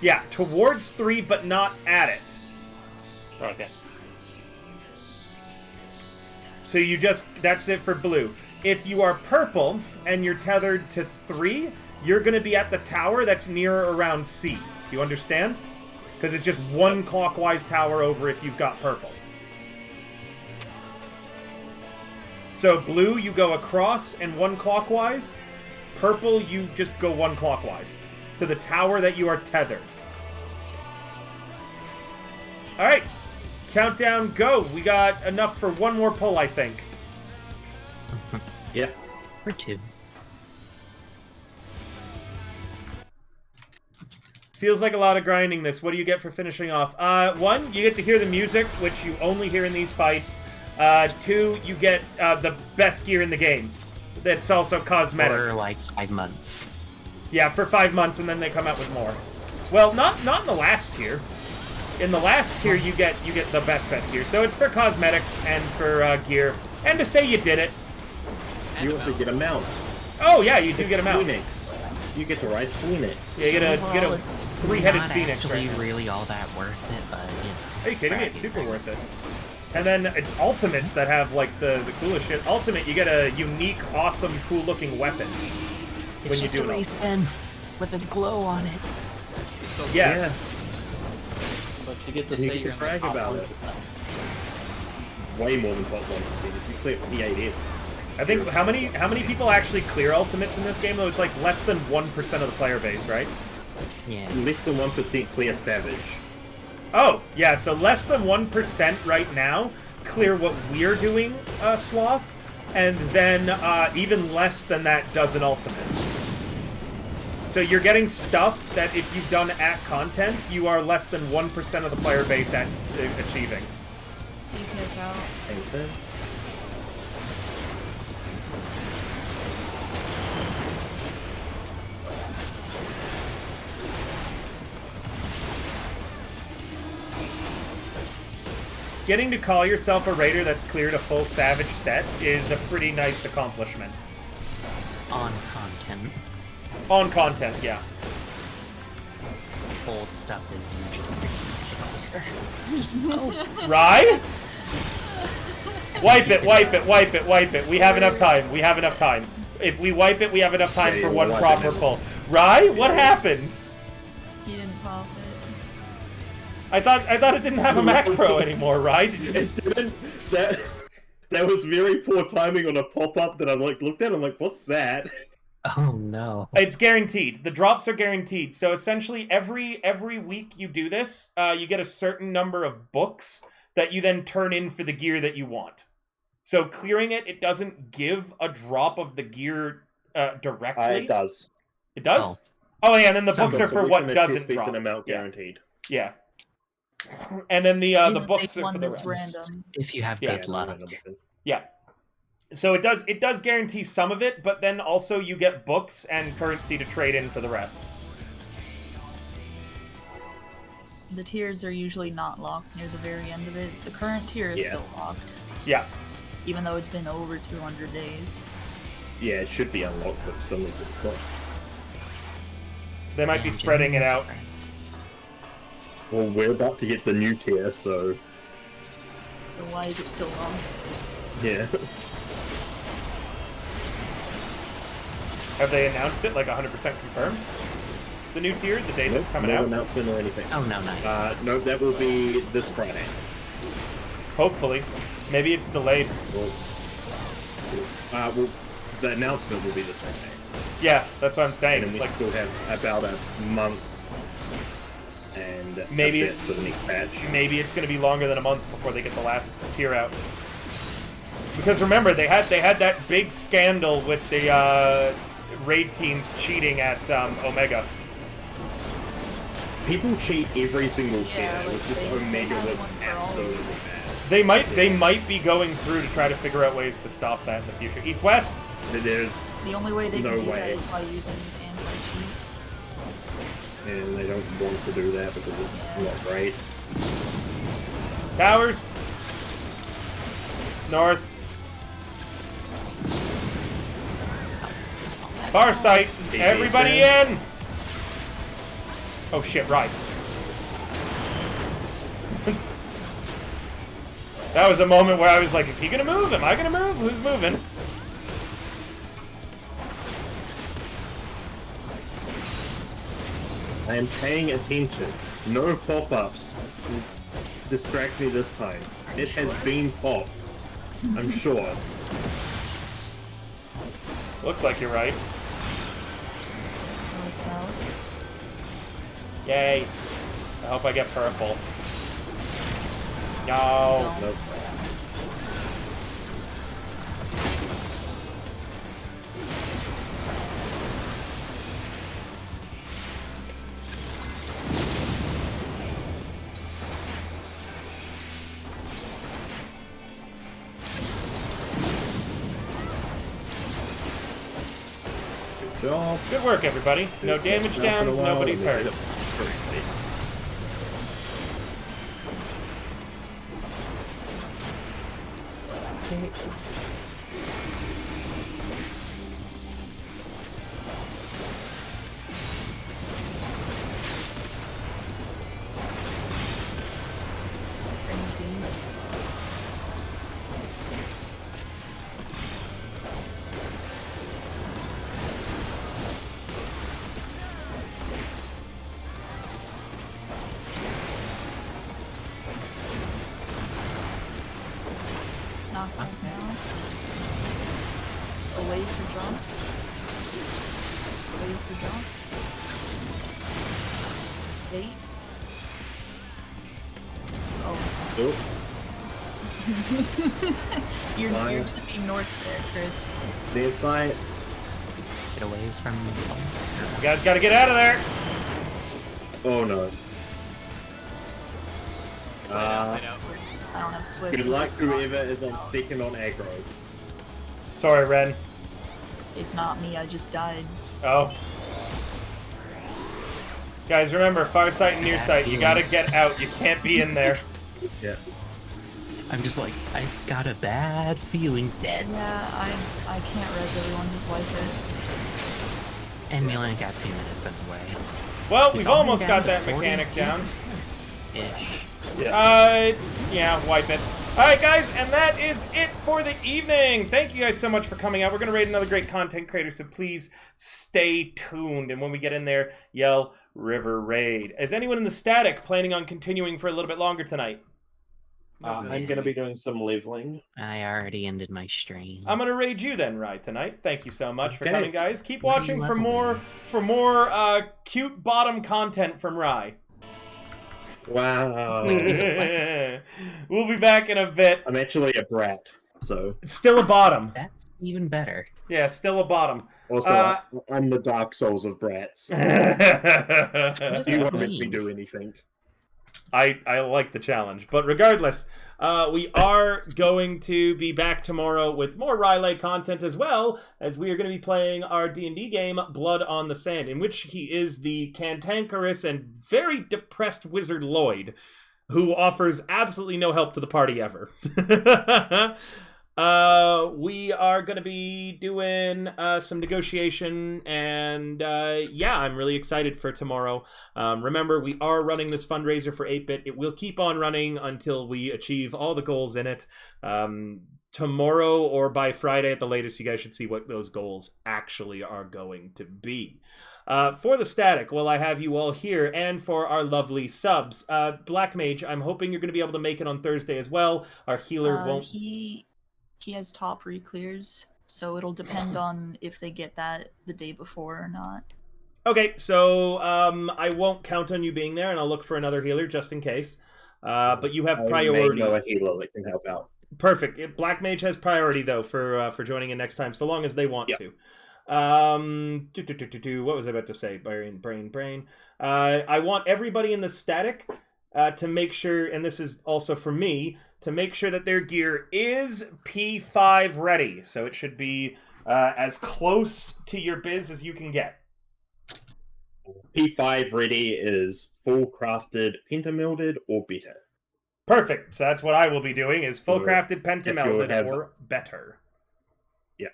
Yeah, towards 3 but not at it. Okay. So you just, that's it for blue. If you are purple and you're tethered to 3, you're going to be at the tower that's near around C. Do you understand? Because it's just one clockwise tower over if you've got purple. So blue, you go across and one clockwise. Purple, you just go one clockwise to the tower that you are tethered. All right, countdown, go. We got enough for one more pull, I think. Yeah. Or two. Feels like a lot of grinding this. What do you get for finishing off? 1, you get to hear the music, which you only hear in these fights. 2, you get the best gear in the game. That's also cosmetic. For like 5 months. Yeah, for 5 months, and then they come out with more. Well, not in the last tier. In the last tier, you get the best gear. So it's for cosmetics and for gear, and to say you did it. You also get a mount. Oh yeah, you do It's get them out. Phoenix. You get to ride Phoenix. Yeah, you get a Overall, it's three-headed not phoenix actually right now. really all that worth it, but you know. Are you kidding me? It's super worth it. And then it's ultimates that have like the coolest shit. Ultimate, you get a unique, awesome, cool-looking weapon It's when you just do a it. race pen with a glow on it. Yes. But you get to And you say get you're to in the brag top about 1%. it. Way more than top 1% if you clear P8S. I think how many people actually clear ultimates in this game though? It's like less than 1% of the player base, right? Yeah. Less than 1% clear Savage. Oh, yeah, so less than 1% right now clear what we're doing, Sloth, and then even less than that does an ultimate. So you're getting stuff that if you've done at content, you are less than 1% of the player base at achieving. DPS out. Thanks, man. Getting to call yourself a raider that's cleared a full Savage set is a pretty nice accomplishment. On content. On content, yeah. Old stuff is usually pretty easy to clear. Just Rye? Wipe it, wipe it, wipe it, wipe it. We have enough time. We have enough time. If we wipe it, we have enough time Yeah, for yeah, one wipe proper it. pull. Rye? What happened? He didn't pop it. I thought it didn't have a macro anymore, Rye. Did you just... It didn't. That was very poor timing on a pop-up that I looked at. I'm like, what's that? Oh no. It's guaranteed. The drops are guaranteed. So essentially, every week you do this, you get a certain number of books that you then turn in for the gear that you want. So clearing it doesn't give a drop of the gear directly. It does. It does? Oh, yeah, and then the Some books are So for we what can doesn't achieve decent drop. amount Yeah. guaranteed. Yeah. And then the Even books make are one for the that's rest. random. If you have Yeah, good luck. Yeah. So it does guarantee some of it, but then also you get books and currency to trade in for the rest. The tiers are usually not locked near the very end of it. The current tier is Yeah. still locked, Yeah. even though it's been over 200 days. Yeah, it should be unlocked, but for some reason it's not. They might be spreading it out. Well, we're about to get the new tier, so So why is it still locked? yeah. Have they announced it like 100% confirmed? The new tier, the date that's coming no out? announcement or anything. Oh no, not No, that will be this Friday. Hopefully. Maybe it's delayed. Well, the announcement will be this Friday. Yeah, that's what I'm And saying. then we Like, still have about a month and Maybe- a bit for the next patch. maybe it's going to be longer than a month before they get the last tier out. Because remember, they had that big scandal with the raid teams cheating at Omega. People cheat every single tier. Yeah, It was like just they Omega had was one for all of absolutely them. bad. They might be going through to try to figure out ways to stop that in the future. East West. There's The only way they No can do way. that is by using anti-cheat. and they don't want to do that because it's not great. Towers. North. Far sight. Everybody in. Oh shit! Right. That was a moment where I was like, "Is he gonna move? Am I gonna move? Who's moving?" I am paying attention. No pop-ups. Distract me this time. It has been popped. I'm sure. Looks like you're right. North south. Yay! I hope I get purple. No. Nope. Good job. Good work, everybody. No damage downs. Nobody's hurt. jumps. Away for jump. Away for jump. Wait. Oh. Nope. You're gonna be north there, Chris. Near side. Get away from You guys gotta get out of there! Oh no. I know. I don't have Swift. Good luck whoever is on second on aggro. Sorry, Ren. It's not me, I just died. Oh. Guys, remember, far sight and near sight. You gotta get out. You can't be in there. Yeah. I'm just like, I've got a bad feeling dead. Yeah, I can't res everyone, just wipe it. And we only got 2 minutes anyway. Well, He's we've only almost down got to that mechanic down. 48%-ish. Yeah, wipe it. Alright, guys, and that is it for the evening. Thank you guys so much for coming out. We're going to raid another great content creator, so please stay tuned. And when we get in there, yell River Raid. Is anyone in the static planning on continuing for a little bit longer tonight? I'm going to be doing some leveling. I already ended my stream. I'm going to raid you then, Rye, tonight. Thank you so much for Okay. coming, guys. Keep What are watching you for leveling? more cute bottom content from Rye. Wow. We'll be back in a bit. I'm actually a brat, so. It's still a bottom. That's even better. Yeah, still a bottom. Also, I'm the Dark Souls of brats. You won't let me do anything. I like the challenge. But regardless, we are going to be back tomorrow with more Riley content, as well as we are going to be playing our D&D game, Blood on the Sand, in which he is the cantankerous and very depressed wizard Lloyd, who offers absolutely no help to the party ever. We are going to be doing some negotiation, and yeah, I'm really excited for tomorrow. Remember, we are running this fundraiser for 8-Bit. It will keep on running until we achieve all the goals in it. Tomorrow or by Friday at the latest, you guys should see what those goals actually are going to be. For the static, well, I have you all here, and for our lovely subs, Black Mage, I'm hoping you're going to be able to make it on Thursday as well. Our healer won't... He has top re-clears, so it'll depend on if they get that the day before or not. Okay, so I won't count on you being there, and I'll look for another healer just in case. But you have priority. I may know a healer that can help out. Perfect. Black Mage has priority though for joining in next time, so long as they want to. What was I about to say? Brain. I want everybody in the static to make sure, and this is also for me, to make sure that their gear is P5 ready. So it should be as close to your biz as you can get. P5 ready is full crafted, pentamilded, or better. Perfect. So that's what I will be doing, is full crafted, pentamelded, or better. Yeah.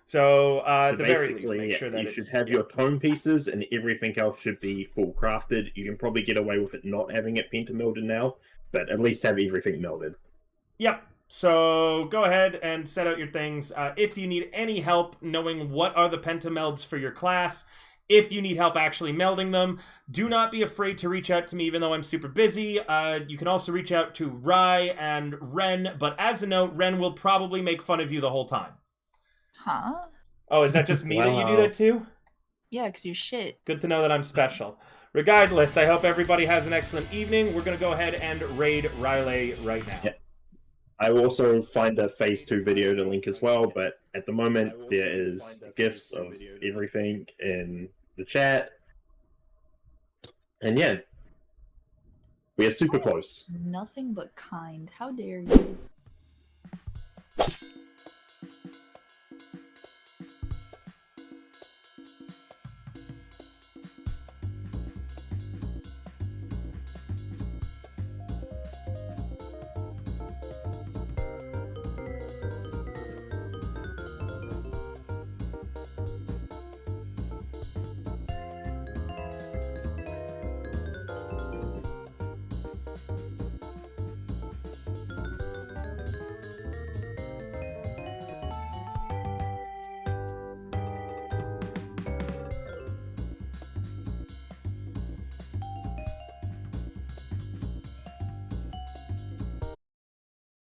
So, So at the very basically, least, make sure that you should have your tone pieces, and everything else should be full crafted. You can probably get away with it not having it pentamelded now, but at least have everything melded. Yep. So go ahead and set out your things. If you need any help knowing what are the pentamelds for your class, if you need help actually melding them, do not be afraid to reach out to me, even though I'm super busy. You can also reach out to Rye and Ren, but as a note, Ren will probably make fun of you the whole time. Huh? Oh, is that just me that you do that too? Yeah, because you're shit. Good to know that I'm special. Regardless, I hope everybody has an excellent evening. We're going to go ahead and raid Riley right now. Yeah. I will also find a Phase 2 video to link as well, but at the moment there is GIFs of everything in the chat. And yeah, we are super close. Nothing but kind. How dare you?